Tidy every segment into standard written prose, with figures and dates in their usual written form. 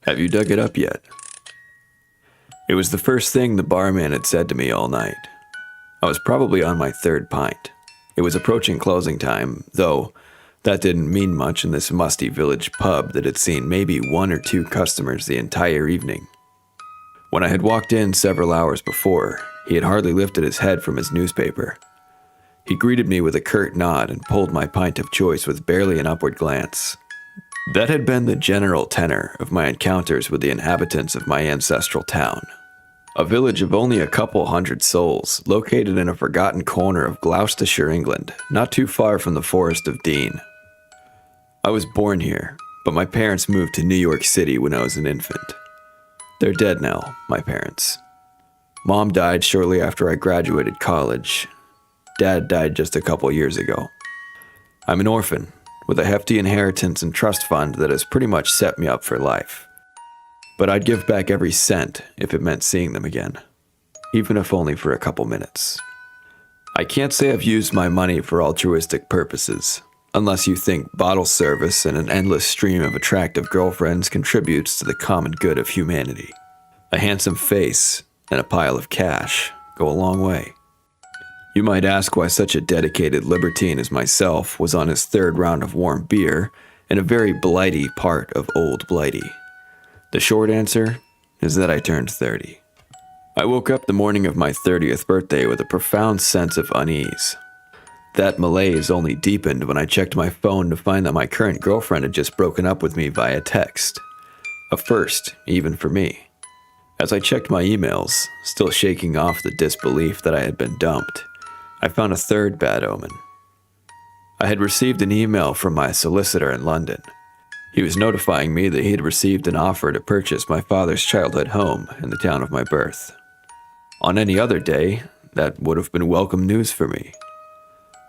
Have you dug it up yet? It was the first thing the barman had said to me all night. I was probably on my third pint. It was approaching closing time, though that didn't mean much in this musty village pub that had seen maybe one or two customers the entire evening. When I had walked in several hours before, he had hardly lifted his head from his newspaper. He greeted me with a curt nod and pulled my pint of choice with barely an upward glance. That had been the general tenor of my encounters with the inhabitants of my ancestral town. A village of only a couple hundred souls, located in a forgotten corner of Gloucestershire, England, not too far from the Forest of Dean. I was born here, but my parents moved to New York City when I was an infant. They're dead now, my parents. Mom died shortly after I graduated college. Dad died just a couple years ago. I'm an orphan, with a hefty inheritance and trust fund that has pretty much set me up for life. But I'd give back every cent if it meant seeing them again, even if only for a couple minutes. I can't say I've used my money for altruistic purposes, unless you think bottle service and an endless stream of attractive girlfriends contributes to the common good of humanity. A handsome face and a pile of cash go a long way. You might ask why such a dedicated libertine as myself was on his third round of warm beer in a very blighty part of Old Blighty. The short answer is that I turned 30. I woke up the morning of my 30th birthday with a profound sense of unease. That malaise only deepened when I checked my phone to find that my current girlfriend had just broken up with me via text. A first, even for me. As I checked my emails, still shaking off the disbelief that I had been dumped, I found a third bad omen. I had received an email from my solicitor in London. He was notifying me that he had received an offer to purchase my father's childhood home in the town of my birth. On any other day, that would have been welcome news for me.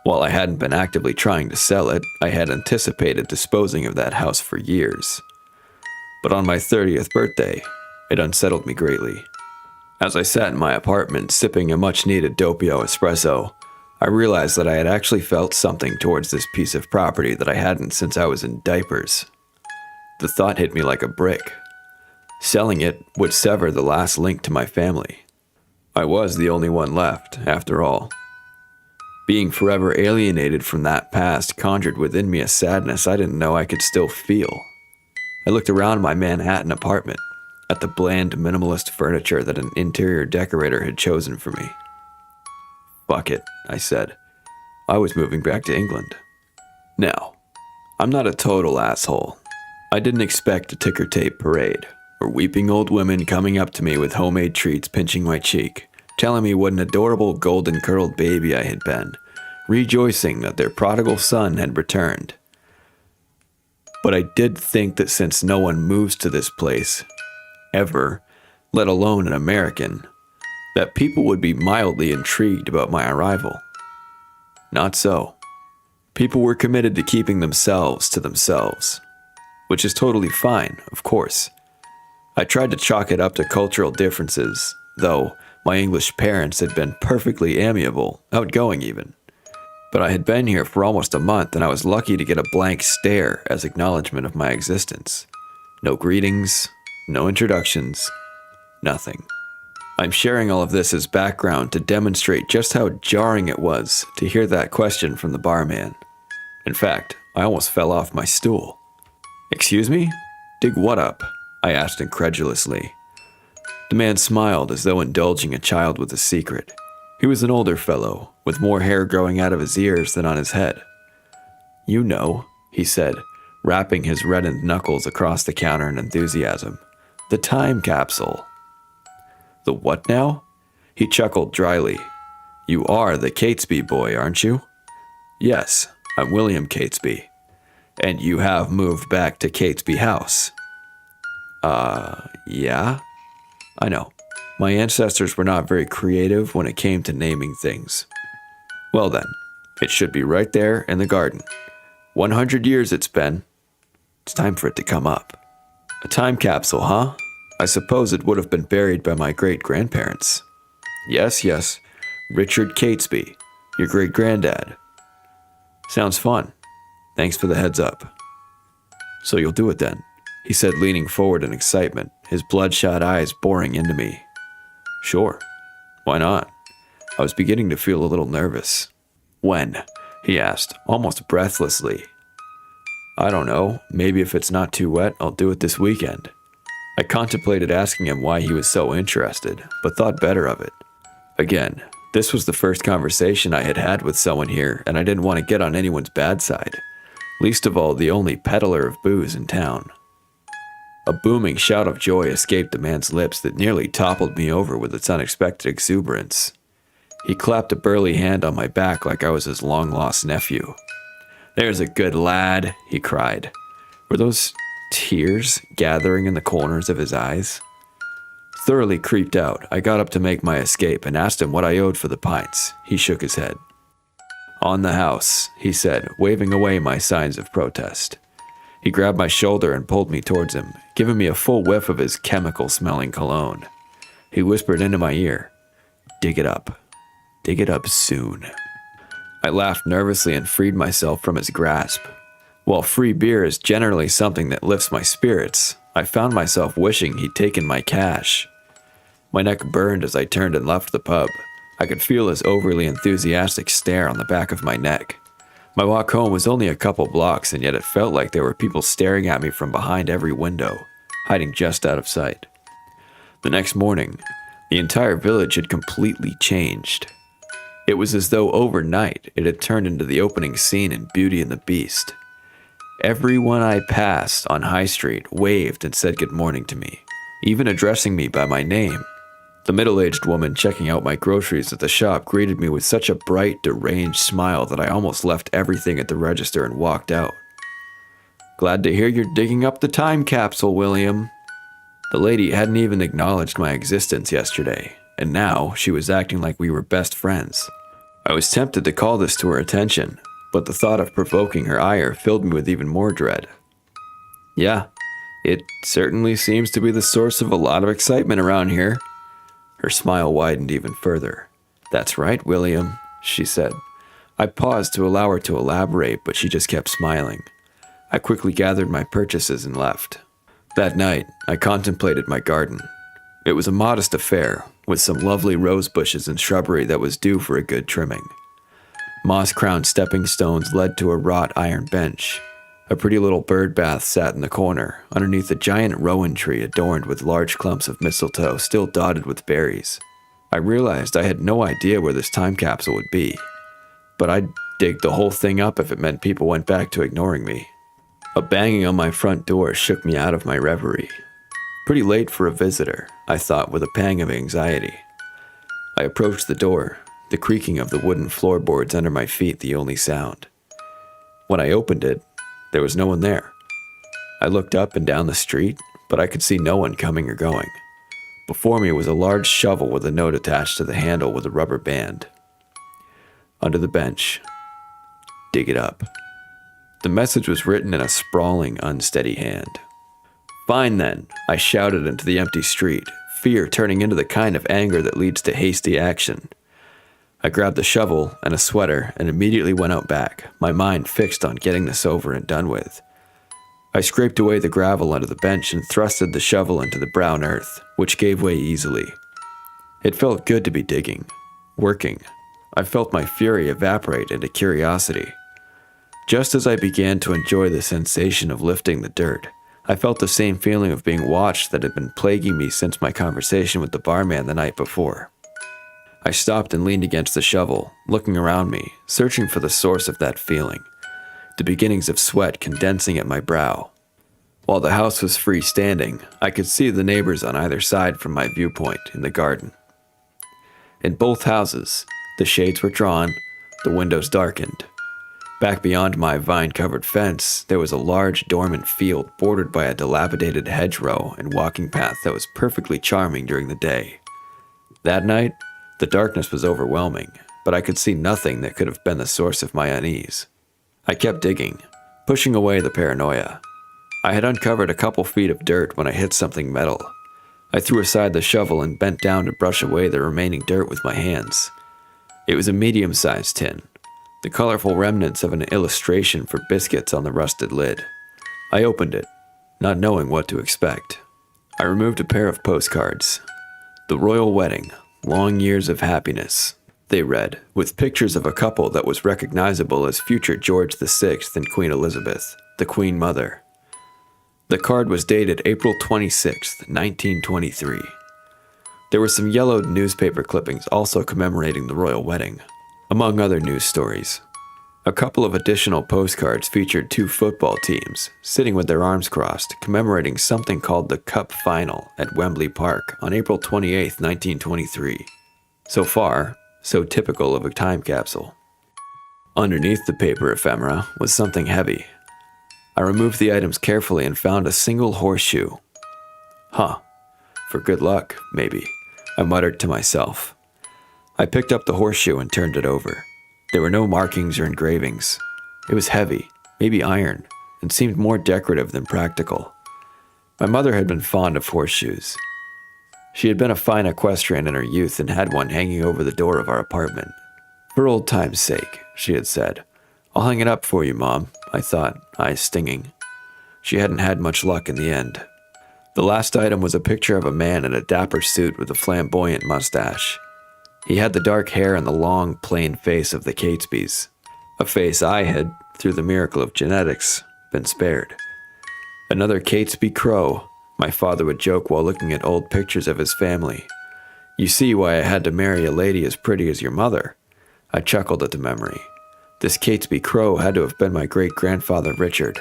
While I hadn't been actively trying to sell it, I had anticipated disposing of that house for years. But on my 30th birthday, it unsettled me greatly. As I sat in my apartment sipping a much-needed doppio espresso, I realized that I had actually felt something towards this piece of property that I hadn't since I was in diapers. The thought hit me like a brick. Selling it would sever the last link to my family. I was the only one left, after all. Being forever alienated from that past conjured within me a sadness I didn't know I could still feel. I looked around my Manhattan apartment, at the bland, minimalist furniture that an interior decorator had chosen for me. Fuck it, I said. I was moving back to England. Now, I'm not a total asshole. I didn't expect a ticker tape parade, or weeping old women coming up to me with homemade treats pinching my cheek, telling me what an adorable golden curled baby I had been, rejoicing that their prodigal son had returned. But I did think that since no one moves to this place, ever, let alone an American, that people would be mildly intrigued about my arrival. Not so. People were committed to keeping themselves to themselves, which is totally fine, of course. I tried to chalk it up to cultural differences, though my English parents had been perfectly amiable, outgoing even. But I had been here for almost a month and I was lucky to get a blank stare as acknowledgement of my existence. No greetings, no introductions, nothing. I'm sharing all of this as background to demonstrate just how jarring it was to hear that question from the barman. In fact, I almost fell off my stool. Excuse me? Dig what up? I asked incredulously. The man smiled as though indulging a child with a secret. He was an older fellow, with more hair growing out of his ears than on his head. You know, he said, rapping his reddened knuckles across the counter in enthusiasm. The time capsule. The what now? He chuckled dryly. You are the Catesby boy, aren't you? Yes, I'm William Catesby. And you have moved back to Catesby House. Yeah? I know. My ancestors were not very creative when it came to naming things. Well then, it should be right there in the garden. 100 years it's been. It's time for it to come up. A time capsule, huh? I suppose it would have been buried by my great-grandparents. Yes. Richard Catesby, your great-granddad. Sounds fun. Thanks for the heads up. So you'll do it then? he said, leaning forward in excitement, his bloodshot eyes boring into me. Sure, why not? I was beginning to feel a little nervous. When? He asked, almost breathlessly. I don't know, maybe if it's not too wet, I'll do it this weekend. I contemplated asking him why he was so interested, but thought better of it. Again, this was the first conversation I had had with someone here, and I didn't want to get on anyone's bad side, least of all the only peddler of booze in town. A booming shout of joy escaped the man's lips that nearly toppled me over with its unexpected exuberance. He clapped a burly hand on my back like I was his long-lost nephew. There's a good lad, he cried. Were those tears gathering in the corners of his eyes? Thoroughly creeped out, I got up to make my escape and asked him what I owed for the pints. He shook his head. On the house, he said, waving away my signs of protest. He grabbed my shoulder and pulled me towards him, giving me a full whiff of his chemical-smelling cologne. He whispered into my ear, dig it up. Dig it up soon. I laughed nervously and freed myself from his grasp. While free beer is generally something that lifts my spirits, I found myself wishing he'd taken my cash. My neck burned as I turned and left the pub. I could feel his overly enthusiastic stare on the back of my neck. My walk home was only a couple blocks, and yet it felt like there were people staring at me from behind every window, hiding just out of sight. The next morning, the entire village had completely changed. It was as though overnight it had turned into the opening scene in Beauty and the Beast. Everyone I passed on High Street waved and said good morning to me, even addressing me by my name. The middle-aged woman checking out my groceries at the shop greeted me with such a bright, deranged smile that I almost left everything at the register and walked out. Glad to hear you're digging up the time capsule, William. The lady hadn't even acknowledged my existence yesterday, and now she was acting like we were best friends. I was tempted to call this to her attention, but the thought of provoking her ire filled me with even more dread. Yeah, it certainly seems to be the source of a lot of excitement around here. Her smile widened even further. That's right, William, she said. I paused to allow her to elaborate, but she just kept smiling. I quickly gathered my purchases and left. That night, I contemplated my garden. It was a modest affair, with some lovely rose bushes and shrubbery that was due for a good trimming. Moss-crowned stepping stones led to a wrought iron bench. A pretty little bird bath sat in the corner, underneath a giant rowan tree adorned with large clumps of mistletoe still dotted with berries. I realized I had no idea where this time capsule would be, but I'd dig the whole thing up if it meant people went back to ignoring me. A banging on my front door shook me out of my reverie. Pretty late for a visitor, I thought with a pang of anxiety. I approached the door, the creaking of the wooden floorboards under my feet the only sound. When I opened it, there was no one there. I looked up and down the street, but I could see no one coming or going. Before me was a large shovel with a note attached to the handle with a rubber band. Under the bench, dig it up. The message was written in a sprawling, unsteady hand. Fine then, I shouted into the empty street, fear turning into the kind of anger that leads to hasty action. I grabbed the shovel and a sweater and immediately went out back, my mind fixed on getting this over and done with. I scraped away the gravel under the bench and thrusted the shovel into the brown earth, which gave way easily. It felt good to be digging, working. I felt my fury evaporate into curiosity. Just as I began to enjoy the sensation of lifting the dirt, I felt the same feeling of being watched that had been plaguing me since my conversation with the barman the night before. I stopped and leaned against the shovel, looking around me, searching for the source of that feeling, the beginnings of sweat condensing at my brow. While the house was freestanding, I could see the neighbors on either side from my viewpoint in the garden. In both houses, the shades were drawn, the windows darkened. Back beyond my vine-covered fence, there was a large dormant field bordered by a dilapidated hedgerow and walking path that was perfectly charming during the day. That night, the darkness was overwhelming, but I could see nothing that could have been the source of my unease. I kept digging, pushing away the paranoia. I had uncovered a couple feet of dirt when I hit something metal. I threw aside the shovel and bent down to brush away the remaining dirt with my hands. It was a medium-sized tin, the colorful remnants of an illustration for biscuits on the rusted lid. I opened it, not knowing what to expect. I removed a pair of postcards. "The Royal Wedding, Long Years of Happiness," they read, with pictures of a couple that was recognizable as future George VI and Queen Elizabeth, the Queen Mother. The card was dated April 26, 1923. There were some yellowed newspaper clippings also commemorating the royal wedding, among other news stories. A couple of additional postcards featured two football teams sitting with their arms crossed, commemorating something called the Cup Final at Wembley Park on April 28, 1923. So far, so typical of a time capsule. Underneath the paper ephemera was something heavy. I removed the items carefully and found a single horseshoe. "Huh, for good luck, maybe," I muttered to myself. I picked up the horseshoe and turned it over. There were no markings or engravings. It was heavy, maybe iron, and seemed more decorative than practical. My mother had been fond of horseshoes. She had been a fine equestrian in her youth and had one hanging over the door of our apartment. "For old time's sake," she had said. "I'll hang it up for you, Mom," I thought, eyes stinging. She hadn't had much luck in the end. The last item was a picture of a man in a dapper suit with a flamboyant mustache. He had the dark hair and the long, plain face of the Catesbys, a face I had, through the miracle of genetics, been spared. "Another Catesby crow," my father would joke while looking at old pictures of his family. "You see why I had to marry a lady as pretty as your mother." I chuckled at the memory. This Catesby crow had to have been my great-grandfather Richard.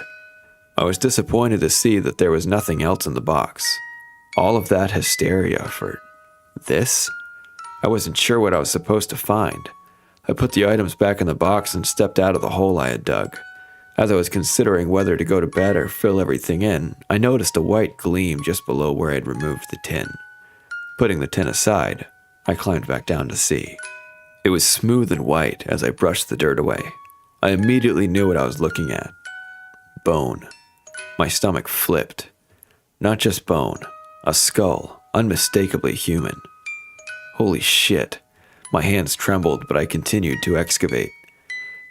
I was disappointed to see that there was nothing else in the box. All of that hysteria for this? I wasn't sure what I was supposed to find. I put the items back in the box and stepped out of the hole I had dug. As I was considering whether to go to bed or fill everything in, I noticed a white gleam just below where I had removed the tin. Putting the tin aside, I climbed back down to see. It was smooth and white as I brushed the dirt away. I immediately knew what I was looking at. Bone. My stomach flipped. Not just bone, a skull, unmistakably human. Holy shit. My hands trembled, but I continued to excavate.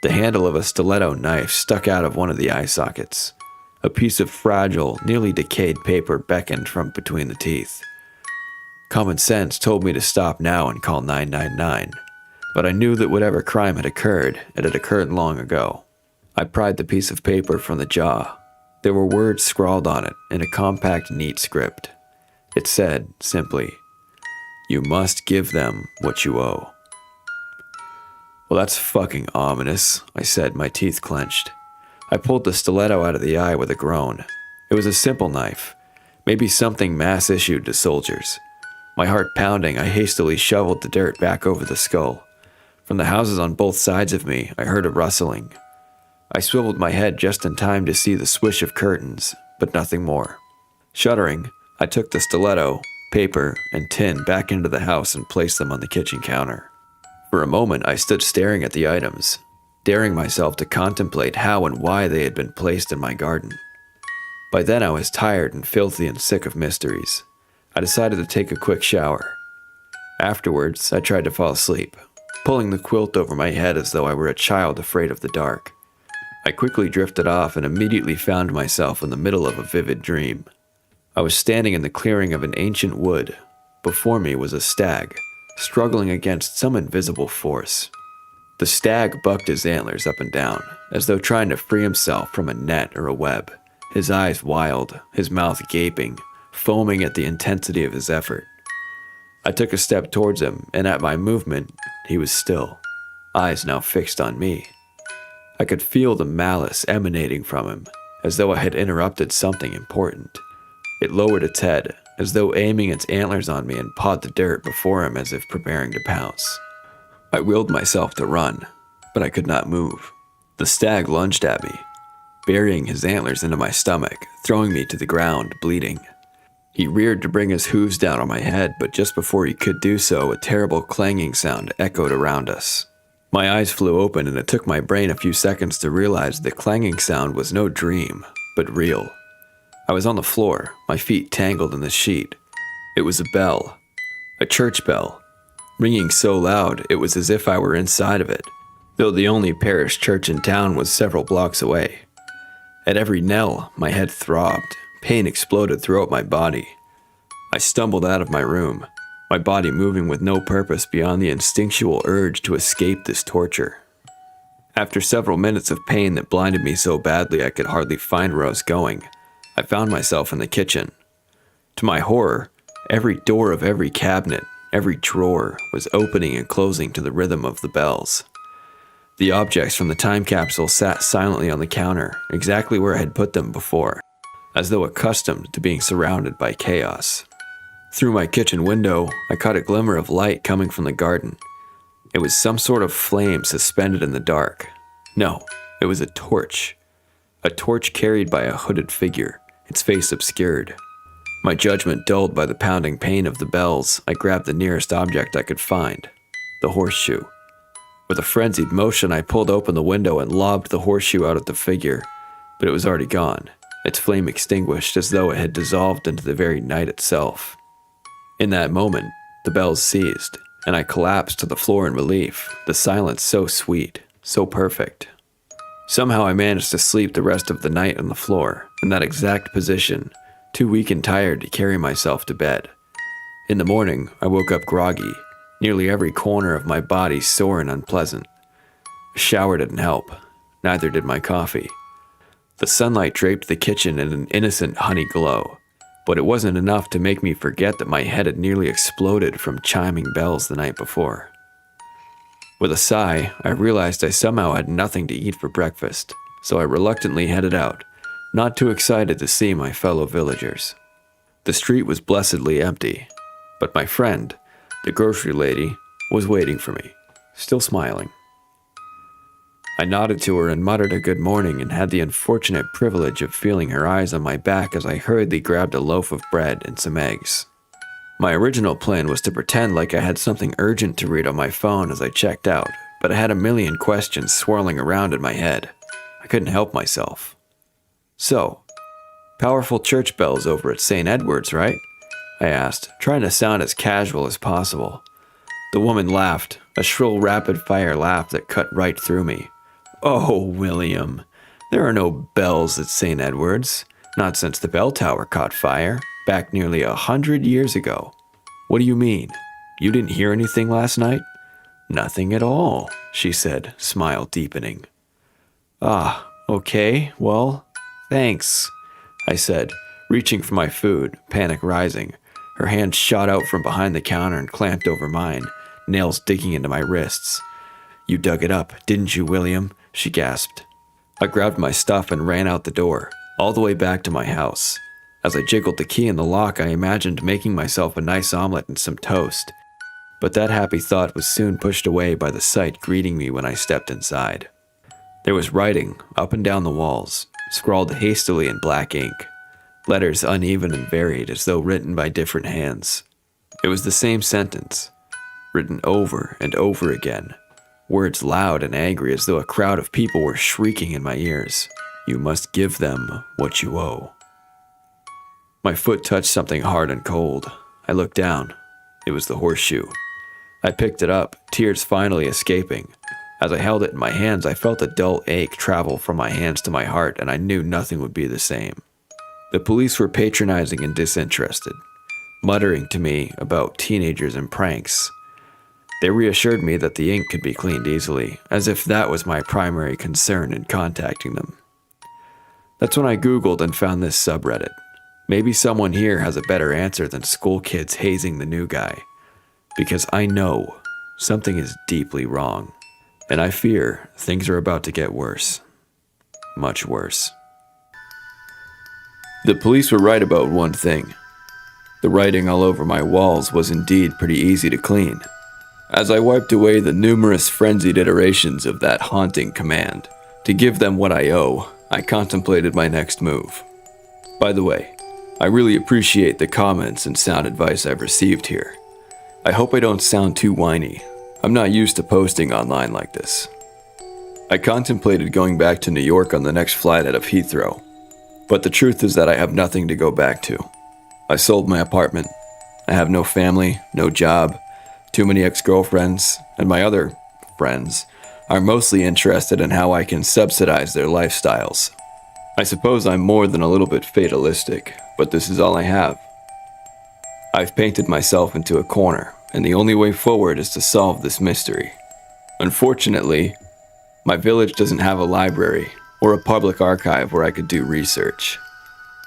The handle of a stiletto knife stuck out of one of the eye sockets. A piece of fragile, nearly decayed paper beckoned from between the teeth. Common sense told me to stop now and call 999, but I knew that whatever crime had occurred, it had occurred long ago. I pried the piece of paper from the jaw. There were words scrawled on it in a compact, neat script. It said, simply, "You must give them what you owe." "Well, that's fucking ominous," I said, my teeth clenched. I pulled the stiletto out of the eye with a groan. It was a simple knife, maybe something mass issued to soldiers. My heart pounding, I hastily shoveled the dirt back over the skull. From the houses on both sides of me, I heard a rustling. I swiveled my head just in time to see the swish of curtains, but nothing more. Shuddering, I took the stiletto, paper, and tin back into the house and placed them on the kitchen counter. For a moment, I stood staring at the items, daring myself to contemplate how and why they had been placed in my garden. By then, I was tired and filthy and sick of mysteries. I decided to take a quick shower. Afterwards, I tried to fall asleep, pulling the quilt over my head as though I were a child afraid of the dark. I quickly drifted off and immediately found myself in the middle of a vivid dream. I was standing in the clearing of an ancient wood. Before me was a stag, struggling against some invisible force. The stag bucked his antlers up and down, as though trying to free himself from a net or a web, his eyes wild, his mouth gaping, foaming at the intensity of his effort. I took a step towards him, and at my movement, he was still, eyes now fixed on me. I could feel the malice emanating from him, as though I had interrupted something important. It lowered its head, as though aiming its antlers on me, and pawed the dirt before him as if preparing to pounce. I willed myself to run, but I could not move. The stag lunged at me, burying his antlers into my stomach, throwing me to the ground, bleeding. He reared to bring his hooves down on my head, but just before he could do so, a terrible clanging sound echoed around us. My eyes flew open, and it took my brain a few seconds to realize the clanging sound was no dream, but real. I was on the floor, my feet tangled in the sheet. It was a bell, a church bell, ringing so loud it was as if I were inside of it, though the only parish church in town was several blocks away. At every knell, my head throbbed, Pain exploded throughout my body. I stumbled out of my room, my body moving with no purpose beyond the instinctual urge to escape this torture. After several minutes of pain that blinded me so badly I could hardly find where I was going, I found myself in the kitchen. To my horror, every door of every cabinet, every drawer was opening and closing to the rhythm of the bells. The objects from the time capsule sat silently on the counter, exactly where I had put them before, as though accustomed to being surrounded by chaos. Through my kitchen window, I caught a glimmer of light coming from the garden. It was some sort of flame suspended in the dark. No, it was a torch. A torch carried by a hooded figure, its face obscured. My judgment dulled by the pounding pain of the bells, I grabbed the nearest object I could find, the horseshoe. With a frenzied motion, I pulled open the window and lobbed the horseshoe out at the figure, but it was already gone, its flame extinguished as though it had dissolved into the very night itself. In that moment, the bells ceased, and I collapsed to the floor in relief, the silence so sweet, so perfect. Somehow I managed to sleep the rest of the night on the floor, in that exact position, too weak and tired to carry myself to bed. In the morning, I woke up groggy, nearly every corner of my body sore and unpleasant. A shower didn't help, neither did my coffee. The sunlight draped the kitchen in an innocent honey glow, but it wasn't enough to make me forget that my head had nearly exploded from chiming bells the night before. With a sigh, I realized I somehow had nothing to eat for breakfast, so I reluctantly headed out, not too excited to see my fellow villagers. The street was blessedly empty, but my friend, the grocery lady, was waiting for me, still smiling. I nodded to her and muttered a good morning and had the unfortunate privilege of feeling her eyes on my back as I hurriedly grabbed a loaf of bread and some eggs. My original plan was to pretend like I had something urgent to read on my phone as I checked out, but I had a million questions swirling around in my head. I couldn't help myself. So, powerful church bells over at St. Edward's, right? I asked, trying to sound as casual as possible. The woman laughed, a shrill rapid-fire laugh that cut right through me. Oh, William, there are no bells at St. Edward's, not since the bell tower caught fire, back nearly 100 years ago. What do you mean? You didn't hear anything last night? Nothing at all, she said, smile deepening. Ah, okay, well, thanks, I said, reaching for my food, panic rising. Her hand shot out from behind the counter and clamped over mine, nails digging into my wrists. You dug it up, didn't you, William? She gasped. I grabbed my stuff and ran out the door, all the way back to my house. As I jiggled the key in the lock, I imagined making myself a nice omelet and some toast. But that happy thought was soon pushed away by the sight greeting me when I stepped inside. There was writing up and down the walls, scrawled hastily in black ink. Letters uneven and varied as though written by different hands. It was the same sentence, written over and over again. Words loud and angry as though a crowd of people were shrieking in my ears. You must give them what you owe. My foot touched something hard and cold. I looked down. It was the horseshoe. I picked it up, tears finally escaping. As I held it in my hands, I felt a dull ache travel from my hands to my heart, and I knew nothing would be the same. The police were patronizing and disinterested, muttering to me about teenagers and pranks. They reassured me that the ink could be cleaned easily, as if that was my primary concern in contacting them. That's when I Googled and found this subreddit. Maybe someone here has a better answer than school kids hazing the new guy. Because I know something is deeply wrong, and I fear things are about to get worse. Much worse. The police were right about one thing. The writing all over my walls was indeed pretty easy to clean. As I wiped away the numerous frenzied iterations of that haunting command, to give them what I owe, I contemplated my next move. By the way, I really appreciate the comments and sound advice I've received here. I hope I don't sound too whiny. I'm not used to posting online like this. I contemplated going back to New York on the next flight out of Heathrow, but the truth is that I have nothing to go back to. I sold my apartment. I have no family, no job, too many ex-girlfriends, and my other friends are mostly interested in how I can subsidize their lifestyles. I suppose I'm more than a little bit fatalistic, but this is all I have. I've painted myself into a corner, and the only way forward is to solve this mystery. Unfortunately, my village doesn't have a library or a public archive where I could do research.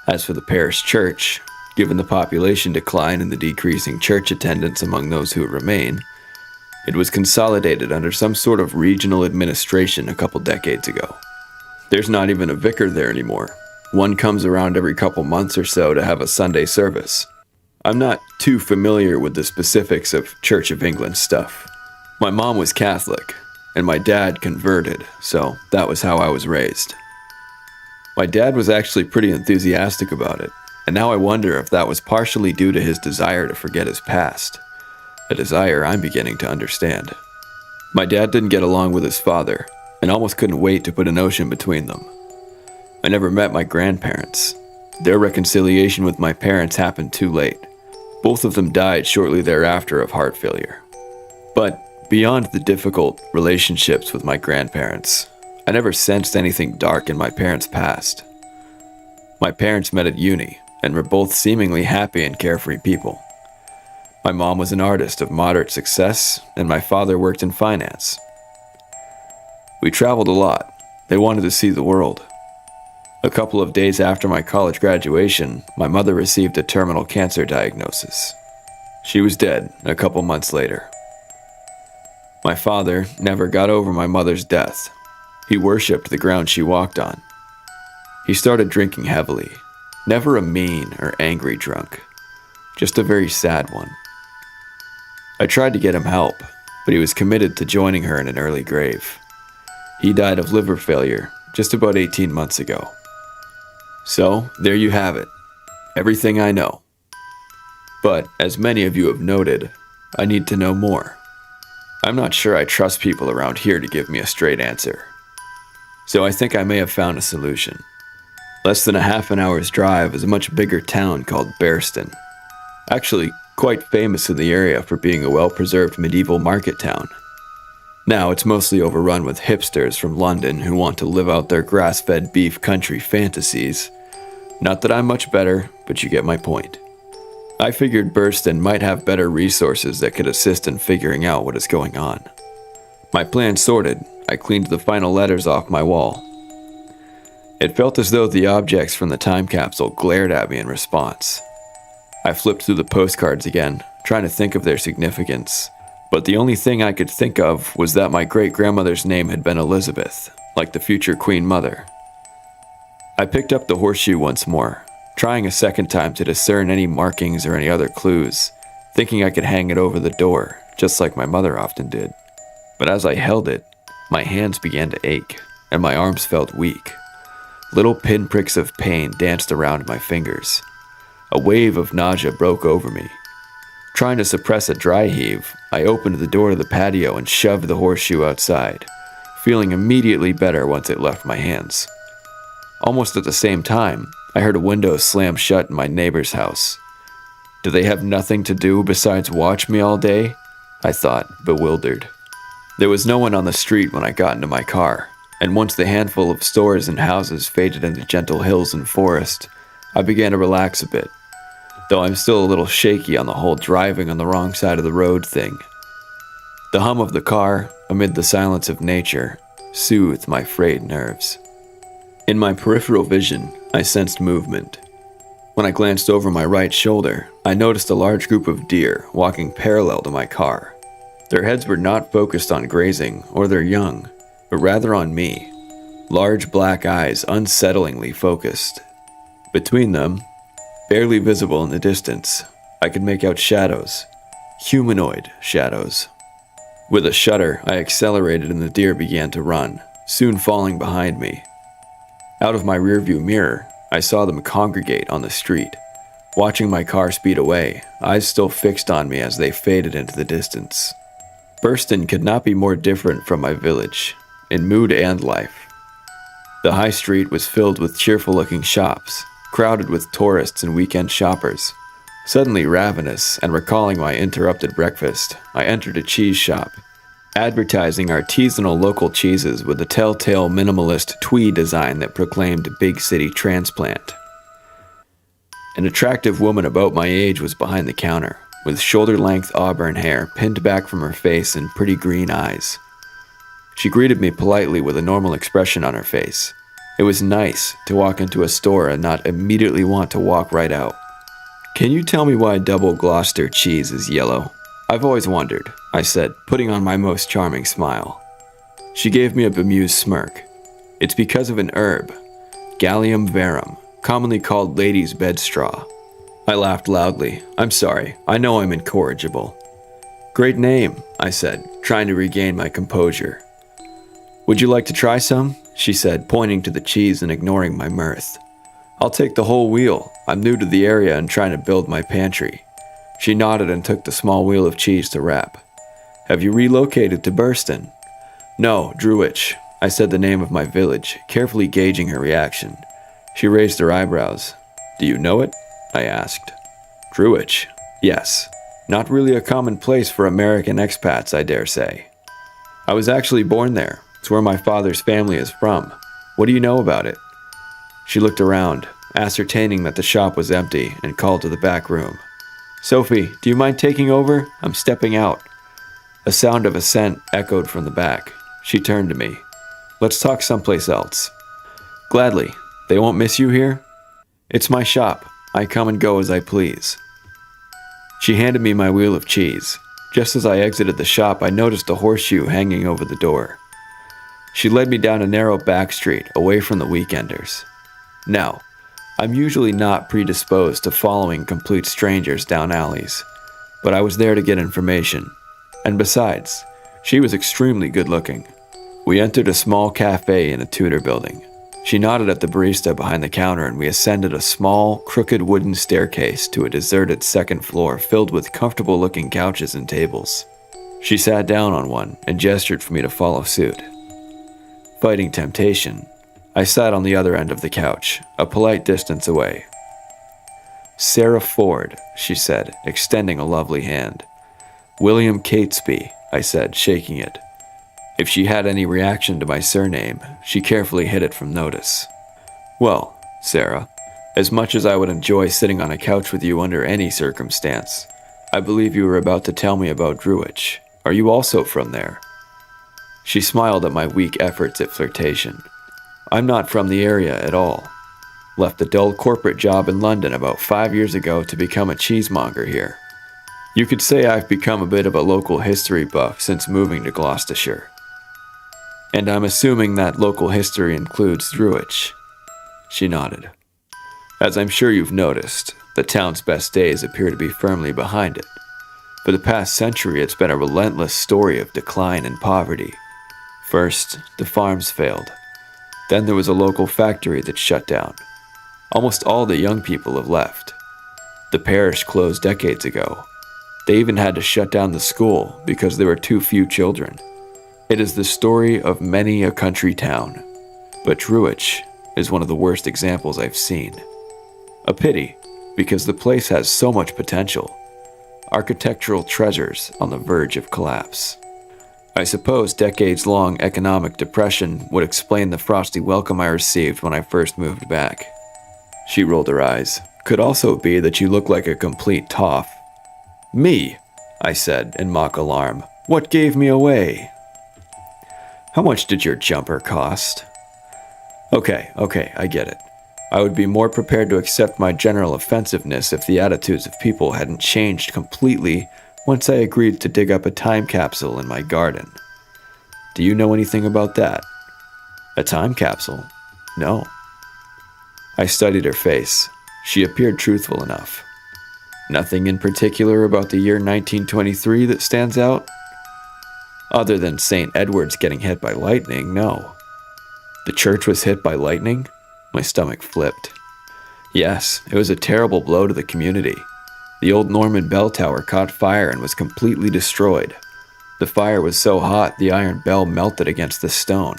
As for the parish church, given the population decline and the decreasing church attendance among those who remain, it was consolidated under some sort of regional administration a couple decades ago. There's not even a vicar there anymore. One comes around every couple months or so to have a Sunday service. I'm not too familiar with the specifics of Church of England stuff. My mom was Catholic, and my dad converted, so that was how I was raised. My dad was actually pretty enthusiastic about it, and now I wonder if that was partially due to his desire to forget his past, a desire I'm beginning to understand. My dad didn't get along with his father, and almost couldn't wait to put an ocean between them. I never met my grandparents. Their reconciliation with my parents happened too late. Both of them died shortly thereafter of heart failure. But beyond the difficult relationships with my grandparents, I never sensed anything dark in my parents' past. My parents met at uni and were both seemingly happy and carefree people. My mom was an artist of moderate success, and my father worked in finance. We traveled a lot. They wanted to see the world. A couple of days after my college graduation, my mother received a terminal cancer diagnosis. She was dead a couple months later. My father never got over my mother's death. He worshipped the ground she walked on. He started drinking heavily, never a mean or angry drunk, just a very sad one. I tried to get him help, but he was committed to joining her in an early grave. He died of liver failure just about 18 months ago. So, there you have it. Everything I know. But, as many of you have noted, I need to know more. I'm not sure I trust people around here to give me a straight answer. So I think I may have found a solution. Less than a half an hour's drive is a much bigger town called Bearston. Actually, quite famous in the area for being a well-preserved medieval market town. Now it's mostly overrun with hipsters from London who want to live out their grass-fed beef country fantasies. Not that I'm much better, but you get my point. I figured Bearston might have better resources that could assist in figuring out what is going on. My plan sorted, I cleaned the final letters off my wall. It felt as though the objects from the time capsule glared at me in response. I flipped through the postcards again, trying to think of their significance, but the only thing I could think of was that my great-grandmother's name had been Elizabeth, like the future Queen Mother. I picked up the horseshoe once more, trying a second time to discern any markings or any other clues, thinking I could hang it over the door, just like my mother often did. But as I held it, my hands began to ache, and my arms felt weak. Little pinpricks of pain danced around my fingers. A wave of nausea broke over me. Trying to suppress a dry heave, I opened the door to the patio and shoved the horseshoe outside, feeling immediately better once it left my hands. Almost at the same time, I heard a window slam shut in my neighbor's house. Do they have nothing to do besides watch me all day? I thought, bewildered. There was no one on the street when I got into my car, and once the handful of stores and houses faded into gentle hills and forest, I began to relax a bit, though I'm still a little shaky on the whole driving on the wrong side of the road thing. The hum of the car, amid the silence of nature, soothed my frayed nerves. In my peripheral vision, I sensed movement. When I glanced over my right shoulder, I noticed a large group of deer walking parallel to my car. Their heads were not focused on grazing or their young, but rather on me. Large black eyes unsettlingly focused. Between them, barely visible in the distance, I could make out shadows. Humanoid shadows. With a shudder, I accelerated and the deer began to run, soon falling behind me. Out of my rearview mirror, I saw them congregate on the street, watching my car speed away, eyes still fixed on me as they faded into the distance. Bearston could not be more different from my village, in mood and life. The high street was filled with cheerful-looking shops, crowded with tourists and weekend shoppers. Suddenly ravenous and recalling my interrupted breakfast, I entered a cheese shop. advertising artisanal local cheeses with a telltale minimalist twee design that proclaimed big city transplant. An attractive woman about my age was behind the counter, with shoulder-length auburn hair pinned back from her face and pretty green eyes. She greeted me politely with a normal expression on her face. It was nice to walk into a store and not immediately want to walk right out. "Can you tell me why double Gloucester cheese is yellow?" "I've always wondered," I said, putting on my most charming smile. She gave me a bemused smirk. "It's because of an herb, Gallium verum, commonly called lady's bedstraw." I laughed loudly. "I'm sorry, I know I'm incorrigible." "Great name," I said, trying to regain my composure. "Would you like to try some?" she said, pointing to the cheese and ignoring my mirth. "I'll take the whole wheel. I'm new to the area and trying to build my pantry." She nodded and took the small wheel of cheese to wrap. "Have you relocated to Burston?" "No, Druwich." I said the name of my village, carefully gauging her reaction. She raised her eyebrows. "Do you know it?" I asked. "Druwich? Yes. Not really a common place for American expats, I dare say. I was actually born there. It's where my father's family is from. What do you know about it?" She looked around, ascertaining that the shop was empty, and called to the back room. "Sophie, do you mind taking over? I'm stepping out." A sound of assent echoed from the back. She turned to me. "Let's talk someplace else." "Gladly. They won't miss you here?" "It's my shop. I come and go as I please." She handed me my wheel of cheese. Just as I exited the shop, I noticed a horseshoe hanging over the door. She led me down a narrow back street, away from the weekenders. Now, I'm usually not predisposed to following complete strangers down alleys, but I was there to get information. And besides, she was extremely good-looking. We entered a small cafe in a Tudor building. She nodded at the barista behind the counter, and we ascended a small, crooked wooden staircase to a deserted second floor filled with comfortable-looking couches and tables. She sat down on one and gestured for me to follow suit. Fighting temptation, I sat on the other end of the couch, a polite distance away. "Sarah Ford," she said, extending a lovely hand. "William Catesby," I said, shaking it. If she had any reaction to my surname, she carefully hid it from notice. "Well, Sarah, as much as I would enjoy sitting on a couch with you under any circumstance, I believe you were about to tell me about Druwich. Are you also from there?" She smiled at my weak efforts at flirtation. "I'm not from the area at all. Left a dull corporate job in London about 5 years ago to become a cheesemonger here. You could say I've become a bit of a local history buff since moving to Gloucestershire. And I'm assuming that local history includes Druwich." She nodded. "As I'm sure you've noticed, the town's best days appear to be firmly behind it. For the past century, it's been a relentless story of decline and poverty. First, the farms failed. Then there was a local factory that shut down. Almost all the young people have left. The parish closed decades ago. They even had to shut down the school because there were too few children. It is the story of many a country town, but Druwich is one of the worst examples I've seen. A pity, because the place has so much potential. Architectural treasures on the verge of collapse. I suppose decades-long economic depression would explain the frosty welcome I received when I first moved back." She rolled her eyes. "Could also be that you look like a complete toff." "Me?" I said in mock alarm. "What gave me away?" "How much did your jumper cost?" Okay, I get it. I would be more prepared to accept my general offensiveness if the attitudes of people hadn't changed completely once I agreed to dig up a time capsule in my garden. Do you know anything about that? A time capsule? No. I studied her face. She appeared truthful enough. Nothing in particular about the year 1923 that stands out? Other than St. Edward's getting hit by lightning, no. The church was hit by lightning? My stomach flipped. Yes, it was a terrible blow to the community. The old Norman bell tower caught fire and was completely destroyed. The fire was so hot the iron bell melted against the stone.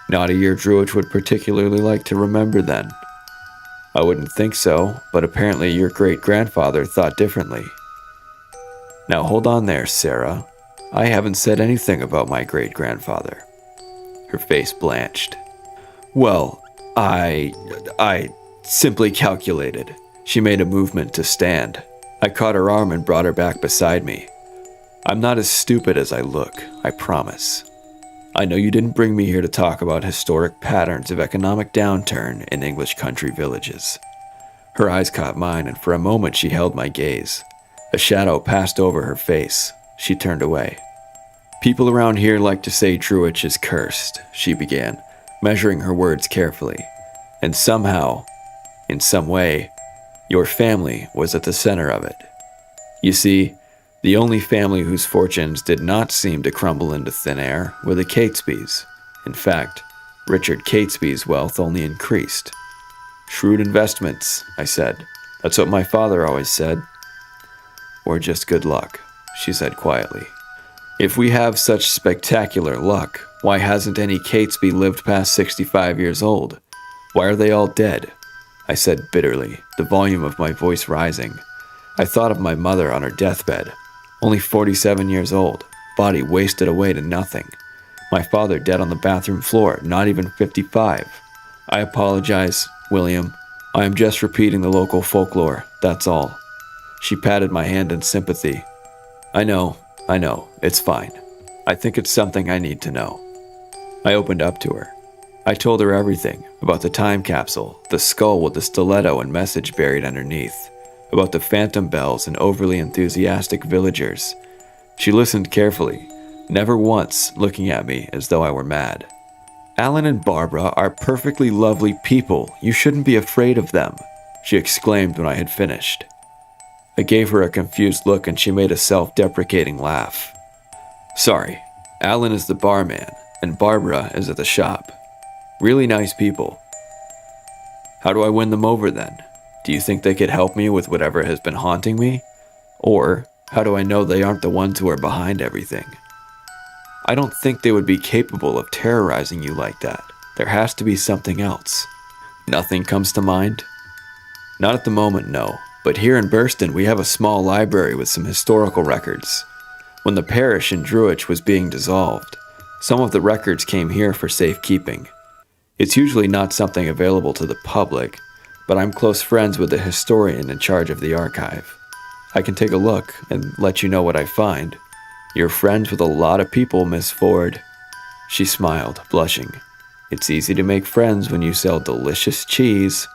Not a year Druwich would particularly like to remember then. I wouldn't think so, but apparently your great-grandfather thought differently. Now hold on there, Sarah. I haven't said anything about my great-grandfather. Her face blanched. Well, I simply calculated. She made a movement to stand. I caught her arm and brought her back beside me. I'm not as stupid as I look, I promise. I know you didn't bring me here to talk about historic patterns of economic downturn in English country villages. Her eyes caught mine, and for a moment she held my gaze. A shadow passed over her face. She turned away. People around here like to say Druich is cursed, she began, measuring her words carefully. And somehow, in some way, your family was at the center of it. You see, the only family whose fortunes did not seem to crumble into thin air were the Catesbys. In fact, Richard Catesby's wealth only increased. Shrewd investments, I said. That's what my father always said. Or just good luck, she said quietly. If we have such spectacular luck, why hasn't any Catesby lived past 65 years old? Why are they all dead? I said bitterly, the volume of my voice rising. I thought of my mother on her deathbed, only 47 years old, body wasted away to nothing. My father dead on the bathroom floor, not even 55. I apologize, William. I am just repeating the local folklore, that's all. She patted my hand in sympathy. I know, it's fine. I think it's something I need to know. I opened up to her. I told her everything, about the time capsule, the skull with the stiletto and message buried underneath, about the phantom bells and overly enthusiastic villagers. She listened carefully, never once looking at me as though I were mad. Alan and Barbara are perfectly lovely people. You shouldn't be afraid of them, she exclaimed when I had finished. I gave her a confused look and she made a self-deprecating laugh. Sorry, Alan is the barman and Barbara is at the shop. Really nice people. How do I win them over then? Do you think they could help me with whatever has been haunting me? Or how do I know they aren't the ones who are behind everything? I don't think they would be capable of terrorizing you like that. There has to be something else. Nothing comes to mind? Not at the moment, no. But here in Burston, we have a small library with some historical records. When the parish in Druich was being dissolved, some of the records came here for safekeeping. It's usually not something available to the public, but I'm close friends with the historian in charge of the archive. I can take a look and let you know what I find. You're friends with a lot of people, Miss Ford. She smiled, blushing. It's easy to make friends when you sell delicious cheese.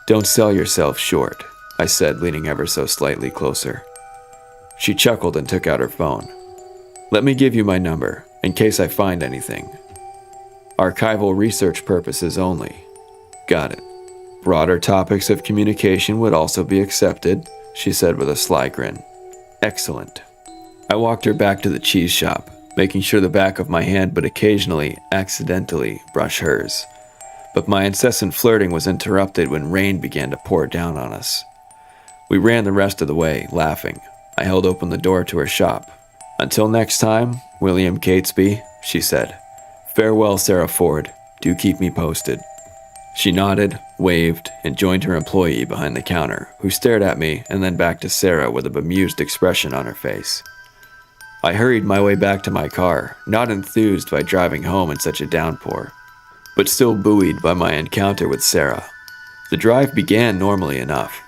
Don't sell yourself short, I said, leaning ever so slightly closer. She chuckled and took out her phone. Let me give you my number, in case I find anything. Archival research purposes only. Got it. Broader topics of communication would also be accepted, she said with a sly grin. Excellent. I walked her back to the cheese shop, making sure the back of my hand would occasionally, accidentally, brush hers. But my incessant flirting was interrupted when rain began to pour down on us. We ran the rest of the way, laughing. I held open the door to her shop. Until next time, William Catesby, she said. Farewell, Sarah Ford. Do keep me posted. She nodded, waved, and joined her employee behind the counter, who stared at me and then back to Sarah with a bemused expression on her face. I hurried my way back to my car, not enthused by driving home in such a downpour, but still buoyed by my encounter with Sarah. The drive began normally enough.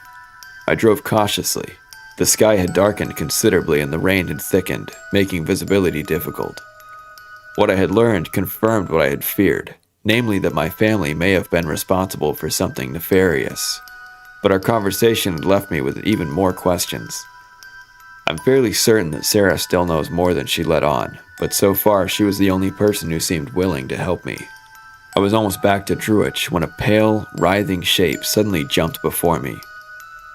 I drove cautiously. The sky had darkened considerably and the rain had thickened, making visibility difficult. What I had learned confirmed what I had feared, namely that my family may have been responsible for something nefarious. But our conversation had left me with even more questions. I'm fairly certain that Sarah still knows more than she let on, but so far she was the only person who seemed willing to help me. I was almost back to Druich when a pale, writhing shape suddenly jumped before me.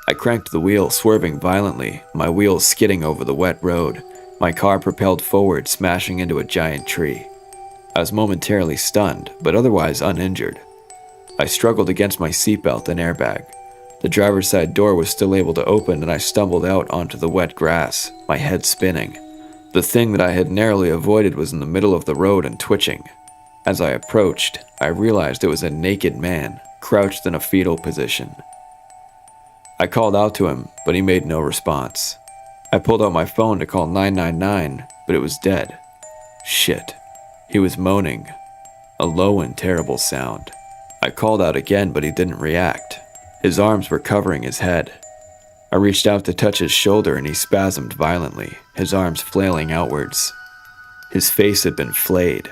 I cranked the wheel, swerving violently, my wheels skidding over the wet road, my car propelled forward, smashing into a giant tree. I was momentarily stunned, but otherwise uninjured. I struggled against my seatbelt and airbag. The driver's side door was still able to open and I stumbled out onto the wet grass, my head spinning. The thing that I had narrowly avoided was in the middle of the road and twitching. As I approached, I realized it was a naked man, crouched in a fetal position. I called out to him, but he made no response. I pulled out my phone to call 999, but but it was dead. Shit. He was moaning, a low and terrible sound. I called out again, but he didn't react. His arms were covering his head. I reached out to touch his shoulder and he spasmed violently, his arms flailing outwards. His face had been flayed.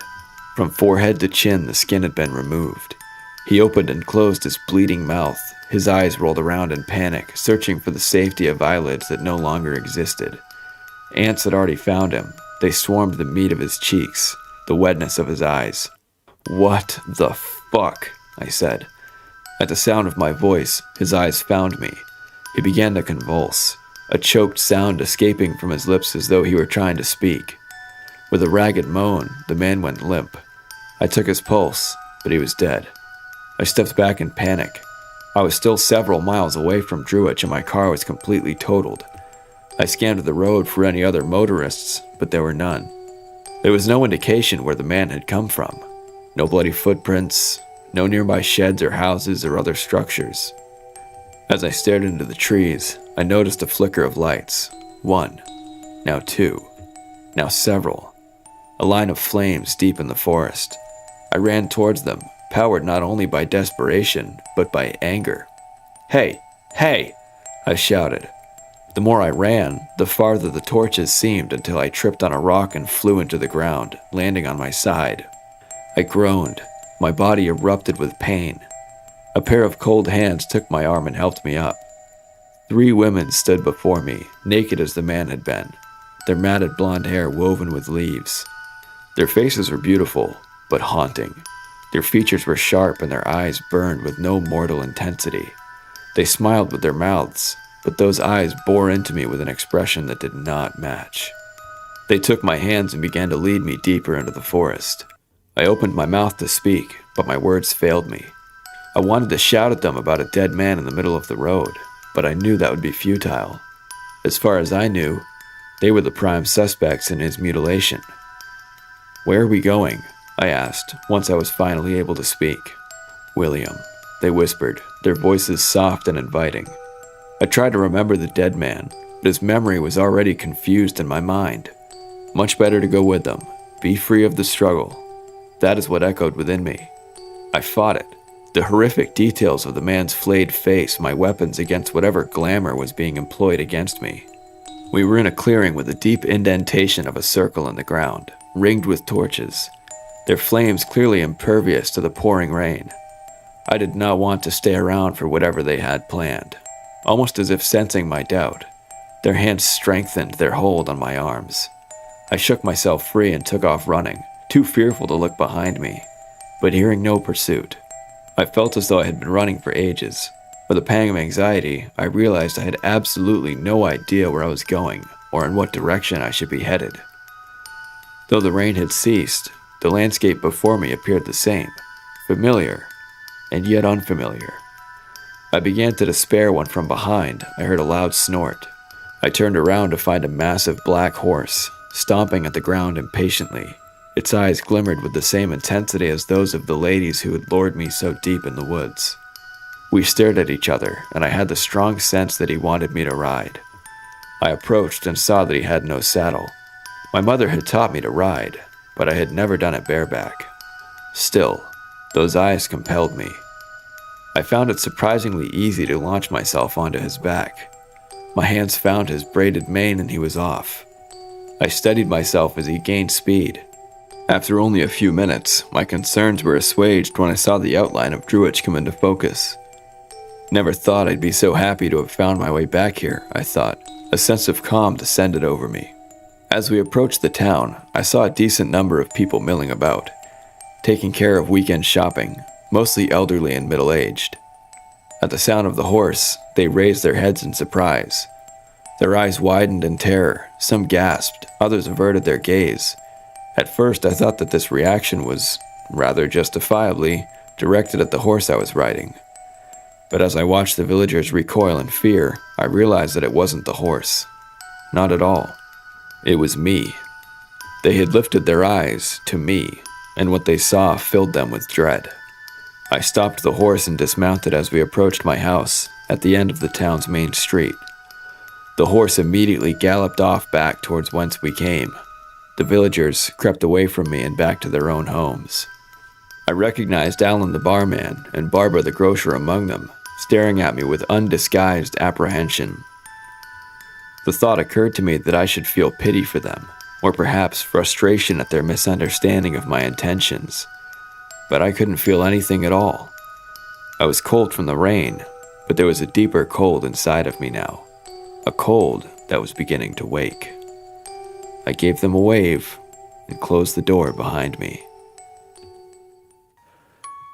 From forehead to chin, the skin had been removed. He opened and closed his bleeding mouth. His eyes rolled around in panic, searching for the safety of eyelids that no longer existed. Ants had already found him. They swarmed the meat of his cheeks, the wetness of his eyes. "What the fuck?" I said. At the sound of my voice, his eyes found me. He began to convulse, a choked sound escaping from his lips as though he were trying to speak. With a ragged moan, the man went limp. I took his pulse, but he was dead. I stepped back in panic. I was still several miles away from Druich and my car was completely totaled. I scanned the road for any other motorists, but there were none. There was no indication where the man had come from. No bloody footprints, no nearby sheds or houses or other structures. As I stared into the trees, I noticed a flicker of lights. One, now two, now several. A line of flames deep in the forest. I ran towards them, powered not only by desperation, but by anger. "Hey! Hey!" I shouted. The more I ran, the farther the torches seemed until I tripped on a rock and flew into the ground, landing on my side. I groaned. My body erupted with pain. A pair of cold hands took my arm and helped me up. 3 women stood before me, naked as the man had been, their matted blonde hair woven with leaves. Their faces were beautiful, but haunting. Their features were sharp and their eyes burned with no mortal intensity. They smiled with their mouths, but those eyes bore into me with an expression that did not match. They took my hands and began to lead me deeper into the forest. I opened my mouth to speak, but my words failed me. I wanted to shout at them about a dead man in the middle of the road, but I knew that would be futile. As far as I knew, they were the prime suspects in his mutilation. "Where are we going?" I asked, once I was finally able to speak. "William," they whispered, their voices soft and inviting. I tried to remember the dead man, but his memory was already confused in my mind. Much better to go with them, be free of the struggle. That is what echoed within me. I fought it. The horrific details of the man's flayed face, my weapons against whatever glamour was being employed against me. We were in a clearing with a deep indentation of a circle in the ground, ringed with torches, their flames clearly impervious to the pouring rain. I did not want to stay around for whatever they had planned. Almost as if sensing my doubt, their hands strengthened their hold on my arms. I shook myself free and took off running, too fearful to look behind me, but hearing no pursuit. I felt as though I had been running for ages. With a pang of anxiety, I realized I had absolutely no idea where I was going or in what direction I should be headed. Though the rain had ceased, the landscape before me appeared the same, familiar, and yet unfamiliar. I began to despair when from behind I heard a loud snort. I turned around to find a massive black horse, stomping at the ground impatiently. Its eyes glimmered with the same intensity as those of the ladies who had lured me so deep in the woods. We stared at each other, and I had the strong sense that he wanted me to ride. I approached and saw that he had no saddle. My mother had taught me to ride, but I had never done it bareback. Still, those eyes compelled me. I found it surprisingly easy to launch myself onto his back. My hands found his braided mane and he was off. I steadied myself as he gained speed. After only a few minutes, my concerns were assuaged when I saw the outline of Druich come into focus. Never thought I'd be so happy to have found my way back here, I thought. A sense of calm descended over me. As we approached the town, I saw a decent number of people milling about, taking care of weekend shopping, mostly elderly and middle-aged. At the sound of the horse, they raised their heads in surprise. Their eyes widened in terror, some gasped, others averted their gaze. At first, I thought that this reaction was, rather justifiably, directed at the horse I was riding. But as I watched the villagers recoil in fear, I realized that it wasn't the horse. Not at all. It was me. They had lifted their eyes to me, and what they saw filled them with dread. I stopped the horse and dismounted as we approached my house at the end of the town's main street. The horse immediately galloped off back towards whence we came. The villagers crept away from me and back to their own homes. I recognized Alan the barman and Barbara the grocer among them, staring at me with undisguised apprehension. The thought occurred to me that I should feel pity for them, or perhaps frustration at their misunderstanding of my intentions. But I couldn't feel anything at all. I was cold from the rain, but there was a deeper cold inside of me now, a cold that was beginning to wake. I gave them a wave and closed the door behind me.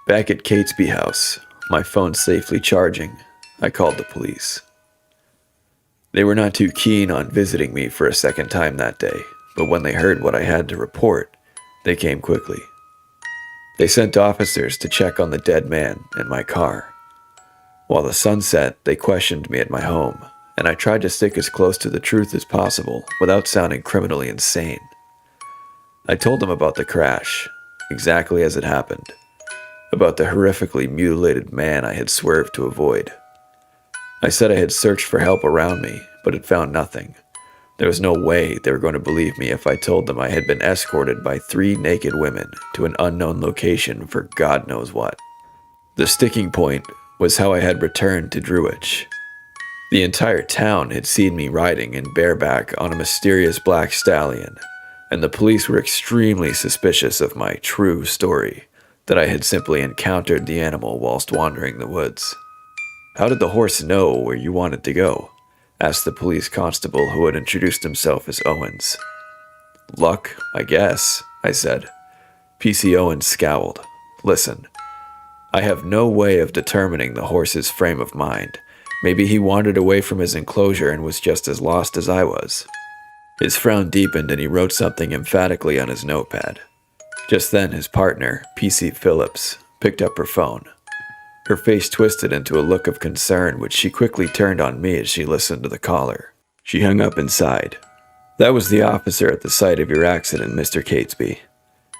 Back at Catesby House, my phone safely charging, I called the police. They were not too keen on visiting me for a second time that day, but when they heard what I had to report, they came quickly. They sent officers to check on the dead man and my car. While the sun set, they questioned me at my home, and I tried to stick as close to the truth as possible without sounding criminally insane. I told them about the crash, exactly as it happened, about the horrifically mutilated man I had swerved to avoid. I said I had searched for help around me, but had found nothing. There was no way they were going to believe me if I told them I had been escorted by 3 naked women to an unknown location for God knows what. The sticking point was how I had returned to Druidge. The entire town had seen me riding in bareback on a mysterious black stallion, and the police were extremely suspicious of my true story, that I had simply encountered the animal whilst wandering the woods. "How did the horse know where you wanted to go?" asked the police constable who had introduced himself as Owens. "Luck, I guess," I said. PC Owens scowled. "Listen, I have no way of determining the horse's frame of mind. Maybe he wandered away from his enclosure and was just as lost as I was." His frown deepened and he wrote something emphatically on his notepad. Just then his partner, PC Phillips, picked up her phone. Her face twisted into a look of concern, which she quickly turned on me as she listened to the caller. She hung up and sighed. "That was the officer at the site of your accident, Mr. Catesby.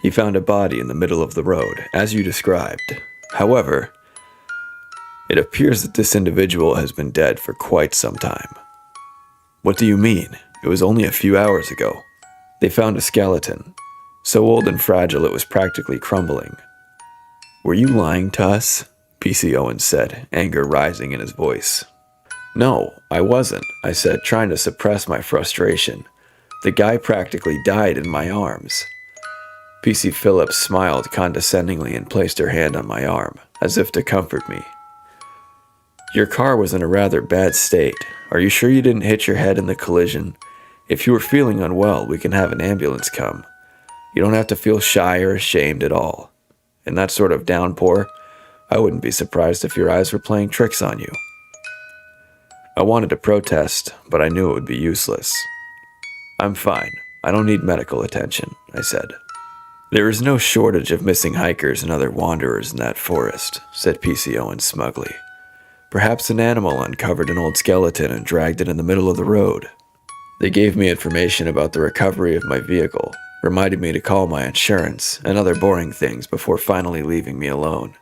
He found a body in the middle of the road, as you described. However, it appears that this individual has been dead for quite some time." "What do you mean? It was only a few hours ago." "They found a skeleton, so old and fragile it was practically crumbling." "Were you lying to us?" PC Owens said, anger rising in his voice. "No, I wasn't," I said, trying to suppress my frustration. "The guy practically died in my arms." PC Phillips smiled condescendingly and placed her hand on my arm, as if to comfort me. "Your car was in a rather bad state. Are you sure you didn't hit your head in the collision? If you were feeling unwell, we can have an ambulance come. You don't have to feel shy or ashamed at all. In that sort of downpour, I wouldn't be surprised if your eyes were playing tricks on you." I wanted to protest, but I knew it would be useless. "I'm fine. I don't need medical attention," I said. "There is no shortage of missing hikers and other wanderers in that forest," said PC Owens smugly. "Perhaps an animal uncovered an old skeleton and dragged it in the middle of the road." They gave me information about the recovery of my vehicle, reminded me to call my insurance, and other boring things before finally leaving me alone.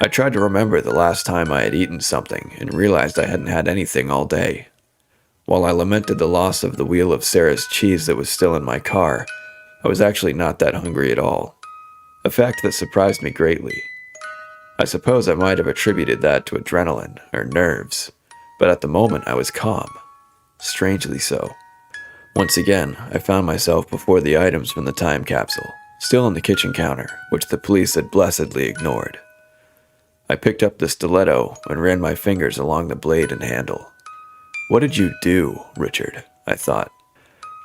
I tried to remember the last time I had eaten something and realized I hadn't had anything all day. While I lamented the loss of the wheel of Sarah's cheese that was still in my car, I was actually not that hungry at all. A fact that surprised me greatly. I suppose I might have attributed that to adrenaline or nerves, but at the moment I was calm. Strangely so. Once again, I found myself before the items from the time capsule, still on the kitchen counter, which the police had blessedly ignored. I picked up the stiletto and ran my fingers along the blade and handle. "What did you do, Richard?" I thought.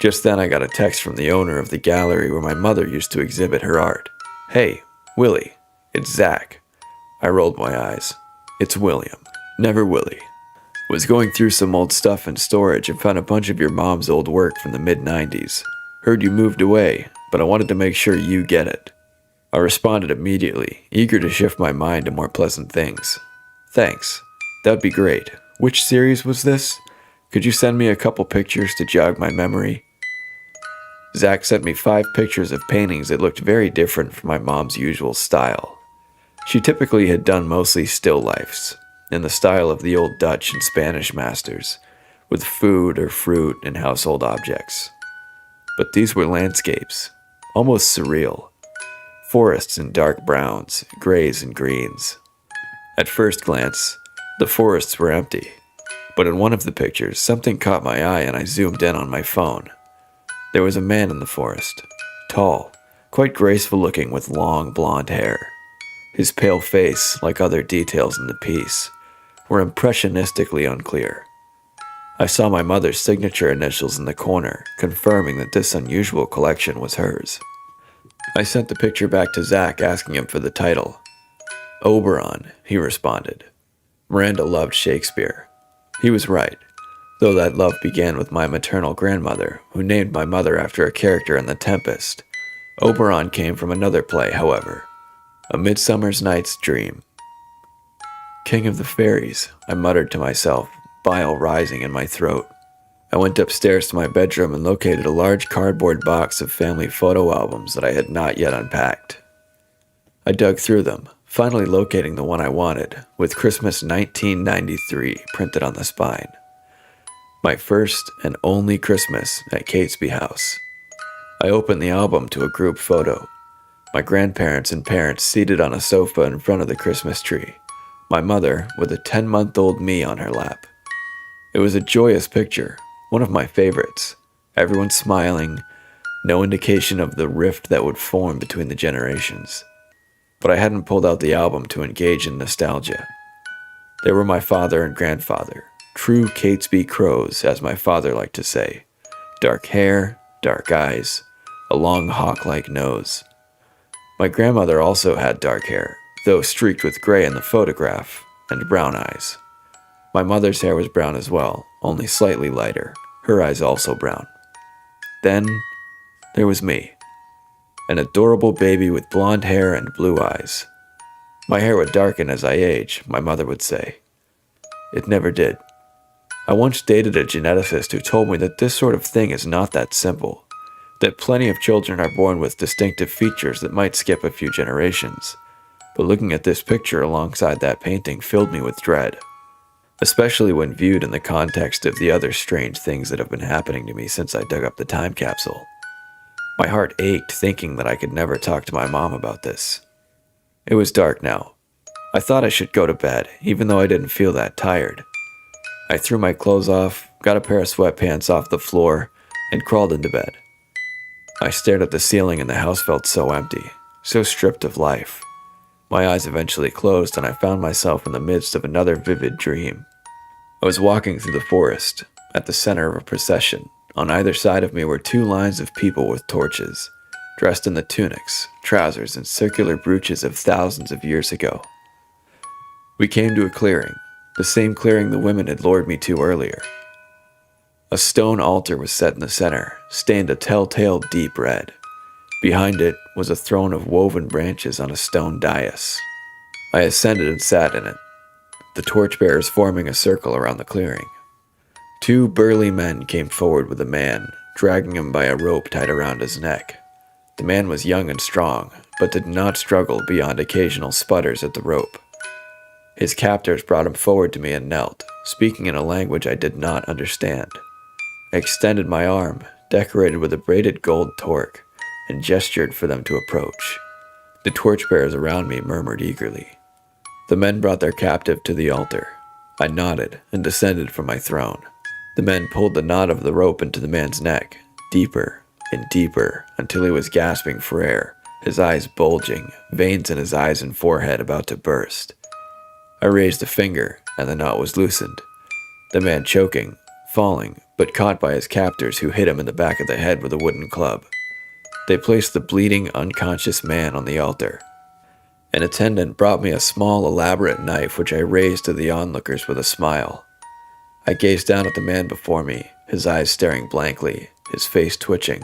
Just then I got a text from the owner of the gallery where my mother used to exhibit her art. "Hey, Willie, it's Zach." I rolled my eyes. "It's William, never Willie. Was going through some old stuff in storage and found a bunch of your mom's old work from the mid-90s. Heard you moved away, but I wanted to make sure you get it." I responded immediately, eager to shift my mind to more pleasant things. "Thanks. That'd be great. Which series was this? Could you send me a couple pictures to jog my memory?" Zach sent me 5 pictures of paintings that looked very different from my mom's usual style. She typically had done mostly still lifes, in the style of the old Dutch and Spanish masters, with food or fruit and household objects. but these were landscapes, almost surreal. Forests in dark browns, grays, and greens. At first glance, the forests were empty, but in one of the pictures, something caught my eye and I zoomed in on my phone. There was a man in the forest, tall, quite graceful looking with long blonde hair. His pale face, like other details in the piece, were impressionistically unclear. I saw my mother's signature initials in the corner, confirming that this unusual collection was hers. I sent the picture back to Zach asking him for the title. Oberon, he responded. Miranda loved Shakespeare. He was right, though that love began with my maternal grandmother, who named my mother after a character in The Tempest. Oberon came from another play, however, A Midsummer's Night's Dream. King of the Fairies, I muttered to myself, bile rising in my throat. I went upstairs to my bedroom and located a large cardboard box of family photo albums that I had not yet unpacked. I dug through them, finally locating the one I wanted, with Christmas 1993 printed on the spine. My first and only Christmas at Catesby House. I opened the album to a group photo. My grandparents and parents seated on a sofa in front of the Christmas tree. My mother with a 10-month-old me on her lap. It was a joyous picture, one of my favorites. Everyone smiling, no indication of the rift that would form between the generations. But I hadn't pulled out the album to engage in nostalgia. They were my father and grandfather, true Catesby crows, as my father liked to say. Dark hair, dark eyes, a long hawk-like nose. My grandmother also had dark hair, though streaked with gray in the photograph, and brown eyes. My mother's hair was brown as well, only slightly lighter, her eyes also brown. Then, there was me. An adorable baby with blonde hair and blue eyes. My hair would darken as I age, my mother would say. It never did. I once dated a geneticist who told me that this sort of thing is not that simple, that plenty of children are born with distinctive features that might skip a few generations. But looking at this picture alongside that painting filled me with dread, especially when viewed in the context of the other strange things that have been happening to me since I dug up the time capsule. My heart ached thinking that I could never talk to my mom about this. It was dark now. I thought I should go to bed, even though I didn't feel that tired. I threw my clothes off, got a pair of sweatpants off the floor, and crawled into bed. I stared at the ceiling and the house felt so empty, so stripped of life. My eyes eventually closed and I found myself in the midst of another vivid dream. I was walking through the forest, at the center of a procession. On either side of me were two lines of people with torches, dressed in the tunics, trousers, and circular brooches of thousands of years ago. We came to a clearing, the same clearing the women had lured me to earlier. A stone altar was set in the center, stained a telltale deep red. Behind it was a throne of woven branches on a stone dais. I ascended and sat in it, the torchbearers forming a circle around the clearing. Two burly men came forward with a man, dragging him by a rope tied around his neck. The man was young and strong, but did not struggle beyond occasional sputters at the rope. His captors brought him forward to me and knelt, speaking in a language I did not understand. I extended my arm, decorated with a braided gold torque, and gestured for them to approach. The torchbearers around me murmured eagerly. The men brought their captive to the altar. I nodded and descended from my throne. The men pulled the knot of the rope into the man's neck, deeper and deeper, until he was gasping for air, his eyes bulging, veins in his eyes and forehead about to burst. I raised a finger, and the knot was loosened. The man choking, falling, but caught by his captors who hit him in the back of the head with a wooden club. They placed the bleeding, unconscious man on the altar. An attendant brought me a small, elaborate knife which I raised to the onlookers with a smile. I gazed down at the man before me, his eyes staring blankly, his face twitching.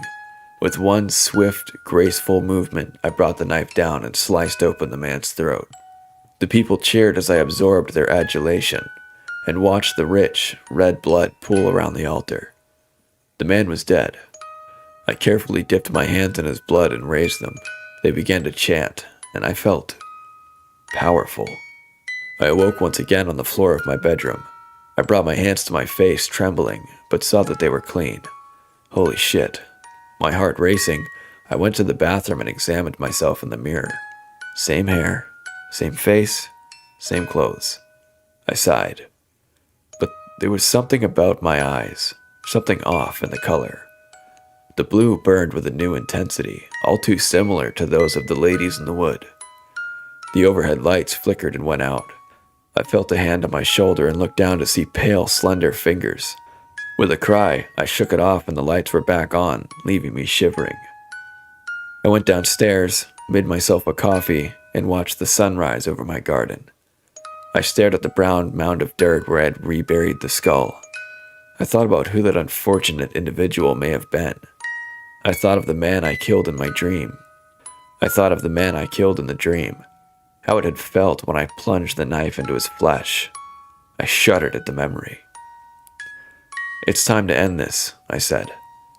With one swift, graceful movement, I brought the knife down and sliced open the man's throat. The people cheered as I absorbed their adulation and watched the rich, red blood pool around the altar. The man was dead. I carefully dipped my hands in his blood and raised them. They began to chant, and I felt powerful. I awoke once again on the floor of my bedroom. I brought my hands to my face, trembling, but saw that they were clean. Holy shit. My heart racing, I went to the bathroom and examined myself in the mirror. Same hair, same face, same clothes. I sighed. But there was something about my eyes, something off in the color. The blue burned with a new intensity, all too similar to those of the ladies in the wood. The overhead lights flickered and went out. I felt a hand on my shoulder and looked down to see pale, slender fingers. With a cry, I shook it off and the lights were back on, leaving me shivering. I went downstairs, made myself a coffee, and watched the sunrise over my garden. I stared at the brown mound of dirt where I had reburied the skull. I thought about who that unfortunate individual may have been. I thought of the man I killed in my dream. I thought of the man I killed in the dream, how it had felt when I plunged the knife into his flesh. I shuddered at the memory. "It's time to end this," I said.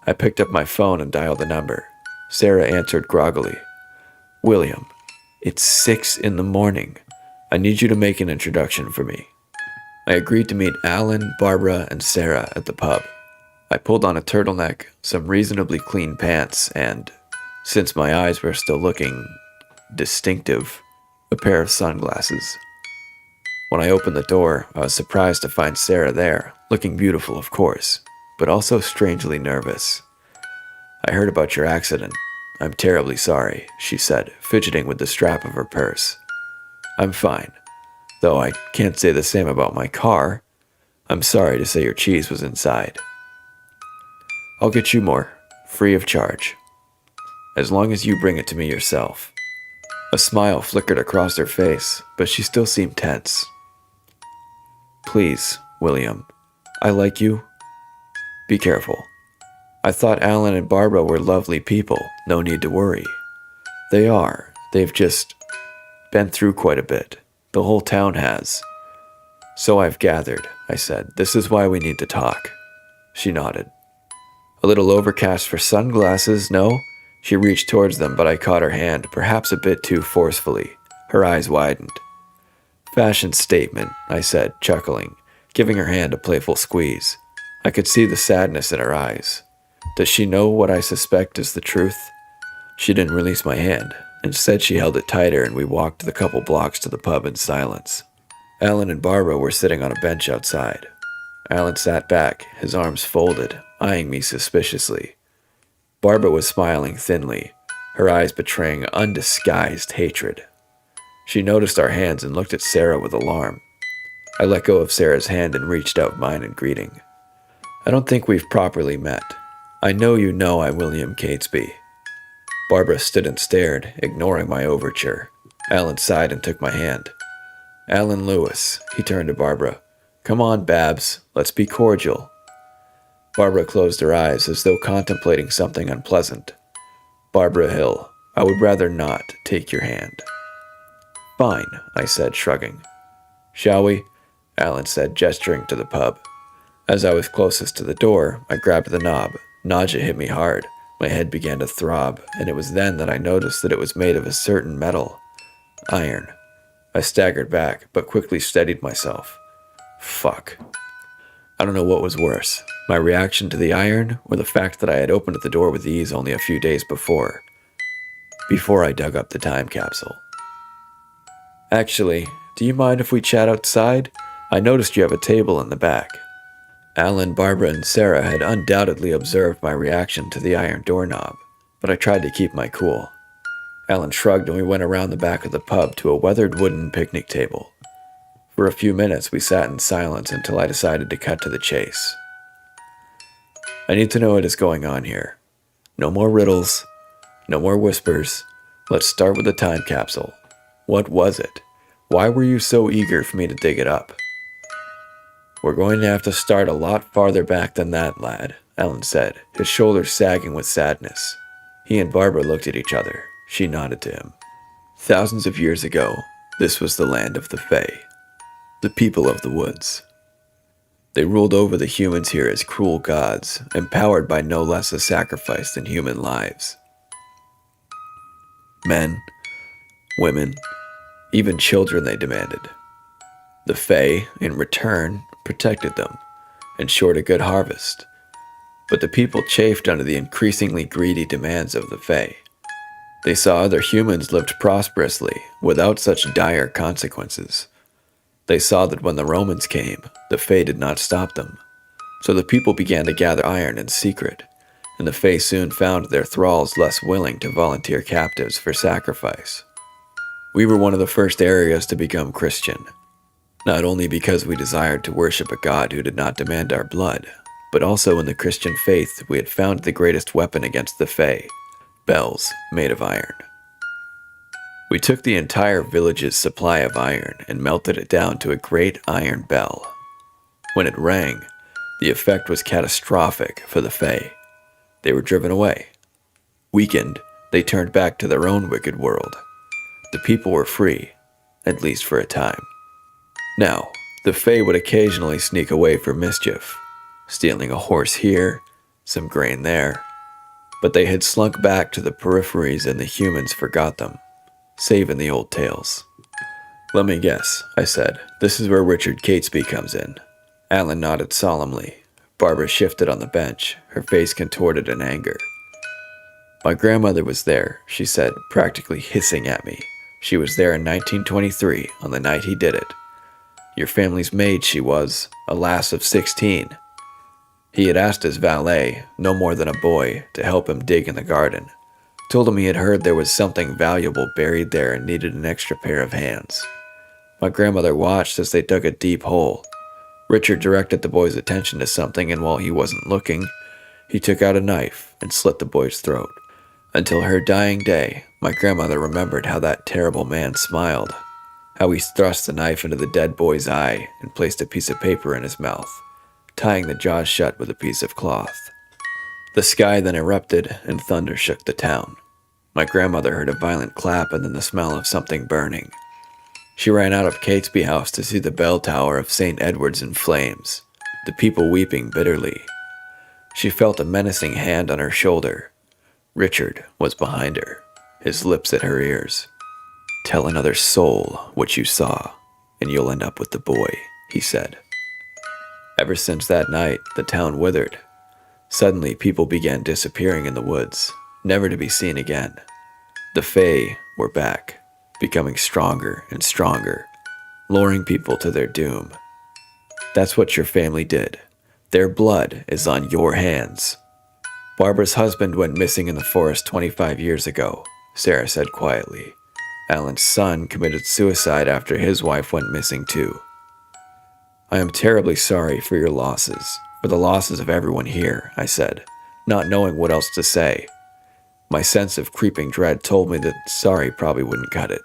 I picked up my phone and dialed the number. Sarah answered groggily. "William, it's 6 in the morning. I need you to make an introduction for me." I agreed to meet Alan, Barbara, and Sarah at the pub. I pulled on a turtleneck, some reasonably clean pants, and, since my eyes were still looking distinctive, a pair of sunglasses. When I opened the door, I was surprised to find Sarah there, looking beautiful, of course, but also strangely nervous. "I heard about your accident. I'm terribly sorry," she said, fidgeting with the strap of her purse. "I'm fine, though I can't say the same about my car. I'm sorry to say your cheese was inside." "I'll get you more, free of charge, as long as you bring it to me yourself." A smile flickered across her face, but she still seemed tense. "Please, William, I like you. Be careful. I thought Alan and Barbara were lovely people, no need to worry. They are. They've just been through quite a bit. The whole town has." "So I've gathered," I said. "This is why we need to talk." She nodded. "A little overcast for sunglasses, no?" She reached towards them, but I caught her hand, perhaps a bit too forcefully. Her eyes widened. "Fashion statement," I said, chuckling, giving her hand a playful squeeze. I could see the sadness in her eyes. Does she know what I suspect is the truth? She didn't release my hand. Instead, she held it tighter, and we walked the couple blocks to the pub in silence. Alan and Barbara were sitting on a bench outside. Alan sat back, his arms folded, eyeing me suspiciously. Barbara was smiling thinly, her eyes betraying undisguised hatred. She noticed our hands and looked at Sarah with alarm. I let go of Sarah's hand and reached out mine in greeting. "I don't think we've properly met. I know you know I'm William Catesby." Barbara stood and stared, ignoring my overture. Alan sighed and took my hand. "Alan Lewis," he turned to Barbara. "Come on, Babs, let's be cordial." Barbara closed her eyes as though contemplating something unpleasant. "Barbara Hill, I would rather not take your hand." "Fine," I said, shrugging. "Shall we?" Alan said, gesturing to the pub. As I was closest to the door, I grabbed the knob. Nausea hit me hard. My head began to throb, and it was then that I noticed that it was made of a certain metal. Iron. I staggered back, but quickly steadied myself. Fuck. I don't know what was worse, my reaction to the iron, or the fact that I had opened the door with ease only a few days before I dug up the time capsule. "Actually, do you mind if we chat outside? I noticed you have a table in the back." Alan, Barbara, and Sarah had undoubtedly observed my reaction to the iron doorknob, but I tried to keep my cool. Alan shrugged and we went around the back of the pub to a weathered wooden picnic table. For a few minutes we sat in silence until I decided to cut to the chase. "I need to know what is going on here. No more riddles, no more whispers. Let's start with the time capsule. What was it? Why were you so eager for me to dig it up?" "We're going to have to start a lot farther back than that, lad," Alan said, his shoulders sagging with sadness. He and Barbara looked at each other. She nodded to him. "Thousands of years ago, this was the land of the Fae, the people of the woods. They ruled over the humans here as cruel gods, empowered by no less a sacrifice than human lives. Men, women, even children they demanded. The Fae, in return, protected them, ensured a good harvest. But the people chafed under the increasingly greedy demands of the Fae. They saw other humans lived prosperously without such dire consequences. They saw that when the Romans came, the Fae did not stop them. So the people began to gather iron in secret, and the Fae soon found their thralls less willing to volunteer captives for sacrifice. We were one of the first areas to become Christian, not only because we desired to worship a God who did not demand our blood, but also in the Christian faith we had found the greatest weapon against the Fae, bells made of iron. We took the entire village's supply of iron and melted it down to a great iron bell. When it rang, the effect was catastrophic for the Fae. They were driven away. Weakened, they turned back to their own wicked world. The people were free, at least for a time. Now, the Fae would occasionally sneak away for mischief, stealing a horse here, some grain there, but they had slunk back to the peripheries and the humans forgot them, save in the old tales. "Let me guess," I said. "This is where Richard Catesby comes in." Alan nodded solemnly. Barbara shifted on the bench, her face contorted in anger. "My grandmother was there," she said, practically hissing at me. "She was there in 1923, on the night he did it. Your family's maid, she was, a lass of 16. He had asked his valet, no more than a boy, to help him dig in the garden. Told him he had heard there was something valuable buried there and needed an extra pair of hands. My grandmother watched as they dug a deep hole. Richard directed the boy's attention to something, and while he wasn't looking, he took out a knife and slit the boy's throat. Until her dying day, my grandmother remembered how that terrible man smiled, how he thrust the knife into the dead boy's eye and placed a piece of paper in his mouth, tying the jaws shut with a piece of cloth. The sky then erupted and thunder shook the town. My grandmother heard a violent clap and then the smell of something burning. She ran out of Catesby House to see the bell tower of St. Edward's in flames, the people weeping bitterly. She felt a menacing hand on her shoulder. Richard was behind her, his lips at her ears. "Tell another soul what you saw, and you'll end up with the boy," he said. Ever since that night, the town withered. Suddenly, people began disappearing in the woods, never to be seen again. The Fae were back, becoming stronger and stronger, luring people to their doom. That's what your family did. Their blood is on your hands. Barbara's husband went missing in the forest 25 years ago, Sarah said quietly. Alan's son committed suicide after his wife went missing too. "I am terribly sorry for your losses, for the losses of everyone here," I said, not knowing what else to say. My sense of creeping dread told me that sorry probably wouldn't cut it.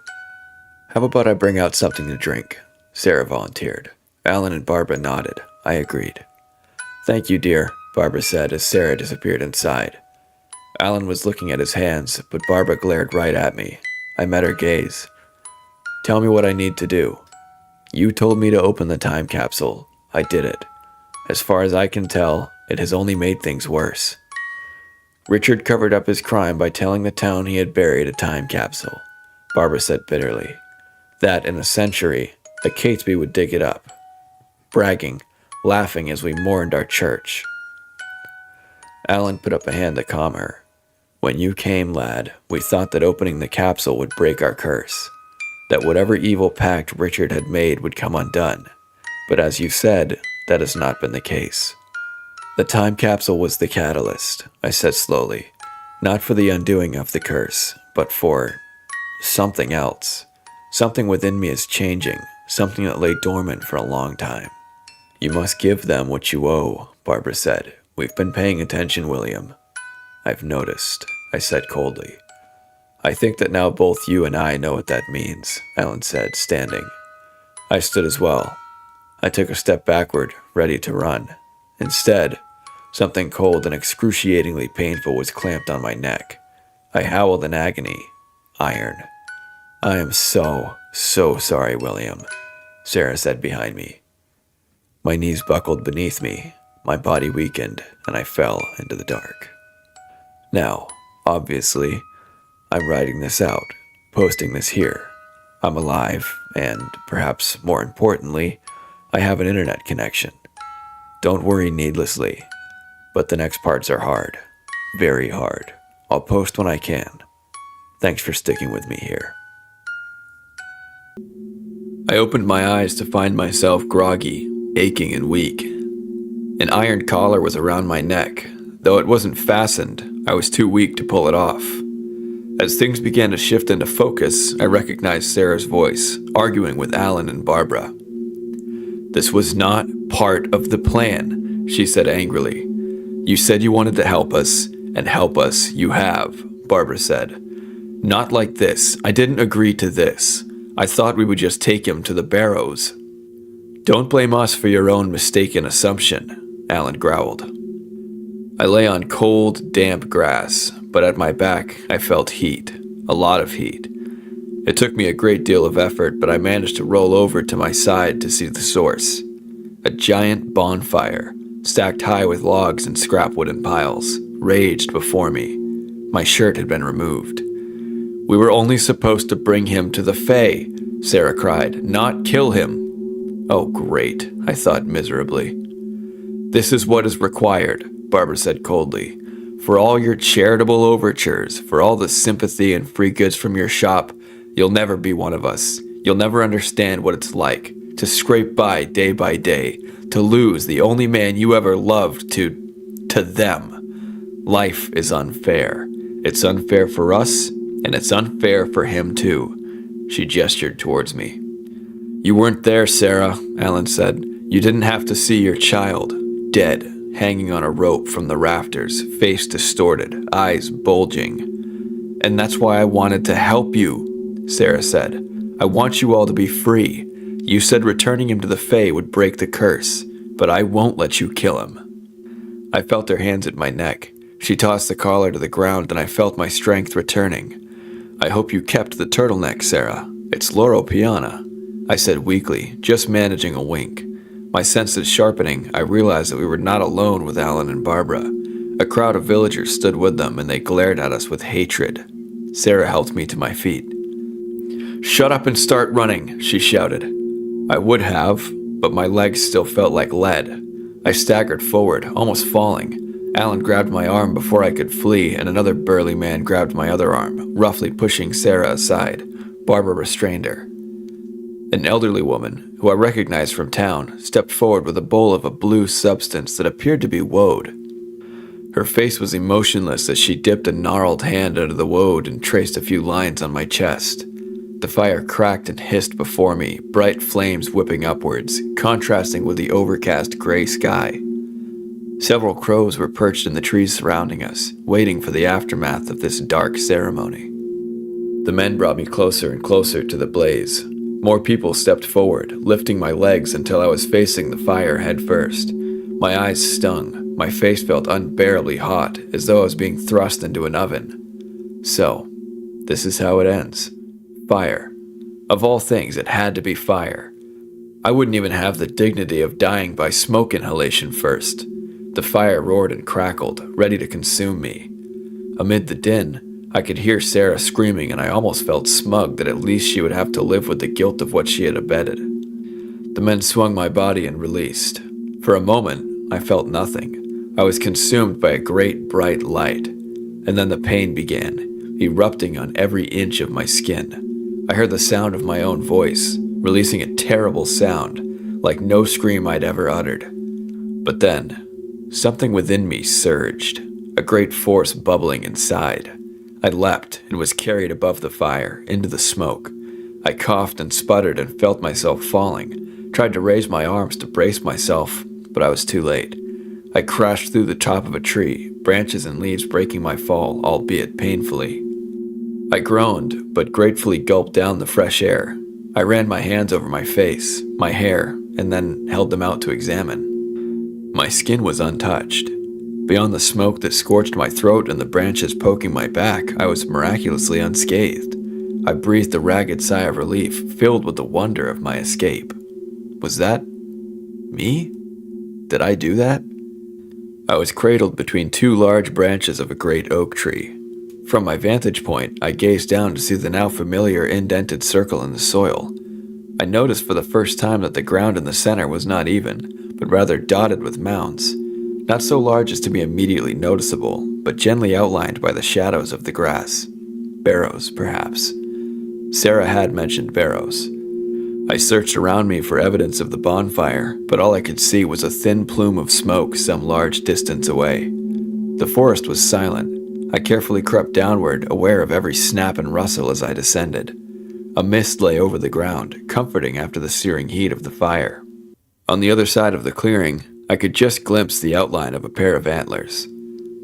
"How about I bring out something to drink?" Sarah volunteered. Alan and Barbara nodded. I agreed. "Thank you, dear," Barbara said as Sarah disappeared inside. Alan was looking at his hands, but Barbara glared right at me. I met her gaze. "Tell me what I need to do." "You told me to open the time capsule. I did it. As far as I can tell, it has only made things worse." "Richard covered up his crime by telling the town he had buried a time capsule," Barbara said bitterly. "That in a century, a Catesby would dig it up, bragging, laughing as we mourned our church." Alan put up a hand to calm her. "When you came, lad, we thought that opening the capsule would break our curse, that whatever evil pact Richard had made would come undone. But as you said, that has not been the case. The time capsule was the catalyst," I said slowly, "not for the undoing of the curse, but for something else. Something within me is changing, something that lay dormant for a long time." "You must give them what you owe," Barbara said. "We've been paying attention, William." "I've noticed," I said coldly. "I think that now both you and I know what that means," Alan said, standing. I stood as well. I took a step backward, ready to run. Instead, something cold and excruciatingly painful was clamped on my neck. I howled in agony. Iron. "I am so sorry, William," Sarah said behind me. My knees buckled beneath me, my body weakened, and I fell into the dark. Now, obviously, I'm writing this out, posting this here. I'm alive, and, perhaps more importantly, I have an internet connection. Don't worry needlessly. But the next parts are hard. Very hard. I'll post when I can. Thanks for sticking with me here. I opened my eyes to find myself groggy, aching and weak. An iron collar was around my neck. Though it wasn't fastened, I was too weak to pull it off. As things began to shift into focus, I recognized Sarah's voice, arguing with Alan and Barbara. "This was not part of the plan," she said angrily. "You said you wanted to help us, and help us you have," Barbara said. "Not like this. I didn't agree to this. I thought we would just take him to the barrows." "Don't blame us for your own mistaken assumption," Alan growled. I lay on cold, damp grass, but at my back I felt heat, a lot of heat. It took me a great deal of effort, but I managed to roll over to my side to see the source. A giant bonfire, stacked high with logs and scrap wooden piles, raged before me. My shirt had been removed. "We were only supposed to bring him to the Fae," Sarah cried, "not kill him." "Oh, great," I thought miserably. "This is what is required," Barbara said coldly. "For all your charitable overtures, for all the sympathy and free goods from your shop, you'll never be one of us. You'll never understand what it's like to scrape by day, to lose the only man you ever loved to them. Life is unfair. It's unfair for us, and it's unfair for him too." She gestured towards me. "You weren't there, Sarah," Alan said. "You didn't have to see your child, dead, hanging on a rope from the rafters, face distorted, eyes bulging. And that's why I wanted to help you," Sarah said. "I want you all to be free. You said returning him to the Fae would break the curse, but I won't let you kill him." I felt her hands at my neck. She tossed the collar to the ground, and I felt my strength returning. "I hope you kept the turtleneck, Sarah. It's Loro Piana," I said weakly, just managing a wink. My senses sharpening, I realized that we were not alone with Alan and Barbara. A crowd of villagers stood with them, and they glared at us with hatred. Sarah helped me to my feet. "Shut up and start running," she shouted. I would have, but my legs still felt like lead. I staggered forward, almost falling. Alan grabbed my arm before I could flee, and another burly man grabbed my other arm, roughly pushing Sarah aside. Barbara restrained her. An elderly woman, who I recognized from town, stepped forward with a bowl of a blue substance that appeared to be woad. Her face was emotionless as she dipped a gnarled hand out of the woad and traced a few lines on my chest. The fire cracked and hissed before me, bright flames whipping upwards, contrasting with the overcast gray sky. Several crows were perched in the trees surrounding us, waiting for the aftermath of this dark ceremony. The men brought me closer and closer to the blaze. More people stepped forward, lifting my legs until I was facing the fire head first. My eyes stung. My face felt unbearably hot, as though I was being thrust into an oven. So, this is how it ends. Fire. Of all things, it had to be fire. I wouldn't even have the dignity of dying by smoke inhalation first. The fire roared and crackled, ready to consume me. Amid the din, I could hear Sarah screaming, and I almost felt smug that at least she would have to live with the guilt of what she had abetted. The men swung my body and released. For a moment, I felt nothing. I was consumed by a great bright light. And then the pain began, erupting on every inch of my skin. I heard the sound of my own voice, releasing a terrible sound, like no scream I'd ever uttered. But then, something within me surged, a great force bubbling inside. I leapt and was carried above the fire, into the smoke. I coughed and sputtered and felt myself falling, tried to raise my arms to brace myself, but I was too late. I crashed through the top of a tree, branches and leaves breaking my fall, albeit painfully. I groaned, but gratefully gulped down the fresh air. I ran my hands over my face, my hair, and then held them out to examine. My skin was untouched. Beyond the smoke that scorched my throat and the branches poking my back, I was miraculously unscathed. I breathed a ragged sigh of relief, filled with the wonder of my escape. Was that me? Did I do that? I was cradled between two large branches of a great oak tree. From my vantage point, I gazed down to see the now familiar indented circle in the soil. I noticed for the first time that the ground in the center was not even, but rather dotted with mounds. not so large as to be immediately noticeable, but gently outlined by the shadows of the grass. Barrows, perhaps. Sarah had mentioned barrows. I searched around me for evidence of the bonfire, but all I could see was a thin plume of smoke some large distance away. The forest was silent. I carefully crept downward, aware of every snap and rustle as I descended. A mist lay over the ground, comforting after the searing heat of the fire. On the other side of the clearing, I could just glimpse the outline of a pair of antlers.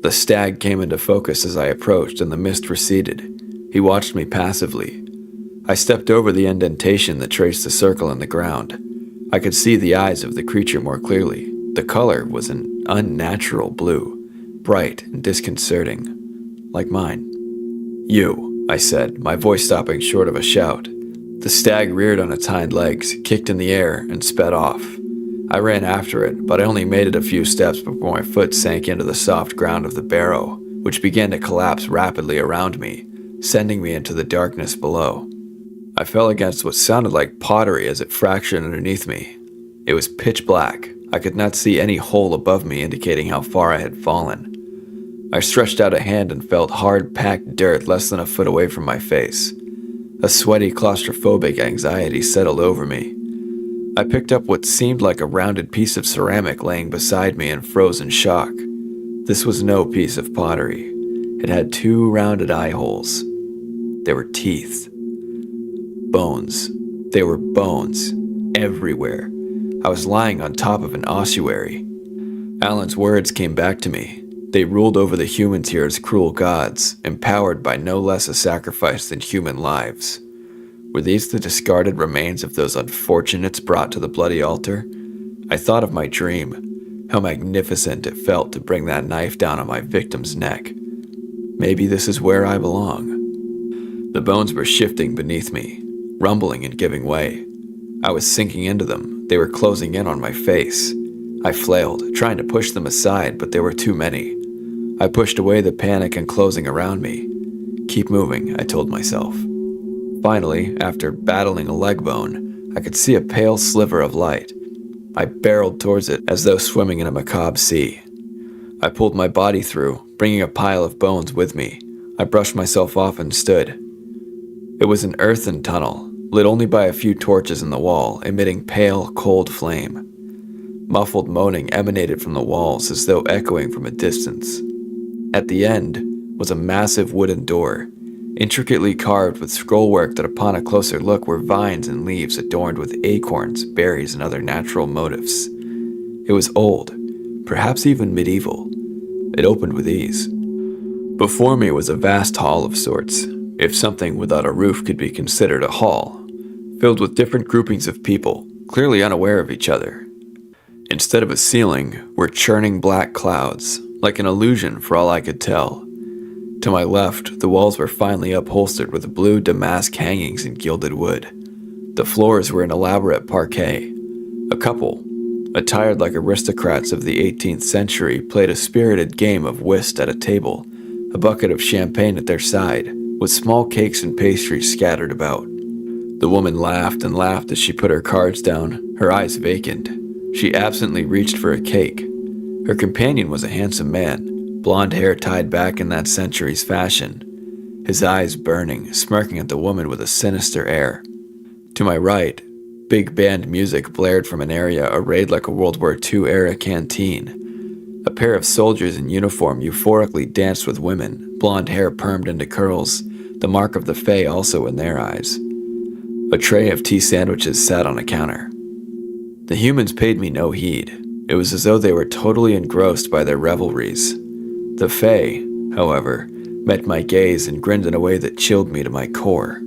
The stag came into focus as I approached, and the mist receded. He watched me passively. I stepped over the indentation that traced the circle in the ground. I could see the eyes of the creature more clearly. The color was an unnatural blue, bright and disconcerting, like mine. "You," I said, my voice stopping short of a shout. The stag reared on its hind legs, kicked in the air, and sped off. I ran after it, but I only made it a few steps before my foot sank into the soft ground of the barrow, which began to collapse rapidly around me, sending me into the darkness below. I fell against what sounded like pottery as it fractured underneath me. It was pitch black. I could not see any hole above me indicating how far I had fallen. I stretched out a hand and felt hard, packed dirt less than a foot away from my face. A sweaty, claustrophobic anxiety settled over me. I picked up what seemed like a rounded piece of ceramic laying beside me in frozen shock. This was no piece of pottery. It had 2 rounded eye holes. They were teeth. Bones. They were bones. Everywhere. I was lying on top of an ossuary. Alan's words came back to me. They ruled over the humans here as cruel gods, empowered by no less a sacrifice than human lives. Were these the discarded remains of those unfortunates brought to the bloody altar? I thought of my dream, how magnificent it felt to bring that knife down on my victim's neck. Maybe this is where I belong. The bones were shifting beneath me, rumbling and giving way. I was sinking into them. They were closing in on my face. I flailed, trying to push them aside, but there were too many. I pushed away the panic and closing around me. Keep moving, I told myself. Finally, after battling a leg bone, I could see a pale sliver of light. I barreled towards it as though swimming in a macabre sea. I pulled my body through, bringing a pile of bones with me. I brushed myself off and stood. It was an earthen tunnel, lit only by a few torches in the wall, emitting pale, cold flame. Muffled moaning emanated from the walls as though echoing from a distance. At the end was a massive wooden door, intricately carved with scrollwork that upon a closer look were vines and leaves adorned with acorns, berries, and other natural motifs. It was old, perhaps even medieval. It opened with ease. Before me was a vast hall of sorts, if something without a roof could be considered a hall, filled with different groupings of people, clearly unaware of each other. Instead of a ceiling were churning black clouds, like an illusion for all I could tell. To my left, the walls were finely upholstered with blue damask hangings in gilded wood. The floors were in elaborate parquet. A couple, attired like aristocrats of the 18th century, played a spirited game of whist at a table, a bucket of champagne at their side, with small cakes and pastries scattered about. The woman laughed and laughed as she put her cards down, her eyes vacant. She absently reached for a cake. Her companion was a handsome man, blonde hair tied back in that century's fashion, his eyes burning, smirking at the woman with a sinister air. To my right, big band music blared from an area arrayed like a World War II-era canteen. A pair of soldiers in uniform euphorically danced with women, blonde hair permed into curls, the mark of the Fae also in their eyes. A tray of tea sandwiches sat on a counter. The humans paid me no heed. It was as though they were totally engrossed by their revelries. The Fae, however, met my gaze and grinned in a way that chilled me to my core.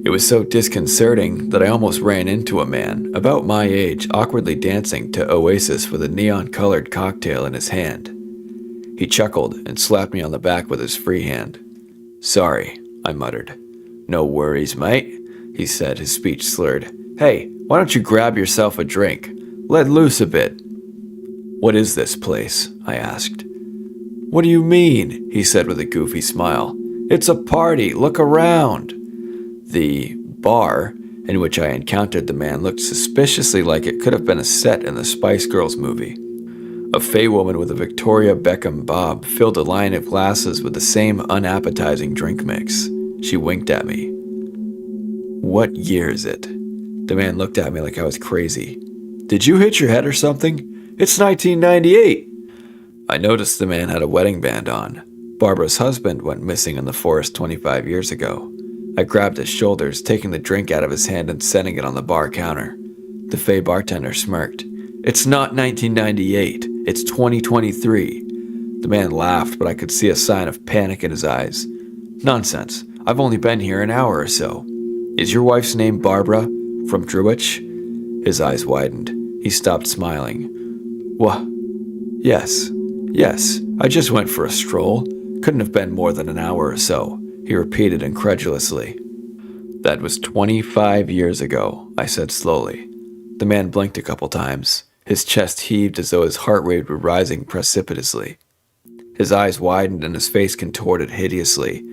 It was so disconcerting that I almost ran into a man, about my age, awkwardly dancing to Oasis with a neon-colored cocktail in his hand. He chuckled and slapped me on the back with his free hand. "Sorry," I muttered. "No worries, mate," he said, his speech slurred. "Hey, why don't you grab yourself a drink? Let loose a bit." "What is this place?" I asked. "What do you mean?" he said with a goofy smile. "It's a party. Look around." The bar in which I encountered the man looked suspiciously like it could have been a set in the Spice Girls movie. A Fey woman with a Victoria Beckham bob filled a line of glasses with the same unappetizing drink mix. She winked at me. "What year is it?" The man looked at me like I was crazy. "Did you hit your head or something? It's 1998. I noticed the man had a wedding band on. Barbara's husband went missing in the forest 25 years ago. I grabbed his shoulders, taking the drink out of his hand and setting it on the bar counter. The Fey bartender smirked. "It's not 1998. It's 2023. The man laughed, but I could see a sign of panic in his eyes. "Nonsense. I've only been here an hour or so. Is your wife's name Barbara? From Druich?" His eyes widened. He stopped smiling. "What? Yes. I just went for a stroll. Couldn't have been more than an hour or so," he repeated incredulously. "That was 25 years ago," I said slowly. The man blinked a couple times. His chest heaved as though his heart rate were rising precipitously. His eyes widened and his face contorted hideously.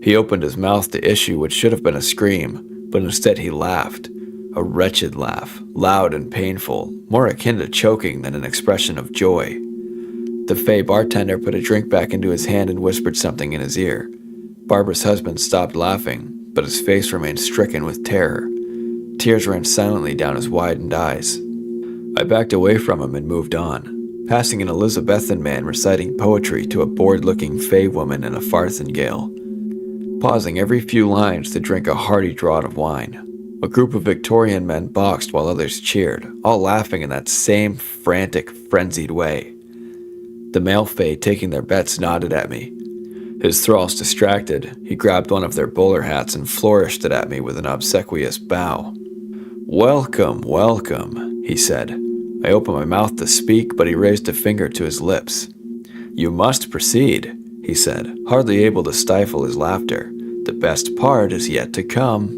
He opened his mouth to issue what should have been a scream, but instead he laughed. A wretched laugh, loud and painful, more akin to choking than an expression of joy. The Fey bartender put a drink back into his hand and whispered something in his ear. Barbara's husband stopped laughing, but his face remained stricken with terror. Tears ran silently down his widened eyes. I backed away from him and moved on, passing an Elizabethan man reciting poetry to a bored-looking Fey woman in a farthingale, pausing every few lines to drink a hearty draught of wine. A group of Victorian men boxed while others cheered, all laughing in that same frantic, frenzied way. The male Fey taking their bets nodded at me. His thralls distracted, he grabbed one of their bowler hats and flourished it at me with an obsequious bow. Welcome, he said. I opened my mouth to speak, but he raised a finger to his lips. "You must proceed," he said, hardly able to stifle his laughter. "The best part is yet to come."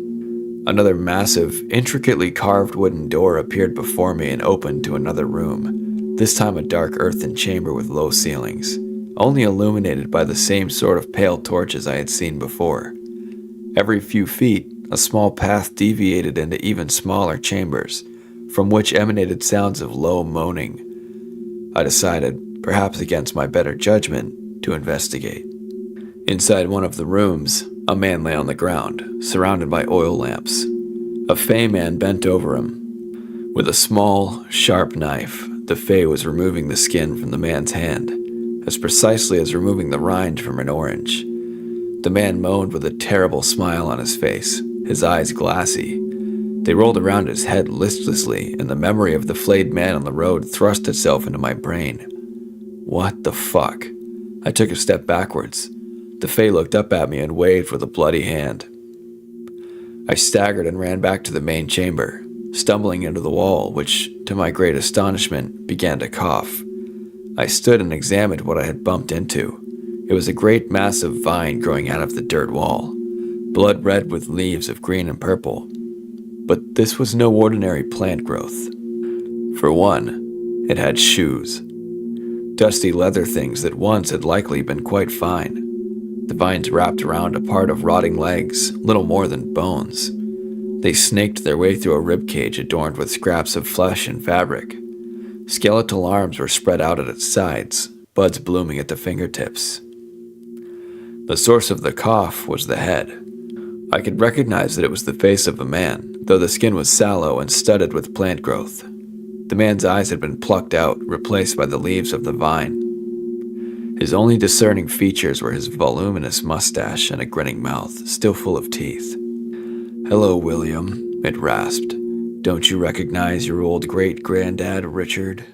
Another massive, intricately carved wooden door appeared before me and opened to another room, this time a dark earthen chamber with low ceilings, only illuminated by the same sort of pale torches I had seen before. Every few feet, a small path deviated into even smaller chambers, from which emanated sounds of low moaning. I decided, perhaps against my better judgment, to investigate. Inside one of the rooms, a man lay on the ground, surrounded by oil lamps. A Fey man bent over him. With a small, sharp knife, the Fey was removing the skin from the man's hand, as precisely as removing the rind from an orange. The man moaned with a terrible smile on his face, his eyes glassy. They rolled around his head listlessly, and the memory of the flayed man on the road thrust itself into my brain. What the fuck? I took a step backwards. The Fey looked up at me and waved with a bloody hand. I staggered and ran back to the main chamber, stumbling into the wall, which, to my great astonishment, began to cough. I stood and examined what I had bumped into. It was a great mass of vine growing out of the dirt wall, blood red with leaves of green and purple. But this was no ordinary plant growth. For one, it had shoes. Dusty leather things that once had likely been quite fine. The vines wrapped around a part of rotting legs, little more than bones. They snaked their way through a ribcage adorned with scraps of flesh and fabric. Skeletal arms were spread out at its sides, buds blooming at the fingertips. The source of the cough was the head. I could recognize that it was the face of a man, though the skin was sallow and studded with plant growth. The man's eyes had been plucked out, replaced by the leaves of the vine. His only discerning features were his voluminous mustache and a grinning mouth, still full of teeth. "Hello, William," it rasped. "Don't you recognize your old great-granddad, Richard?"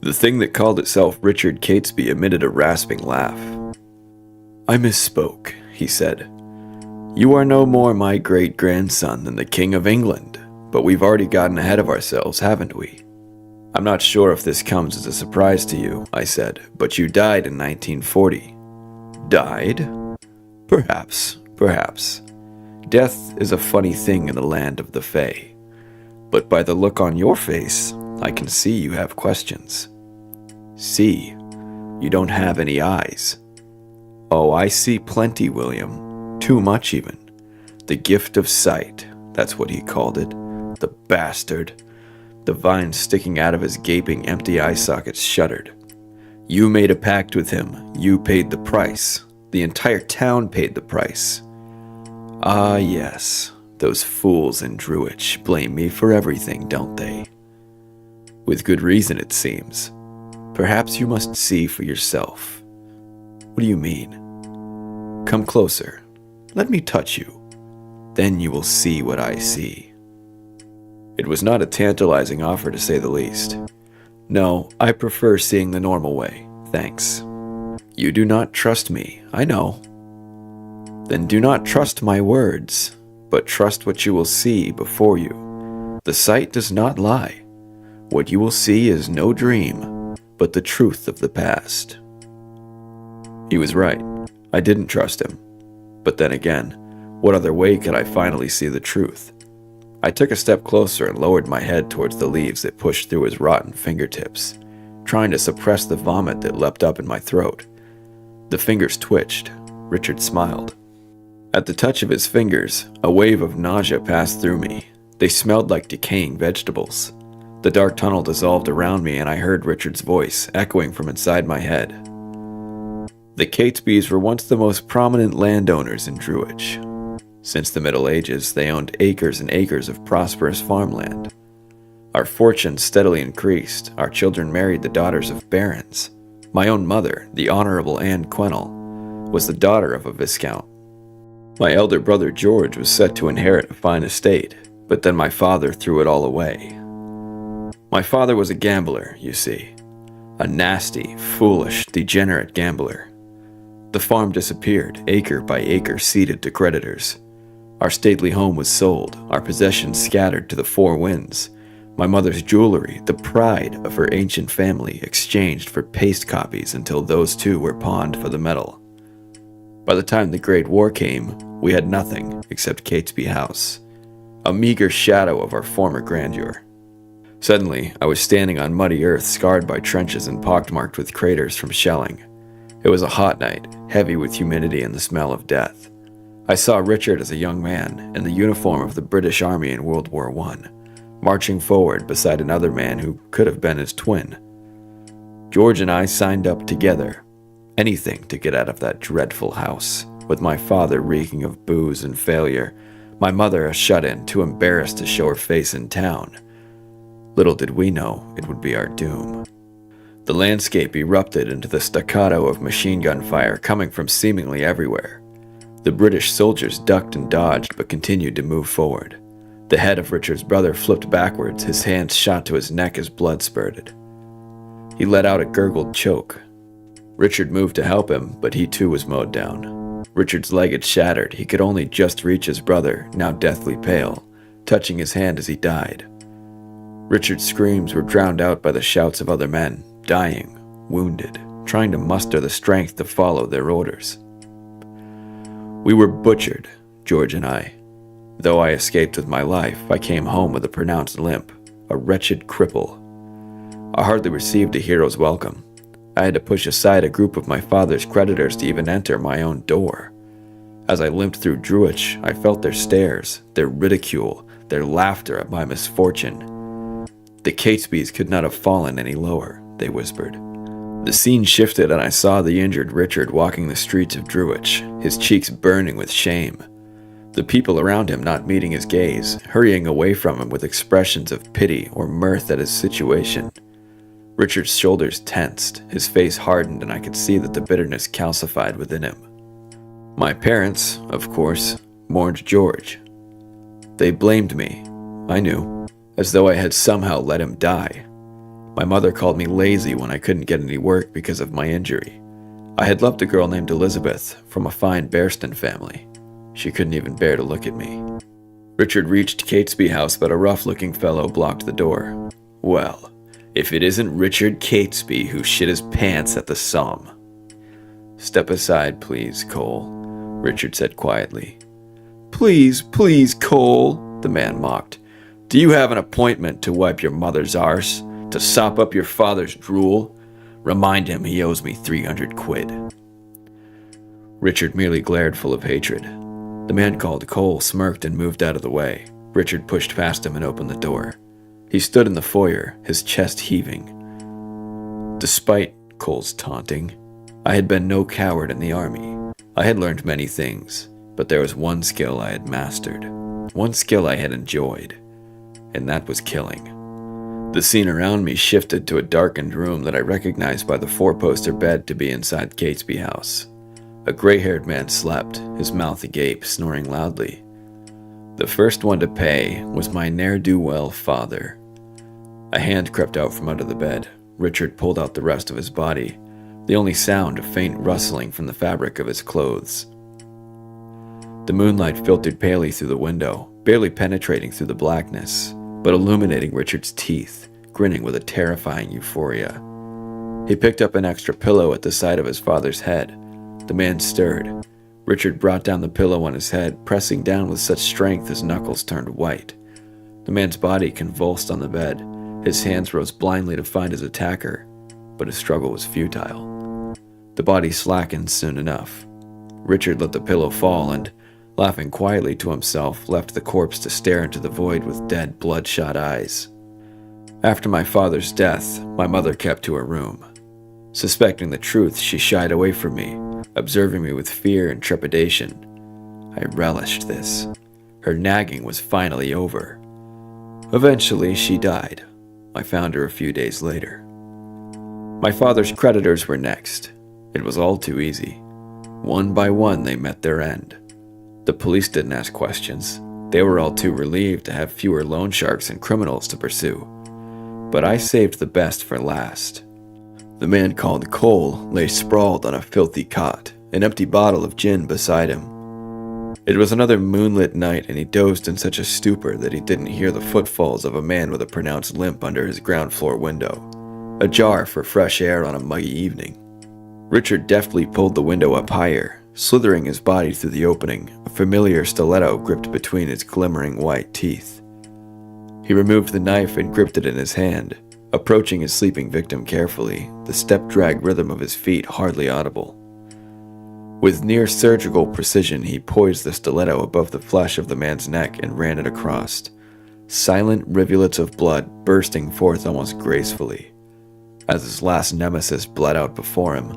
The thing that called itself Richard Catesby emitted a rasping laugh. "I misspoke," he said. "You are no more my great-grandson than the King of England. But we've already gotten ahead of ourselves, haven't we?" "I'm not sure if this comes as a surprise to you," I said, "but you died in 1940. "Died? Perhaps. Death is a funny thing in the land of the Fae. But by the look on your face, I can see you have questions. See, you don't have any eyes." "Oh, I see plenty, William. Too much even. The gift of sight, that's what he called it. The bastard. The vines sticking out of his gaping, empty eye sockets shuddered. You made a pact with him. You paid the price. The entire town paid the price. Ah, yes. Those fools in Druich blame me for everything, don't they? With good reason, it seems. Perhaps you must see for yourself. What do you mean? Come closer. Let me touch you. Then you will see what I see. It was not a tantalizing offer, to say the least. No, I prefer seeing the normal way, thanks. You do not trust me, I know. Then do not trust my words, but trust what you will see before you. The sight does not lie. What you will see is no dream, but the truth of the past. He was right. I didn't trust him. But then again, what other way could I finally see the truth? I took a step closer and lowered my head towards the leaves that pushed through his rotten fingertips, trying to suppress the vomit that leapt up in my throat. The fingers twitched. Richard smiled. At the touch of his fingers, a wave of nausea passed through me. They smelled like decaying vegetables. The dark tunnel dissolved around me and I heard Richard's voice echoing from inside my head. The Catesbys were once the most prominent landowners in Druich. Since the Middle Ages, they owned acres and acres of prosperous farmland. Our fortunes steadily increased. Our children married the daughters of barons. My own mother, the Honorable Anne Quennell, was the daughter of a viscount. My elder brother George was set to inherit a fine estate, but then my father threw it all away. My father was a gambler, you see. A nasty, foolish, degenerate gambler. The farm disappeared, acre by acre ceded to creditors. Our stately home was sold, our possessions scattered to the four winds. My mother's jewelry, the pride of her ancient family, exchanged for paste copies until those too were pawned for the metal. By the time the Great War came, we had nothing except Catesby House, a meager shadow of our former grandeur. Suddenly, I was standing on muddy earth scarred by trenches and pockmarked with craters from shelling. It was a hot night, heavy with humidity and the smell of death. I saw Richard as a young man, in the uniform of the British Army in World War I, marching forward beside another man who could have been his twin. George and I signed up together. Anything to get out of that dreadful house, with my father reeking of booze and failure, my mother a shut-in too embarrassed to show her face in town. Little did we know it would be our doom. The landscape erupted into the staccato of machine gun fire coming from seemingly everywhere. The British soldiers ducked and dodged but continued to move forward. The head of Richard's brother flipped backwards, his hands shot to his neck as blood spurted. He let out a gurgled choke. Richard moved to help him, but he too was mowed down. Richard's leg had shattered. He could only just reach his brother, now deathly pale, touching his hand as he died. Richard's screams were drowned out by the shouts of other men, dying, wounded, trying to muster the strength to follow their orders. We were butchered, George and I. Though I escaped with my life, I came home with a pronounced limp, a wretched cripple. I hardly received a hero's welcome. I had to push aside a group of my father's creditors to even enter my own door. As I limped through Druich, I felt their stares, their ridicule, their laughter at my misfortune. The Catesbys could not have fallen any lower, they whispered. The scene shifted and I saw the injured Richard walking the streets of Druich, his cheeks burning with shame. The people around him not meeting his gaze, hurrying away from him with expressions of pity or mirth at his situation. Richard's shoulders tensed, his face hardened, and I could see that the bitterness calcified within him. My parents, of course, mourned George. They blamed me, I knew, as though I had somehow let him die. My mother called me lazy when I couldn't get any work because of my injury. I had loved a girl named Elizabeth from a fine Bearston family. She couldn't even bear to look at me. Richard reached Catesby House, but a rough-looking fellow blocked the door. Well, if it isn't Richard Catesby who shit his pants at the Somme. Step aside, please, Cole, Richard said quietly. Please, please, Cole, the man mocked. Do you have an appointment to wipe your mother's arse? To sop up your father's drool? Remind him he owes me 300 quid. Richard merely glared full of hatred. The man called Cole smirked and moved out of the way. Richard pushed past him and opened the door. He stood in the foyer, his chest heaving. Despite Cole's taunting, I had been no coward in the army. I had learned many things, but there was one skill I had mastered, one skill I had enjoyed, and that was killing. The scene around me shifted to a darkened room that I recognized by the four-poster bed to be inside Catesby House. A gray-haired man slept, his mouth agape, snoring loudly. The first one to pay was my ne'er-do-well father. A hand crept out from under the bed. Richard pulled out the rest of his body, the only sound a faint rustling from the fabric of his clothes. The moonlight filtered palely through the window, barely penetrating through the blackness, but illuminating Richard's teeth, grinning with a terrifying euphoria. He picked up an extra pillow at the side of his father's head. The man stirred. Richard brought down the pillow on his head, pressing down with such strength his knuckles turned white. The man's body convulsed on the bed. His hands rose blindly to find his attacker, but his struggle was futile. The body slackened soon enough. Richard let the pillow fall and, laughing quietly to himself, left the corpse to stare into the void with dead, bloodshot eyes. After my father's death, my mother kept to her room. Suspecting the truth, she shied away from me, observing me with fear and trepidation. I relished this. Her nagging was finally over. Eventually, she died. I found her a few days later. My father's creditors were next. It was all too easy. One by one, they met their end. The police didn't ask questions. They were all too relieved to have fewer loan sharks and criminals to pursue. But I saved the best for last. The man called Cole lay sprawled on a filthy cot, an empty bottle of gin beside him. It was another moonlit night, and he dozed in such a stupor that he didn't hear the footfalls of a man with a pronounced limp under his ground floor window, ajar for fresh air on a muggy evening. Richard deftly pulled the window up higher, slithering his body through the opening, a familiar stiletto gripped between his glimmering white teeth. He removed the knife and gripped it in his hand, approaching his sleeping victim carefully, the step-drag rhythm of his feet hardly audible. With near-surgical precision, he poised the stiletto above the flesh of the man's neck and ran it across, silent rivulets of blood bursting forth almost gracefully. As his last nemesis bled out before him,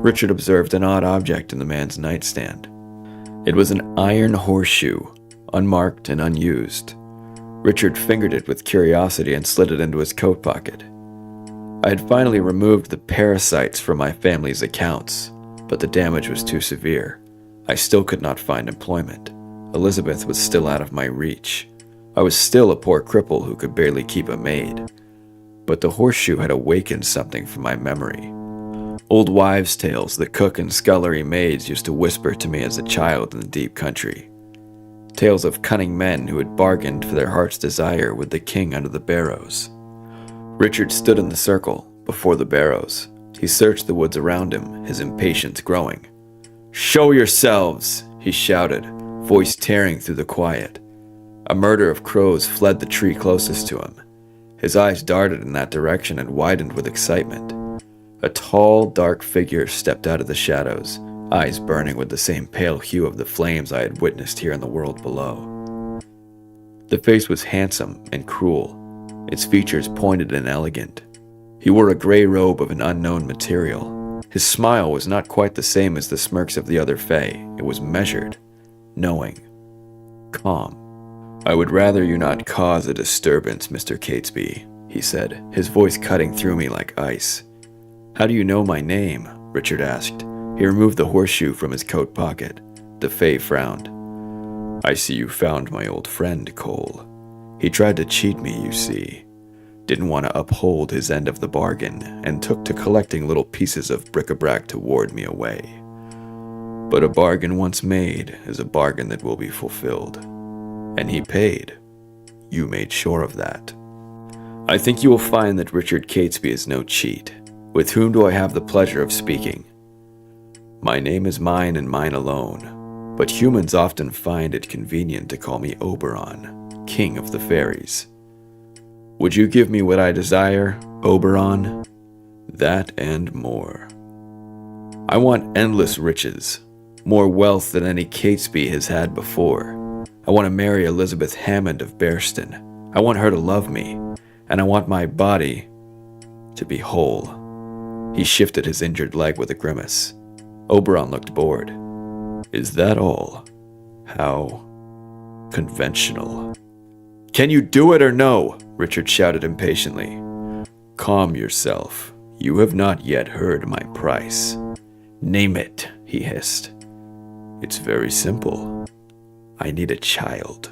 Richard observed an odd object in the man's nightstand. It was an iron horseshoe, unmarked and unused. Richard fingered it with curiosity and slid it into his coat pocket. I had finally removed the parasites from my family's accounts, but the damage was too severe. I still could not find employment. Elizabeth was still out of my reach. I was still a poor cripple who could barely keep a maid. But the horseshoe had awakened something from my memory. Old wives' tales the cook and scullery maids used to whisper to me as a child in the deep country. Tales of cunning men who had bargained for their heart's desire with the king under the barrows. Richard stood in the circle, before the barrows. He searched the woods around him, his impatience growing. "Show yourselves!" he shouted, voice tearing through the quiet. A murder of crows fled the tree closest to him. His eyes darted in that direction and widened with excitement. A tall, dark figure stepped out of the shadows, eyes burning with the same pale hue of the flames I had witnessed here in the world below. The face was handsome and cruel, its features pointed and elegant. He wore a gray robe of an unknown material. His smile was not quite the same as the smirks of the other Fae. It was measured, knowing, calm. "I would rather you not cause a disturbance, Mr. Catesby," he said, his voice cutting through me like ice. "How do you know my name?" Richard asked. He removed the horseshoe from his coat pocket. The Fae frowned. "I see you found my old friend, Cole. He tried to cheat me, you see. Didn't want to uphold his end of the bargain, and took to collecting little pieces of bric-a-brac to ward me away. But a bargain once made is a bargain that will be fulfilled. And he paid. You made sure of that. I think you will find that Richard Catesby is no cheat. With whom do I have the pleasure of speaking? My name is mine and mine alone, but humans often find it convenient to call me Oberon, King of the Fairies. Would you give me what I desire, Oberon? That and more. I want endless riches, more wealth than any Catesby has had before. I want to marry Elizabeth Hammond of Bearston. I want her to love me, and I want my body to be whole." He shifted his injured leg with a grimace. Oberon looked bored. "Is that all? How conventional." "Can you do it or no?" Richard shouted impatiently. "Calm yourself. You have not yet heard my price." "Name it," he hissed. "It's very simple. I need a child."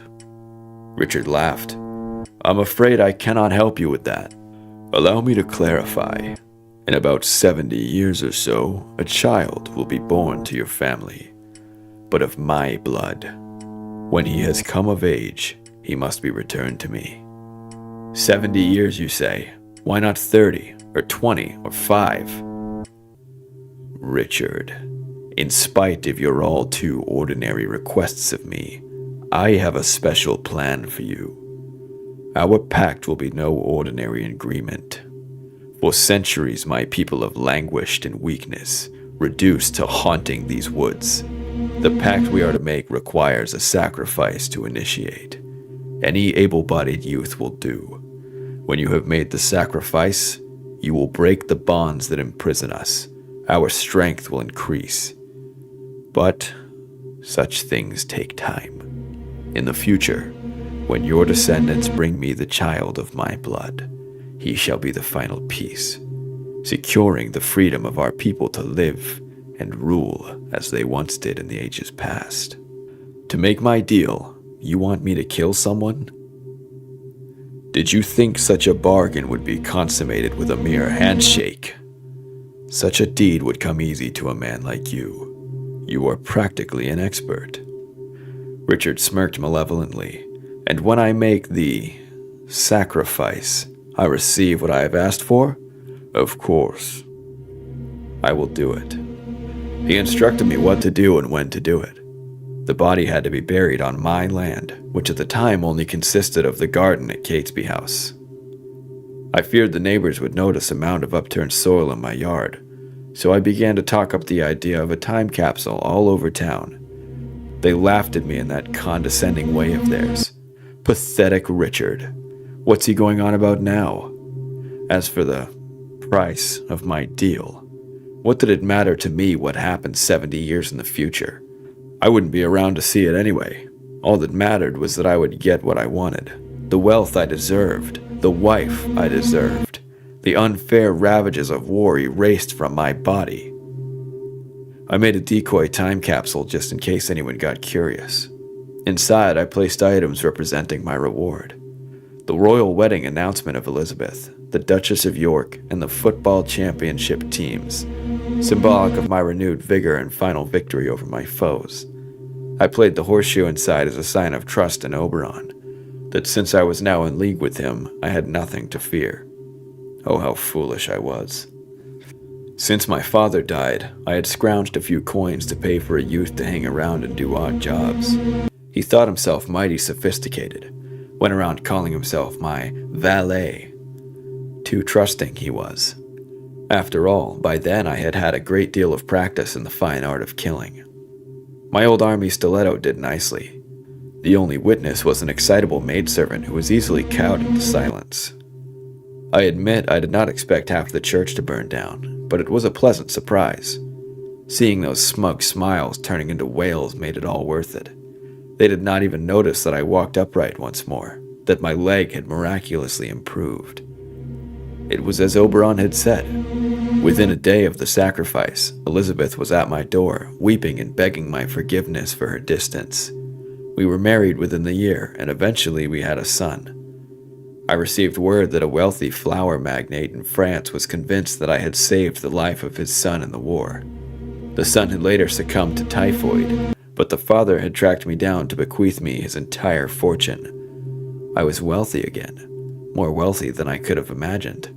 Richard laughed. "I'm afraid I cannot help you with that. Allow me to clarify. In about 70 years or so, a child will be born to your family, but of my blood. When he has come of age, he must be returned to me." 70 years, you say? Why not 30, or 20, or 5? "Richard, in spite of your all too ordinary requests of me, I have a special plan for you. Our pact will be no ordinary agreement. For centuries my people have languished in weakness, reduced to haunting these woods. The pact we are to make requires a sacrifice to initiate. Any able-bodied youth will do. When you have made the sacrifice, you will break the bonds that imprison us. Our strength will increase. But such things take time. In the future, when your descendants bring me the child of my blood, he shall be the final piece, securing the freedom of our people to live and rule as they once did in the ages past. To make my deal, you want me to kill someone? Did you think such a bargain would be consummated with a mere handshake? Such a deed would come easy to a man like you. You are practically an expert." Richard smirked malevolently. "And when I make the sacrifice, I receive what I have asked for? Of course. I will do it." He instructed me what to do and when to do it. The body had to be buried on my land, which at the time only consisted of the garden at Catesby House. I feared the neighbors would notice a mound of upturned soil in my yard, so I began to talk up the idea of a time capsule all over town. They laughed at me in that condescending way of theirs. Pathetic Richard. What's he going on about now? As for the price of my deal, what did it matter to me what happened 70 years in the future? I wouldn't be around to see it anyway. All that mattered was that I would get what I wanted. The wealth I deserved, the wife I deserved, the unfair ravages of war erased from my body. I made a decoy time capsule just in case anyone got curious. Inside, I placed items representing my reward. The royal wedding announcement of Elizabeth, the Duchess of York, and the football championship teams, symbolic of my renewed vigor and final victory over my foes. I played the horseshoe inside as a sign of trust in Oberon, that since I was now in league with him, I had nothing to fear. Oh, how foolish I was. Since my father died, I had scrounged a few coins to pay for a youth to hang around and do odd jobs. He thought himself mighty sophisticated, went around calling himself my valet. Too trusting he was. After all, by then I had had a great deal of practice in the fine art of killing. My old army stiletto did nicely. The only witness was an excitable maidservant who was easily cowed into silence. I admit I did not expect half the church to burn down, but it was a pleasant surprise. Seeing those smug smiles turning into wails made it all worth it. They did not even notice that I walked upright once more, that my leg had miraculously improved. It was as Oberon had said. Within a day of the sacrifice, Elizabeth was at my door, weeping and begging my forgiveness for her distance. We were married within the year, and eventually we had a son. I received word that a wealthy flour magnate in France was convinced that I had saved the life of his son in the war. The son had later succumbed to typhoid, but the father had tracked me down to bequeath me his entire fortune. I was wealthy again, more wealthy than I could have imagined.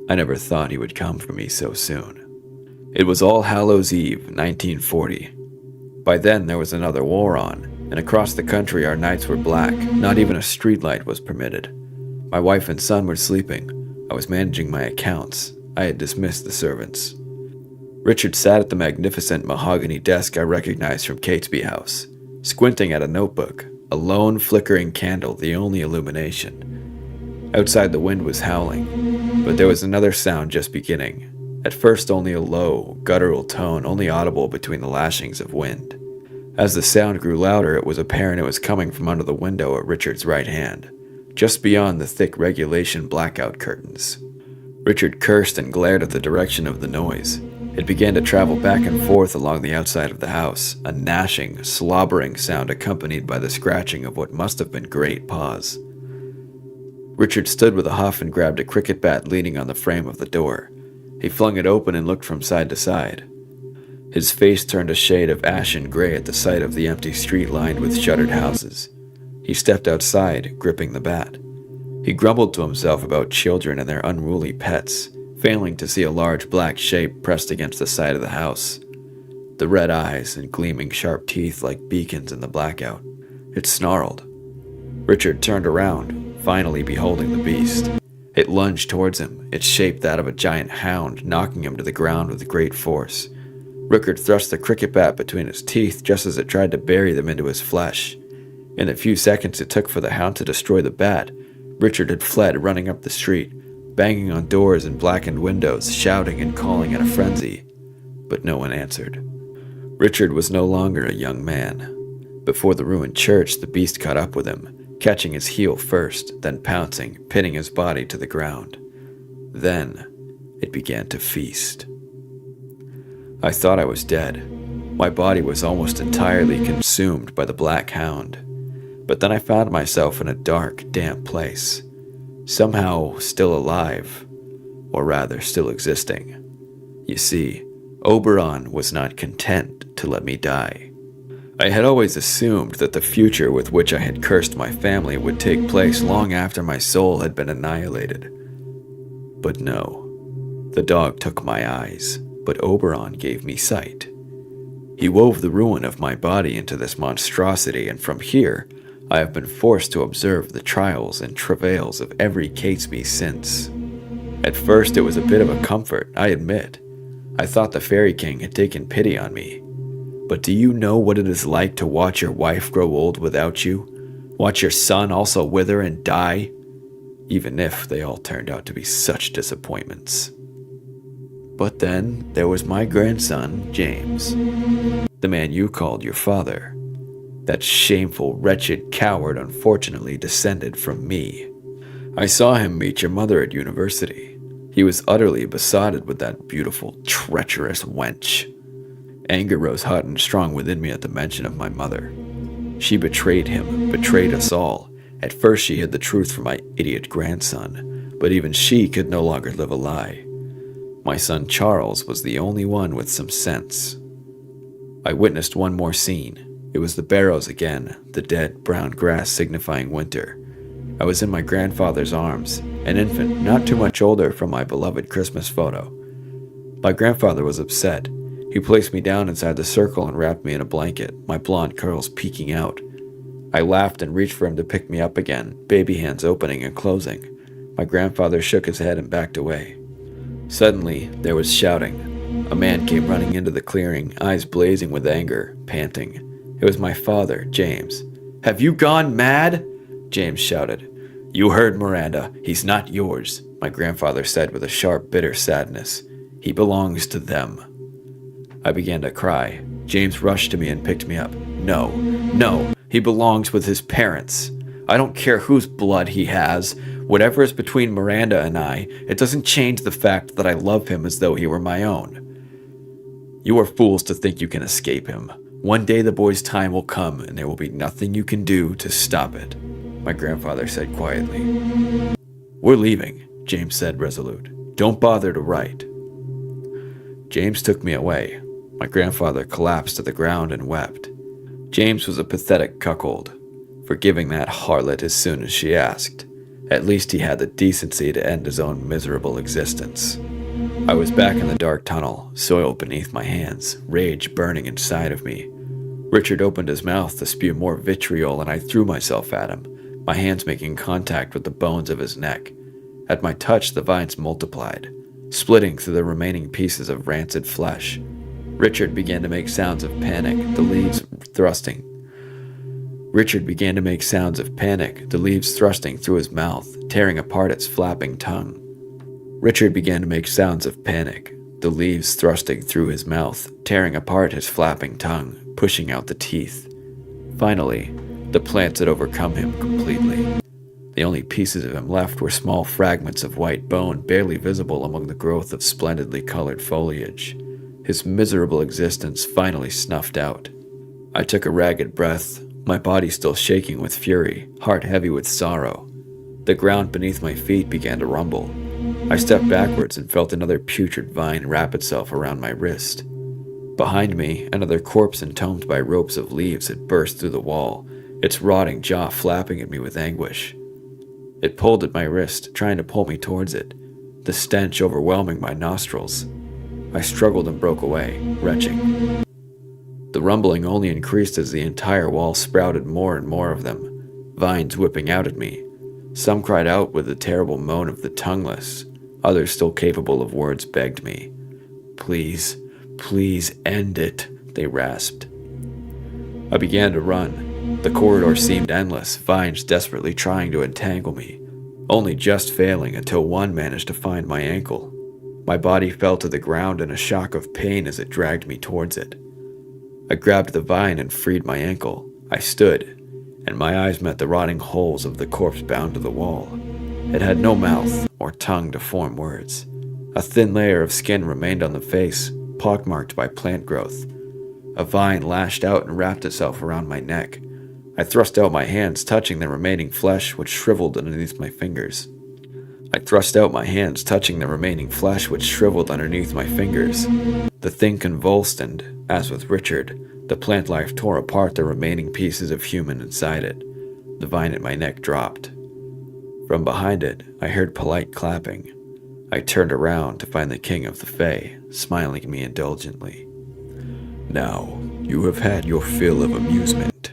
I never thought he would come for me so soon. It was All Hallows Eve, 1940. By then there was another war on, and across the country our nights were black. Not even a streetlight was permitted. My wife and son were sleeping. I was managing my accounts. I had dismissed the servants. Richard sat at the magnificent mahogany desk I recognized from Catesby House. squinting at a notebook, a lone flickering candle the only illumination. Outside the wind was howling, but there was another sound just beginning. At first only a low, guttural tone only audible between the lashings of wind. As the sound grew louder, it was apparent it was coming from under the window at Richard's right hand, just beyond the thick regulation blackout curtains. Richard cursed and glared at the direction of the noise. It began to travel back and forth along the outside of the house, a gnashing, slobbering sound accompanied by the scratching of what must have been great paws. Richard stood with a huff and grabbed a cricket bat leaning on the frame of the door. He flung it open and looked from side to side. His face turned a shade of ashen gray at the sight of the empty street lined with shuttered houses. He stepped outside, gripping the bat. He grumbled to himself about children and their unruly pets, failing to see a large black shape pressed against the side of the house. The red eyes and gleaming sharp teeth like beacons in the blackout. It snarled. Richard turned around, finally beholding the beast. It lunged towards him, its shape that of a giant hound, knocking him to the ground with great force. Richard thrust the cricket bat between his teeth just as it tried to bury them into his flesh. In the few seconds it took for the hound to destroy the bat, Richard had fled, running up the street, banging on doors and blackened windows, shouting and calling in a frenzy. But no one answered. Richard was no longer a young man. Before the ruined church, the beast caught up with him, catching his heel first, then pouncing, pinning his body to the ground. Then it began to feast. I thought I was dead. My body was almost entirely consumed by the black hound. But then I found myself in a dark, damp place, somehow still alive, or rather still existing. You see, Oberon was not content to let me die. I had always assumed that the future with which I had cursed my family would take place long after my soul had been annihilated. But no, the dog took my eyes, but Oberon gave me sight. He wove the ruin of my body into this monstrosity, and from here, I have been forced to observe the trials and travails of every Catesby since. At first it was a bit of a comfort, I admit. I thought the Fairy King had taken pity on me. But do you know what it is like to watch your wife grow old without you? Watch your son also wither and die? Even if they all turned out to be such disappointments. But then there was my grandson, James, the man you called your father. That shameful, wretched coward unfortunately descended from me. I saw him meet your mother at university. He was utterly besotted with that beautiful, treacherous wench. Anger rose hot and strong within me at the mention of my mother. She betrayed him, betrayed us all. At first she hid the truth from my idiot grandson, but even she could no longer live a lie. My son Charles was the only one with some sense. I witnessed one more scene. It was the barrows again, the dead brown grass signifying winter. I was in my grandfather's arms, an infant not too much older from my beloved Christmas photo. My grandfather was upset. He placed me down inside the circle and wrapped me in a blanket, my blonde curls peeking out. I laughed and reached for him to pick me up again, baby hands opening and closing. My grandfather shook his head and backed away. Suddenly, there was shouting. A man came running into the clearing, eyes blazing with anger, panting. It was my father, James. "Have you gone mad?" James shouted. "You heard Miranda. He's not yours," my grandfather said with a sharp, bitter sadness. "He belongs to them." I began to cry. James rushed to me and picked me up. "No, no, he belongs with his parents. I don't care whose blood he has. Whatever is between Miranda and I, it doesn't change the fact that I love him as though he were my own. You are fools to think you can escape him. One day the boy's time will come, and there will be nothing you can do to stop it," my grandfather said quietly. "We're leaving," James said, resolute. "Don't bother to write." James took me away. My grandfather collapsed to the ground and wept. James was a pathetic cuckold, forgiving that harlot as soon as she asked. At least he had the decency to end his own miserable existence. I was back in the dark tunnel, soil beneath my hands, rage burning inside of me. Richard opened his mouth to spew more vitriol, and I threw myself at him, my hands making contact with the bones of his neck. At my touch, the vines multiplied, splitting through the remaining pieces of rancid flesh. Richard began to make sounds of panic, the leaves thrusting. Richard began to make sounds of panic, the leaves thrusting through his mouth, tearing apart its flapping tongue. Richard began to make sounds of panic, the leaves thrusting through his mouth, tearing apart his flapping tongue, pushing out the teeth. Finally, the plants had overcome him completely. The only pieces of him left were small fragments of white bone barely visible among the growth of splendidly colored foliage. His miserable existence finally snuffed out. I took a ragged breath, my body still shaking with fury, heart heavy with sorrow. The ground beneath my feet began to rumble. I stepped backwards and felt another putrid vine wrap itself around my wrist. Behind me, another corpse entombed by ropes of leaves had burst through the wall, its rotting jaw flapping at me with anguish. It pulled at my wrist, trying to pull me towards it, the stench overwhelming my nostrils. I struggled and broke away, retching. The rumbling only increased as the entire wall sprouted more and more of them, vines whipping out at me. Some cried out with the terrible moan of the tongueless. Others, still capable of words, begged me. "Please, please end it," they rasped. I began to run. The corridor seemed endless, vines desperately trying to entangle me, only just failing until one managed to find my ankle. My body fell to the ground in a shock of pain as it dragged me towards it. I grabbed the vine and freed my ankle. I stood, and my eyes met the rotting holes of the corpse bound to the wall. It had no mouth or tongue to form words. A thin layer of skin remained on the face, pockmarked by plant growth. A vine lashed out and wrapped itself around my neck. I thrust out my hands, touching the remaining flesh, which shriveled underneath my fingers. The thing convulsed and, as with Richard, the plant life tore apart the remaining pieces of human inside it. The vine at my neck dropped. From behind it, I heard polite clapping. I turned around to find the king of the Fae, smiling at me indulgently. "Now, you have had your fill of amusement.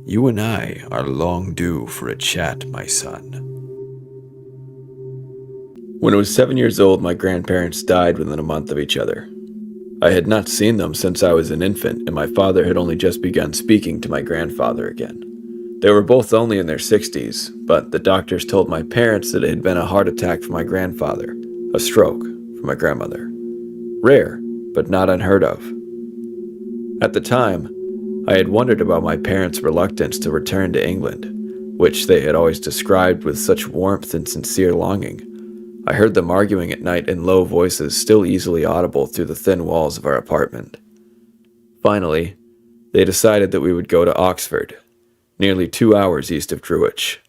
You and I are long due for a chat, my son." When I was 7 years old, my grandparents died within a month of each other. I had not seen them since I was an infant, and my father had only just begun speaking to my grandfather again. They were both only in their 60s, but the doctors told my parents that it had been a heart attack for my grandfather, a stroke for my grandmother. Rare, but not unheard of. At the time, I had wondered about my parents' reluctance to return to England, which they had always described with such warmth and sincere longing. I heard them arguing at night in low voices still easily audible through the thin walls of our apartment. Finally, they decided that we would go to Oxford, nearly 2 hours east of Droitwich.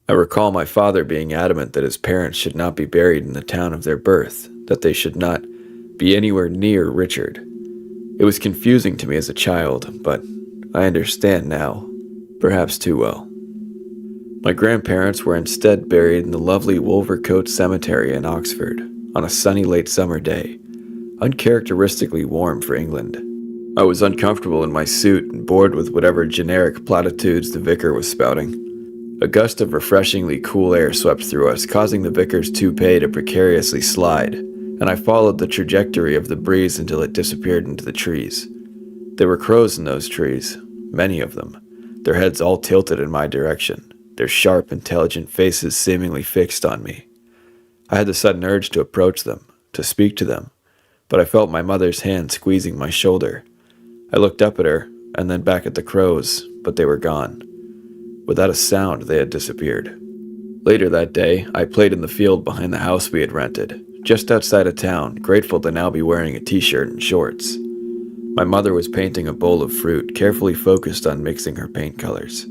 I recall my father being adamant that his parents should not be buried in the town of their birth, that they should not be anywhere near Richard. It was confusing to me as a child, but I understand now, perhaps too well. My grandparents were instead buried in the lovely Wolvercote Cemetery in Oxford on a sunny late summer day, uncharacteristically warm for England. I was uncomfortable in my suit and bored with whatever generic platitudes the vicar was spouting. A gust of refreshingly cool air swept through us, causing the vicar's toupee to precariously slide, and I followed the trajectory of the breeze until it disappeared into the trees. There were crows in those trees, many of them, their heads all tilted in my direction, their sharp, intelligent faces seemingly fixed on me. I had the sudden urge to approach them, to speak to them, but I felt my mother's hand squeezing my shoulder. I looked up at her, and then back at the crows, but they were gone. Without a sound, they had disappeared. Later that day, I played in the field behind the house we had rented, just outside of town, grateful to now be wearing a t-shirt and shorts. My mother was painting a bowl of fruit, carefully focused on mixing her paint colors.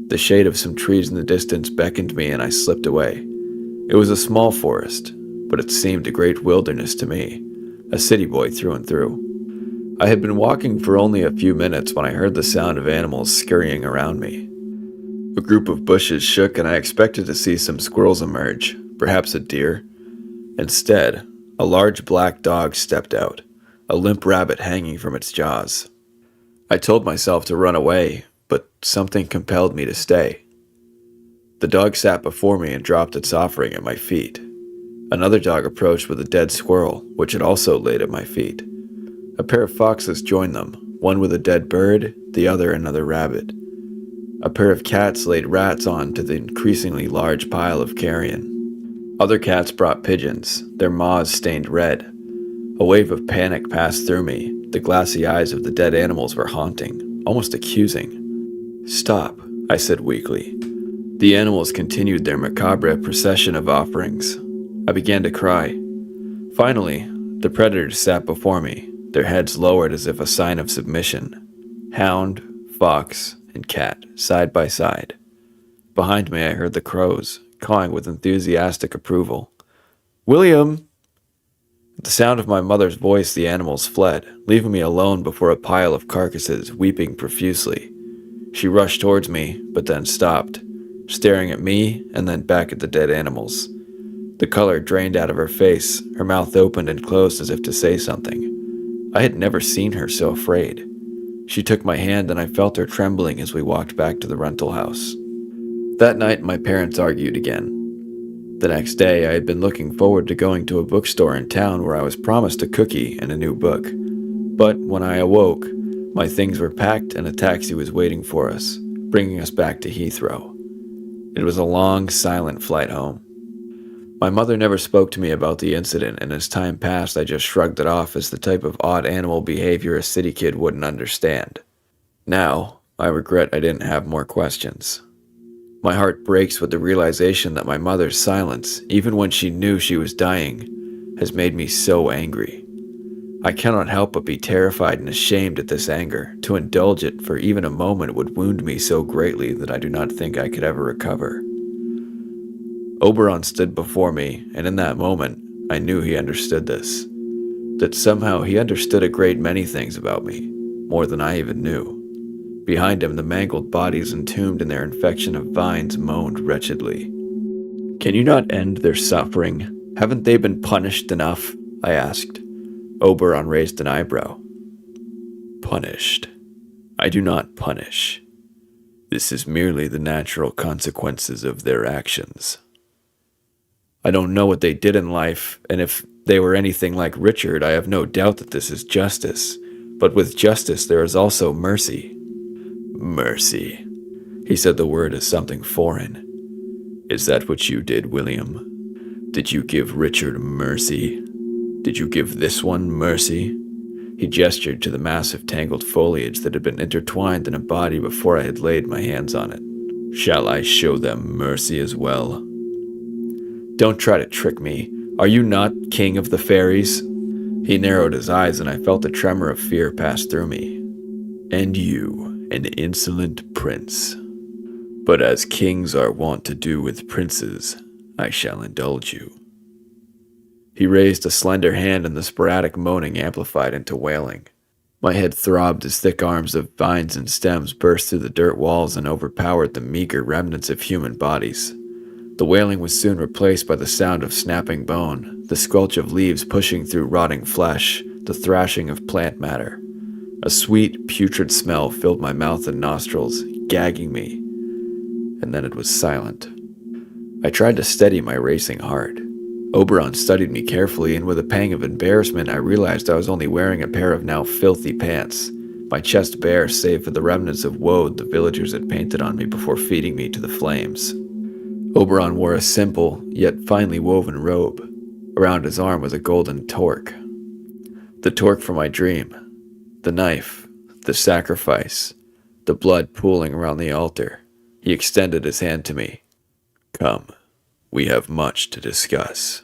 The shade of some trees in the distance beckoned me, and I slipped away. It was a small forest, but it seemed a great wilderness to me, a city boy through and through. I had been walking for only a few minutes when I heard the sound of animals scurrying around me. A group of bushes shook, and I expected to see some squirrels emerge, perhaps a deer. Instead, a large black dog stepped out, a limp rabbit hanging from its jaws. I told myself to run away, but something compelled me to stay. The dog sat before me and dropped its offering at my feet. Another dog approached with a dead squirrel, which had also laid at my feet. A pair of foxes joined them, one with a dead bird, the other another rabbit. A pair of cats laid rats onto the increasingly large pile of carrion. Other cats brought pigeons, their maws stained red. A wave of panic passed through me. The glassy eyes of the dead animals were haunting, almost accusing. "Stop," I said weakly. The animals continued their macabre procession of offerings. I began to cry. Finally, the predators sat before me, their heads lowered as if a sign of submission. Hound, fox, and cat, side by side. Behind me I heard the crows, cawing with enthusiastic approval. "William!" At the sound of my mother's voice, the animals fled, leaving me alone before a pile of carcasses, weeping profusely. She rushed towards me, but then stopped, staring at me and then back at the dead animals. The color drained out of her face, her mouth opened and closed as if to say something. I had never seen her so afraid. She took my hand and I felt her trembling as we walked back to the rental house. That night, my parents argued again. The next day, I had been looking forward to going to a bookstore in town where I was promised a cookie and a new book. But when I awoke, my things were packed and a taxi was waiting for us, bringing us back to Heathrow. It was a long, silent flight home. My mother never spoke to me about the incident, and as time passed, I just shrugged it off as the type of odd animal behavior a city kid wouldn't understand. Now, I regret I didn't have more questions. My heart breaks with the realization that my mother's silence, even when she knew she was dying, has made me so angry. I cannot help but be terrified and ashamed at this anger. To indulge it for even a moment would wound me so greatly that I do not think I could ever recover. Oberon stood before me, and in that moment, I knew he understood this. That somehow he understood a great many things about me, more than I even knew. Behind him, the mangled bodies entombed in their infection of vines moaned wretchedly. "Can you not end their suffering? Haven't they been punished enough?" I asked. Oberon raised an eyebrow. "Punished? I do not punish. This is merely the natural consequences of their actions. I don't know what they did in life, and if they were anything like Richard, I have no doubt that this is justice. But with justice, there is also mercy." "Mercy." He said the word as something foreign. "Is that what you did, William? Did you give Richard mercy? Did you give this one mercy?" He gestured to the massive tangled foliage that had been intertwined in a body before I had laid my hands on it. "Shall I show them mercy as well?" "Don't try to trick me. Are you not king of the fairies?" He narrowed his eyes and I felt a tremor of fear pass through me. "And you, an insolent prince. But as kings are wont to do with princes, I shall indulge you." He raised a slender hand and the sporadic moaning amplified into wailing. My head throbbed as thick arms of vines and stems burst through the dirt walls and overpowered the meager remnants of human bodies. The wailing was soon replaced by the sound of snapping bone, the squelch of leaves pushing through rotting flesh, the thrashing of plant matter. A sweet, putrid smell filled my mouth and nostrils, gagging me, and then it was silent. I tried to steady my racing heart. Oberon studied me carefully, and with a pang of embarrassment, I realized I was only wearing a pair of now filthy pants, my chest bare save for the remnants of woad the villagers had painted on me before feeding me to the flames. Oberon wore a simple, yet finely woven robe. Around his arm was a golden torque. The torque for my dream. The knife. The sacrifice. The blood pooling around the altar. He extended his hand to me. "Come, we have much to discuss."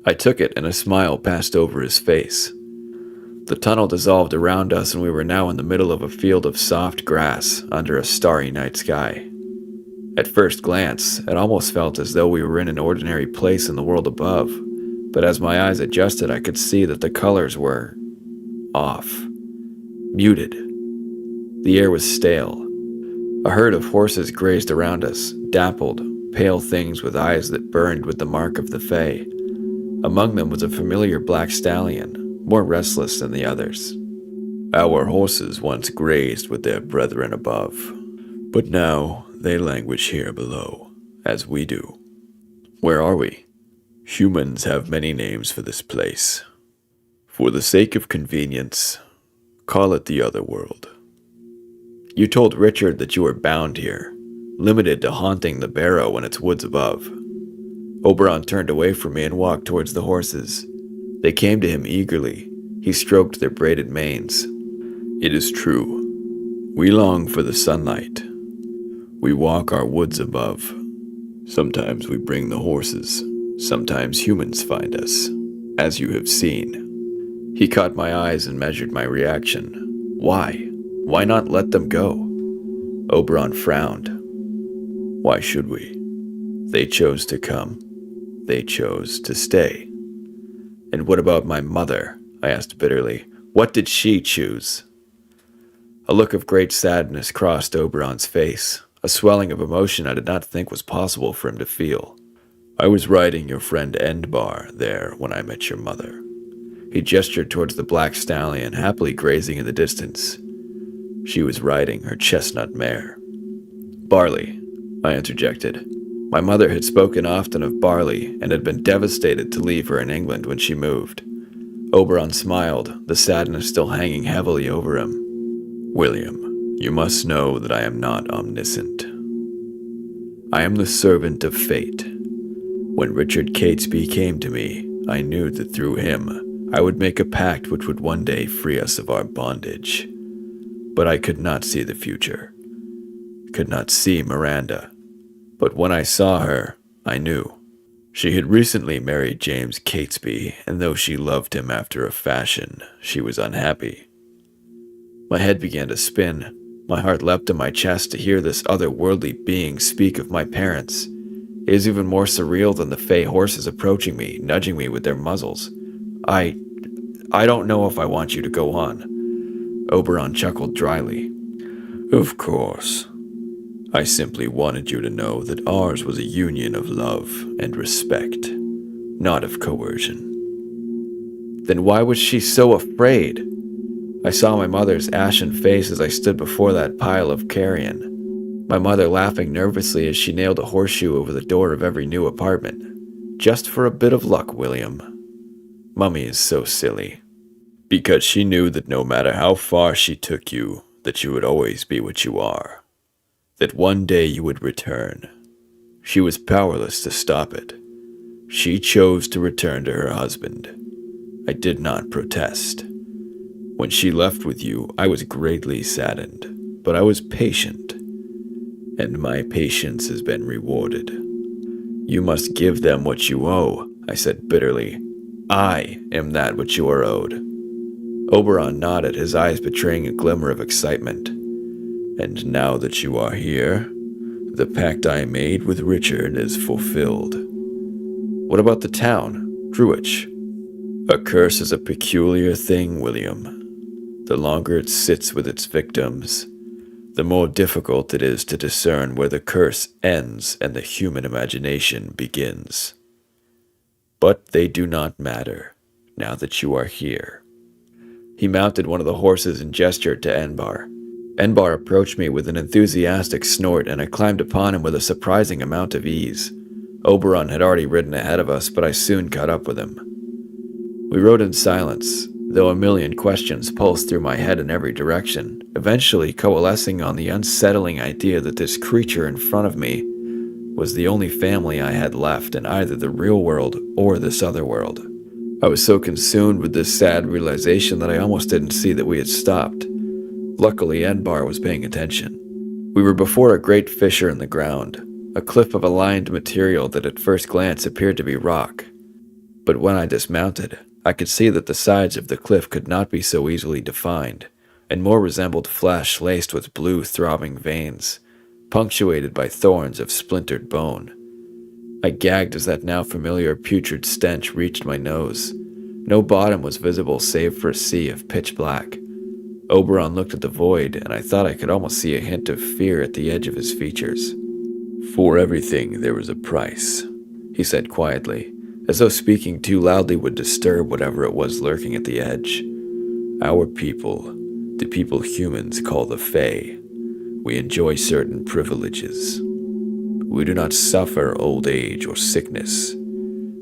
I took it and a smile passed over his face. The tunnel dissolved around us and we were now in the middle of a field of soft grass under a starry night sky. At first glance, it almost felt as though we were in an ordinary place in the world above, but as my eyes adjusted, I could see that the colors were off, muted. The air was stale. A herd of horses grazed around us, dappled, pale things with eyes that burned with the mark of the Fae. Among them was a familiar black stallion, more restless than the others. "Our horses once grazed with their brethren above, but now they languish here below, as we do." "Where are we?" "Humans have many names for this place. For the sake of convenience, call it the other world." You told Richard that you were bound here, limited to haunting the barrow and its woods above. Oberon turned away from me and walked towards the horses. They came to him eagerly. He stroked their braided manes. It is true. We long for the sunlight. We walk our woods above. Sometimes we bring the horses. Sometimes humans find us, as you have seen. He caught my eyes and measured my reaction. Why? Why not let them go? Oberon frowned. Why should we? They chose to come. They chose to stay. And what about my mother? I asked bitterly. What did she choose? A look of great sadness crossed Oberon's face, a swelling of emotion I did not think was possible for him to feel. I was riding your friend Endbar there when I met your mother. He gestured towards the black stallion happily grazing in the distance. She was riding her chestnut mare. Barley, I interjected. My mother had spoken often of Barley and had been devastated to leave her in England when she moved. Oberon smiled, the sadness still hanging heavily over him. William, you must know that I am not omniscient. I am the servant of fate. When Richard Catesby came to me, I knew that through him I would make a pact which would one day free us of our bondage. But I could not see the future. Could not see Miranda. But when I saw her, I knew. She had recently married James Catesby, and though she loved him after a fashion, she was unhappy. My head began to spin. My heart leapt in my chest to hear this otherworldly being speak of my parents. It is even more surreal than the fey horses approaching me, nudging me with their muzzles. I don't know if I want you to go on. Oberon chuckled dryly. Of course. I simply wanted you to know that ours was a union of love and respect, not of coercion. Then why was she so afraid? I saw my mother's ashen face as I stood before that pile of carrion. My mother laughing nervously as she nailed a horseshoe over the door of every new apartment. Just for a bit of luck, William. Mummy is so silly. Because she knew that no matter how far she took you, that you would always be what you are. That one day you would return. She was powerless to stop it. She chose to return to her husband. I did not protest. When she left with you, I was greatly saddened, but I was patient. And my patience has been rewarded. You must give them what you owe, I said bitterly. I am that which you are owed. Oberon nodded, his eyes betraying a glimmer of excitement. And now that you are here, the pact I made with Richard is fulfilled. What about the town, Druich? A curse is a peculiar thing, William. The longer it sits with its victims, the more difficult it is to discern where the curse ends and the human imagination begins. But they do not matter, now that you are here. He mounted one of the horses and gestured to Enbar. Enbar approached me with an enthusiastic snort, and I climbed upon him with a surprising amount of ease. Oberon had already ridden ahead of us, but I soon caught up with him. We rode in silence, though a million questions pulsed through my head in every direction, eventually coalescing on the unsettling idea that this creature in front of me was the only family I had left in either the real world or this other world. I was so consumed with this sad realization that I almost didn't see that we had stopped. Luckily, Enbar was paying attention. We were before a great fissure in the ground, a cliff of aligned material that at first glance appeared to be rock. But when I dismounted, I could see that the sides of the cliff could not be so easily defined, and more resembled flesh laced with blue throbbing veins, punctuated by thorns of splintered bone. I gagged as that now familiar putrid stench reached my nose. No bottom was visible save for a sea of pitch black. Oberon looked at the void, and I thought I could almost see a hint of fear at the edge of his features. For everything there is a price, he said quietly, as though speaking too loudly would disturb whatever it was lurking at the edge. Our people, the people humans call the Fae, we enjoy certain privileges. We do not suffer old age or sickness.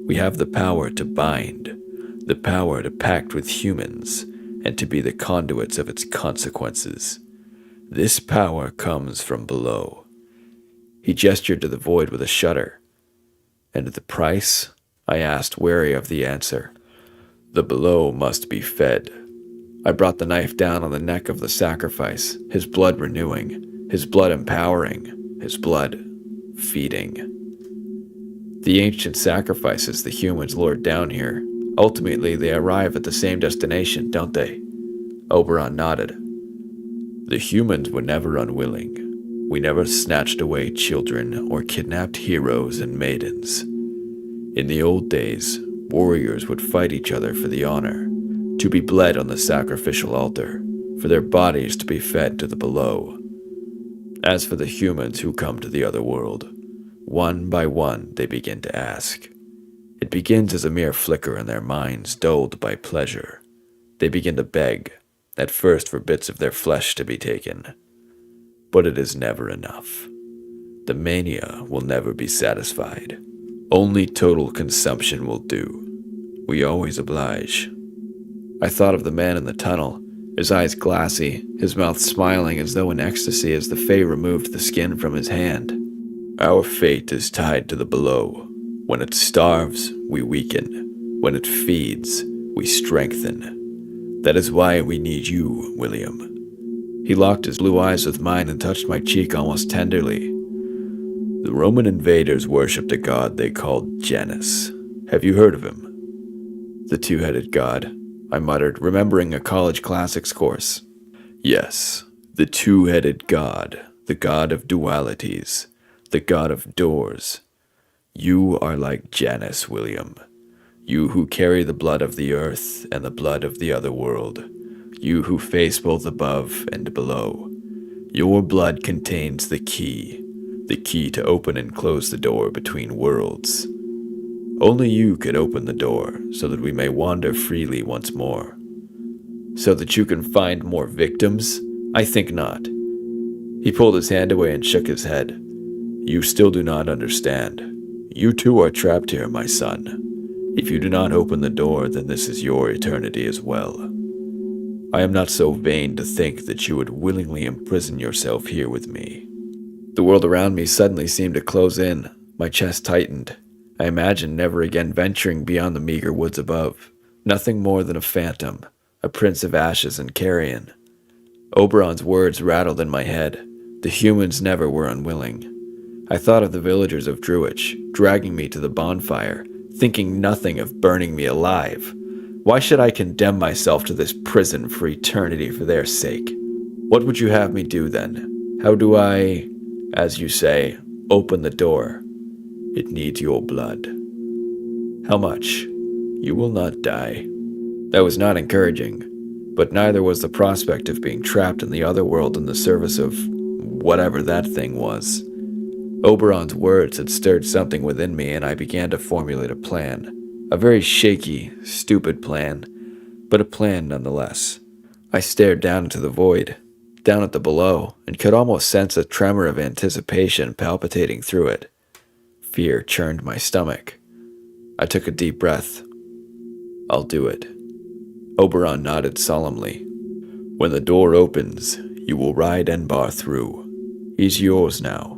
We have the power to bind, the power to pact with humans, and to be the conduits of its consequences. This power comes from below. He gestured to the void with a shudder. And the price? I asked, wary of the answer. The below must be fed. I brought the knife down on the neck of the sacrifice, his blood renewing, his blood empowering, his blood feeding. The ancient sacrifices the humans lured down here. Ultimately, they arrive at the same destination, don't they? Oberon nodded. The humans were never unwilling. We never snatched away children or kidnapped heroes and maidens. In the old days, warriors would fight each other for the honor, to be bled on the sacrificial altar, for their bodies to be fed to the below. As for the humans who come to the other world, one by one they begin to ask. It begins as a mere flicker in their minds, dulled by pleasure. They begin to beg, at first for bits of their flesh to be taken. But it is never enough. The mania will never be satisfied. Only total consumption will do. We always oblige. I thought of the man in the tunnel, his eyes glassy, his mouth smiling as though in ecstasy as the Fae removed the skin from his hand. Our fate is tied to the below. When it starves, we weaken. When it feeds, we strengthen. That is why we need you, William. He locked his blue eyes with mine and touched my cheek almost tenderly. The Roman invaders worshipped a god they called Janus. Have you heard of him? The two-headed god, I muttered, remembering a college classics course. Yes, the two-headed god, the god of dualities, the god of doors. You are like Janus, William. You who carry the blood of the earth and the blood of the other world. You who face both above and below. Your blood contains the key to open and close the door between worlds. Only you could open the door so that we may wander freely once more. So that you can find more victims? I think not. He pulled his hand away and shook his head. You still do not understand. You too are trapped here, my son. If you do not open the door, then this is your eternity as well. I am not so vain to think that you would willingly imprison yourself here with me. The world around me suddenly seemed to close in. My chest tightened. I imagined never again venturing beyond the meager woods above. Nothing more than a phantom, a prince of ashes and carrion. Oberon's words rattled in my head. The humans never were unwilling. I thought of the villagers of Druich, dragging me to the bonfire, thinking nothing of burning me alive. Why should I condemn myself to this prison for eternity for their sake? What would you have me do then? How do I, as you say, open the door? It needs your blood. How much? You will not die. That was not encouraging, but neither was the prospect of being trapped in the other world in the service of whatever that thing was. Oberon's words had stirred something within me, and I began to formulate a plan. A very shaky, stupid plan, but a plan nonetheless. I stared down into the void, down at the below, and could almost sense a tremor of anticipation palpitating through it. Fear churned my stomach. I took a deep breath. I'll do it. Oberon nodded solemnly. When the door opens, you will ride Enbar through. He's yours now.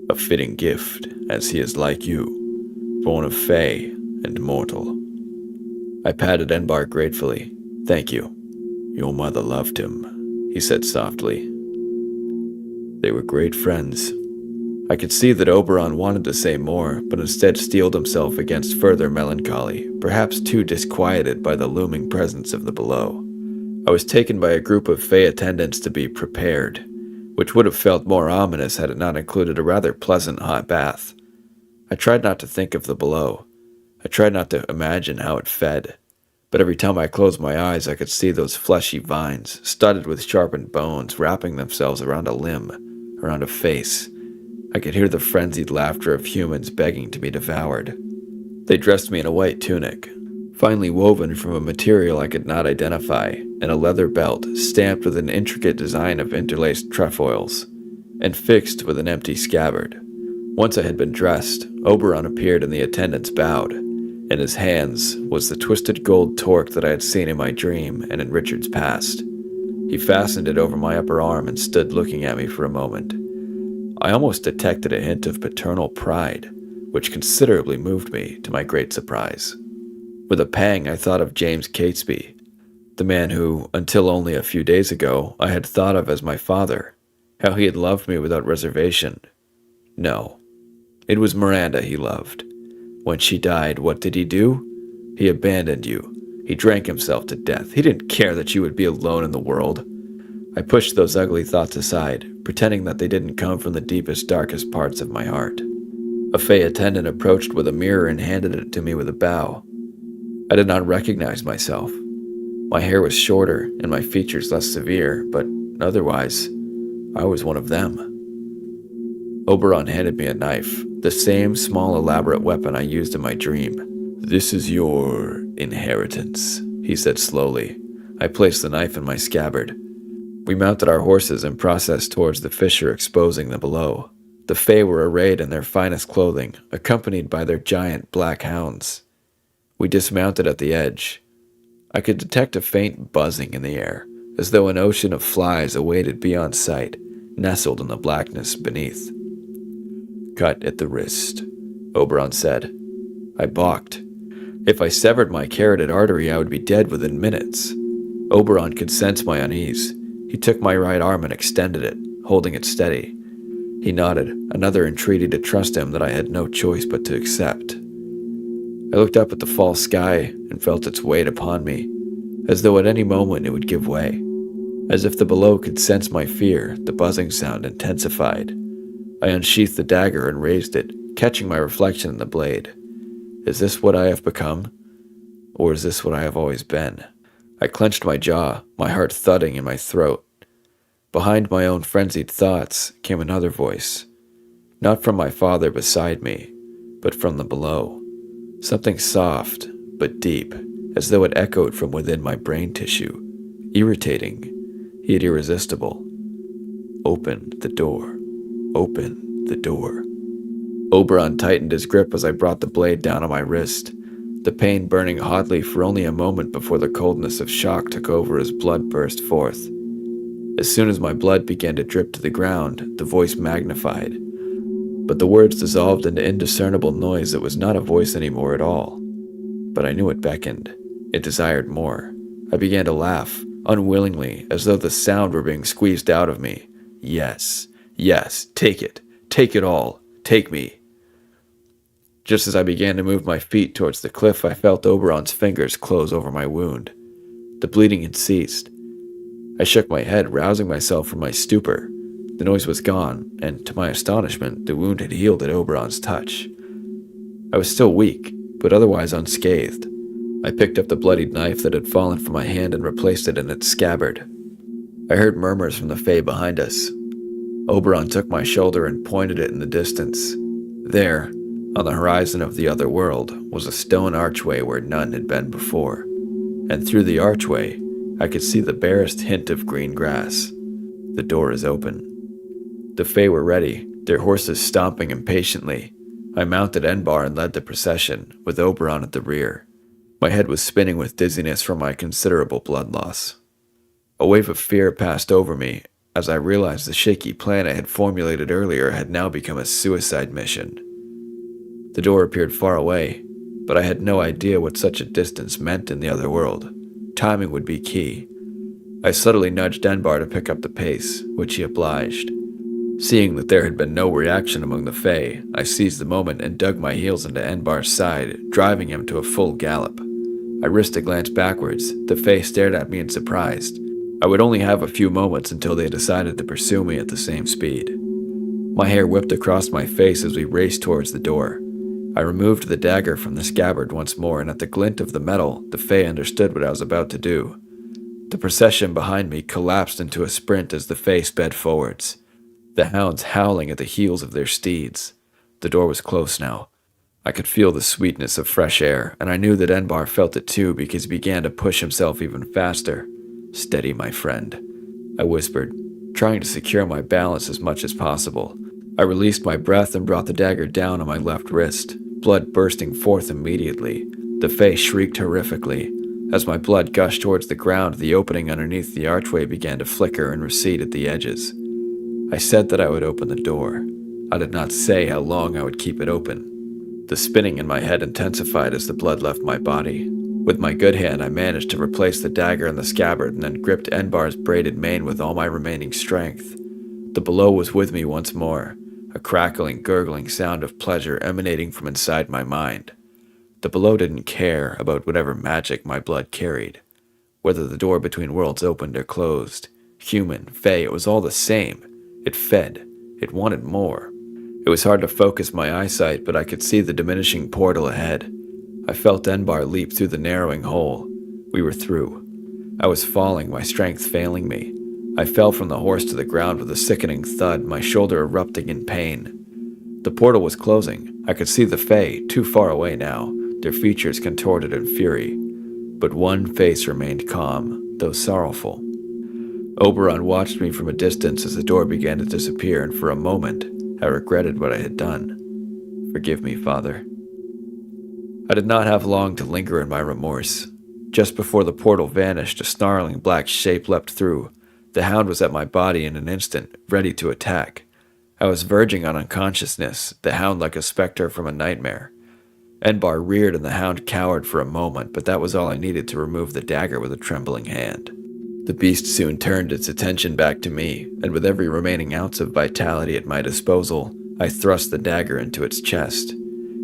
A fitting gift, as he is like you, born of Fae and mortal. I patted Enbar gratefully. Thank you. Your mother loved him, he said softly. They were great friends. I could see that Oberon wanted to say more, but instead steeled himself against further melancholy, perhaps too disquieted by the looming presence of the below. I was taken by a group of Fae attendants to be prepared, which would have felt more ominous had it not included a rather pleasant hot bath. I tried not to think of the below. I tried not to imagine how it fed, but every time I closed my eyes I could see those fleshy vines, studded with sharpened bones, wrapping themselves around a limb, around a face. I could hear the frenzied laughter of humans begging to be devoured. They dressed me in a white tunic, finely woven from a material I could not identify, and a leather belt stamped with an intricate design of interlaced trefoils, and fixed with an empty scabbard. Once I had been dressed, Oberon appeared and the attendants bowed. In his hands was the twisted gold torque that I had seen in my dream and in Richard's past. He fastened it over my upper arm and stood looking at me for a moment. I almost detected a hint of paternal pride, which considerably moved me, to my great surprise. With a pang, I thought of James Catesby, the man who, until only a few days ago, I had thought of as my father, how he had loved me without reservation. No, it was Miranda he loved. When she died, what did he do? He abandoned you. He drank himself to death. He didn't care that you would be alone in the world. I pushed those ugly thoughts aside, pretending that they didn't come from the deepest, darkest parts of my heart. A Fey attendant approached with a mirror and handed it to me with a bow. I did not recognize myself. My hair was shorter and my features less severe, but otherwise, I was one of them. Oberon handed me a knife, the same small elaborate weapon I used in my dream. "This is your inheritance," he said slowly. I placed the knife in my scabbard. We mounted our horses and processed towards the fissure exposing them below. The Fae were arrayed in their finest clothing, accompanied by their giant black hounds. We dismounted at the edge. I could detect a faint buzzing in the air, as though an ocean of flies awaited beyond sight, nestled in the blackness beneath. "Cut at the wrist," Oberon said. I balked. If I severed my carotid artery, I would be dead within minutes. Oberon could sense my unease. He took my right arm and extended it, holding it steady. He nodded, another entreaty to trust him that I had no choice but to accept. I looked up at the false sky and felt its weight upon me, as though at any moment it would give way. As if the below could sense my fear, the buzzing sound intensified. I unsheathed the dagger and raised it, catching my reflection in the blade. Is this what I have become? Or is this what I have always been? I clenched my jaw, my heart thudding in my throat. Behind my own frenzied thoughts came another voice, not from my father beside me, but from the below. Something soft, but deep, as though it echoed from within my brain tissue. Irritating, yet irresistible. Open the door. Open the door. Oberon tightened his grip as I brought the blade down on my wrist, the pain burning hotly for only a moment before the coldness of shock took over as blood burst forth. As soon as my blood began to drip to the ground, the voice magnified, but the words dissolved into indiscernible noise that was not a voice anymore at all. But I knew it beckoned. It desired more. I began to laugh, unwillingly, as though the sound were being squeezed out of me. Yes, yes, take it all, take me. Just as I began to move my feet towards the cliff, I felt Oberon's fingers close over my wound. The bleeding had ceased. I shook my head, rousing myself from my stupor. The noise was gone, and to my astonishment, the wound had healed at Oberon's touch. I was still weak, but otherwise unscathed. I picked up the bloodied knife that had fallen from my hand and replaced it in its scabbard. I heard murmurs from the Fae behind us. Oberon took my shoulder and pointed it in the distance. There, on the horizon of the other world, was a stone archway where none had been before, and through the archway, I could see the barest hint of green grass. The door is open. The Fae were ready, their horses stomping impatiently. I mounted Enbar and led the procession, with Oberon at the rear. My head was spinning with dizziness from my considerable blood loss. A wave of fear passed over me as I realized the shaky plan I had formulated earlier had now become a suicide mission. The door appeared far away, but I had no idea what such a distance meant in the other world. Timing would be key. I subtly nudged Enbar to pick up the pace, which he obliged. Seeing that there had been no reaction among the Fae, I seized the moment and dug my heels into Enbar's side, driving him to a full gallop. I risked a glance backwards. The Fae stared at me in surprise. I would only have a few moments until they decided to pursue me at the same speed. My hair whipped across my face as we raced towards the door. I removed the dagger from the scabbard once more, and at the glint of the metal, the Fae understood what I was about to do. The procession behind me collapsed into a sprint as the Fae sped forwards, the hounds howling at the heels of their steeds. The door was close now. I could feel the sweetness of fresh air, and I knew that Enbar felt it too because he began to push himself even faster. "Steady, my friend," I whispered, trying to secure my balance as much as possible. I released my breath and brought the dagger down on my left wrist, blood bursting forth immediately. The Fae shrieked horrifically. As my blood gushed towards the ground, the opening underneath the archway began to flicker and recede at the edges. I said that I would open the door. I did not say how long I would keep it open. The spinning in my head intensified as the blood left my body. With my good hand, I managed to replace the dagger in the scabbard and then gripped Enbar's braided mane with all my remaining strength. The below was with me once more, a crackling, gurgling sound of pleasure emanating from inside my mind. The below didn't care about whatever magic my blood carried. Whether the door between worlds opened or closed, human, fey, it was all the same. It fed. It wanted more. It was hard to focus my eyesight, but I could see the diminishing portal ahead. I felt Enbar leap through the narrowing hole. We were through. I was falling, my strength failing me. I fell from the horse to the ground with a sickening thud, my shoulder erupting in pain. The portal was closing. I could see the Fae, too far away now, their features contorted in fury. But one face remained calm, though sorrowful. Oberon watched me from a distance as the door began to disappear, and for a moment, I regretted what I had done. Forgive me, Father. I did not have long to linger in my remorse. Just before the portal vanished, a snarling black shape leapt through. The hound was at my body in an instant, ready to attack. I was verging on unconsciousness, the hound like a specter from a nightmare. Enbar reared and the hound cowered for a moment, but that was all I needed to remove the dagger with a trembling hand. The beast soon turned its attention back to me, and with every remaining ounce of vitality at my disposal, I thrust the dagger into its chest.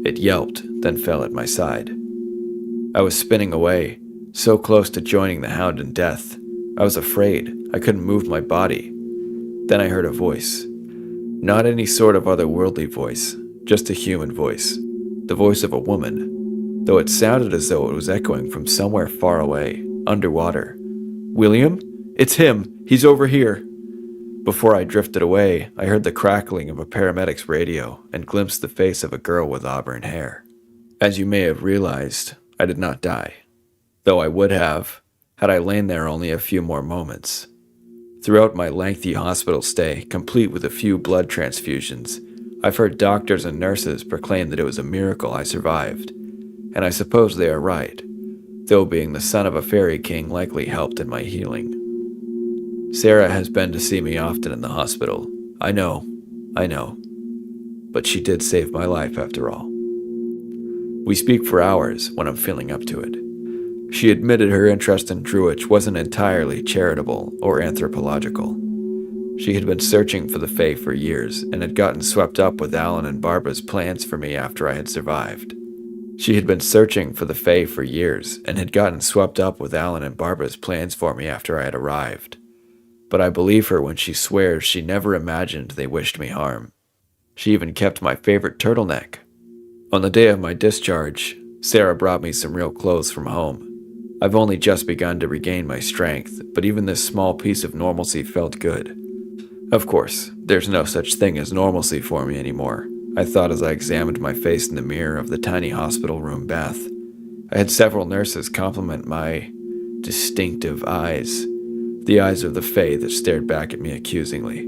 It yelped, then fell at my side. I was spinning away, so close to joining the hound in death. I was afraid. I couldn't move my body. Then I heard a voice. Not any sort of otherworldly voice, just a human voice. The voice of a woman, though it sounded as though it was echoing from somewhere far away, underwater. William? It's him. He's over here. Before I drifted away, I heard the crackling of a paramedic's radio and glimpsed the face of a girl with auburn hair. As you may have realized, I did not die, though I would have, had I lain there only a few more moments. Throughout my lengthy hospital stay, complete with a few blood transfusions, I've heard doctors and nurses proclaim that it was a miracle I survived, and I suppose they are right, though being the son of a fairy king likely helped in my healing. Sarah has been to see me often in the hospital. I know. But she did save my life after all. We speak for hours when I'm feeling up to it. She admitted her interest in Druich wasn't entirely charitable or anthropological. She had been searching for the Fae for years and had gotten swept up with Alan and Barbara's plans for me after I had survived. But I believe her when she swears she never imagined they wished me harm. She even kept my favorite turtleneck. On the day of my discharge, Sarah brought me some real clothes from home. I've only just begun to regain my strength, but even this small piece of normalcy felt good. Of course, there's no such thing as normalcy for me anymore, I thought as I examined my face in the mirror of the tiny hospital room bath. I had several nurses compliment my distinctive eyes, the eyes of the Fae that stared back at me accusingly.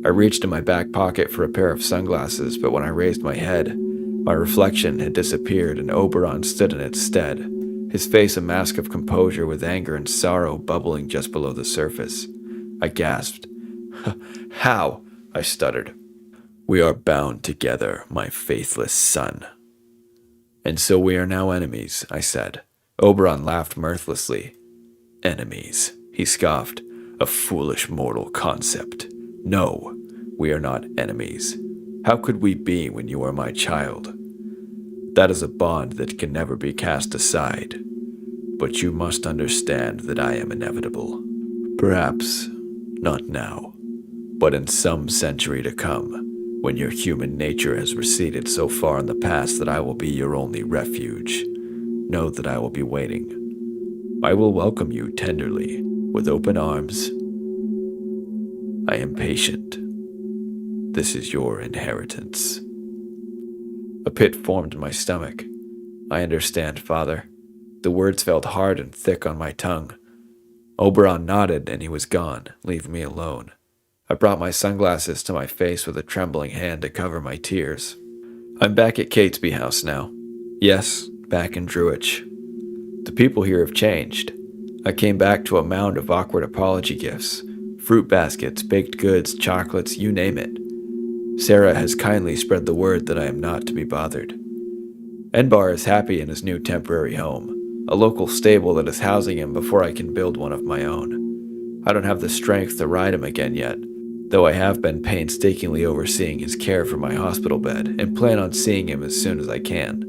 I reached in my back pocket for a pair of sunglasses, but when I raised my head, my reflection had disappeared and Oberon stood in its stead, his face a mask of composure with anger and sorrow bubbling just below the surface. I gasped. How? I stuttered. We are bound together, my faithless son. And so we are now enemies, I said. Oberon laughed mirthlessly. Enemies, he scoffed. A foolish mortal concept. No, we are not enemies. How could we be when you are my child? That is a bond that can never be cast aside. But you must understand that I am inevitable. Perhaps not now, but in some century to come, when your human nature has receded so far in the past that I will be your only refuge. Know that I will be waiting. I will welcome you tenderly, with open arms. I am patient. This is your inheritance. A pit formed in my stomach. I understand, Father. The words felt hard and thick on my tongue. Oberon nodded and he was gone, leaving me alone. I brought my sunglasses to my face with a trembling hand to cover my tears. I'm back at Catesby House now. Yes, back in Druich. The people here have changed. I came back to a mound of awkward apology gifts, fruit baskets, baked goods, chocolates, you name it. Sarah has kindly spread the word that I am not to be bothered. Enbar is happy in his new temporary home, a local stable that is housing him before I can build one of my own. I don't have the strength to ride him again yet, though I have been painstakingly overseeing his care from my hospital bed and plan on seeing him as soon as I can.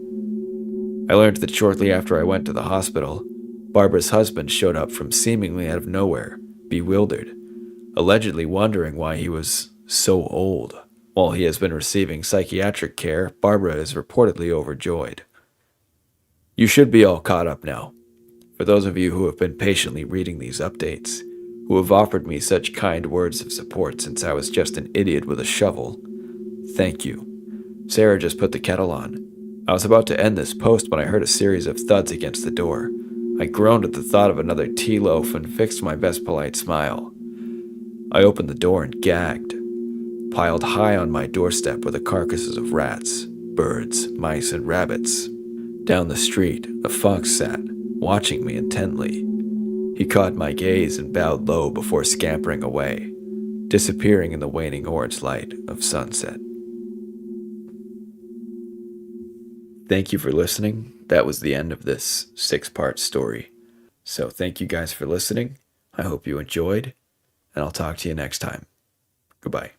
I learned that shortly after I went to the hospital, Barbara's husband showed up from seemingly out of nowhere, bewildered, allegedly wondering why he was so old. While he has been receiving psychiatric care, Barbara is reportedly overjoyed. You should be all caught up now. For those of you who have been patiently reading these updates, who have offered me such kind words of support since I was just an idiot with a shovel, thank you. Sarah just put the kettle on. I was about to end this post when I heard a series of thuds against the door. I groaned at the thought of another tea loaf and fixed my best polite smile. I opened the door and gagged. Piled high on my doorstep were the carcasses of rats, birds, mice, and rabbits. Down the street, a fox sat, watching me intently. He caught my gaze and bowed low before scampering away, disappearing in the waning orange light of sunset. Thank you for listening. That was the end of this 6-part story. So thank you guys for listening. I hope you enjoyed, and I'll talk to you next time. Goodbye.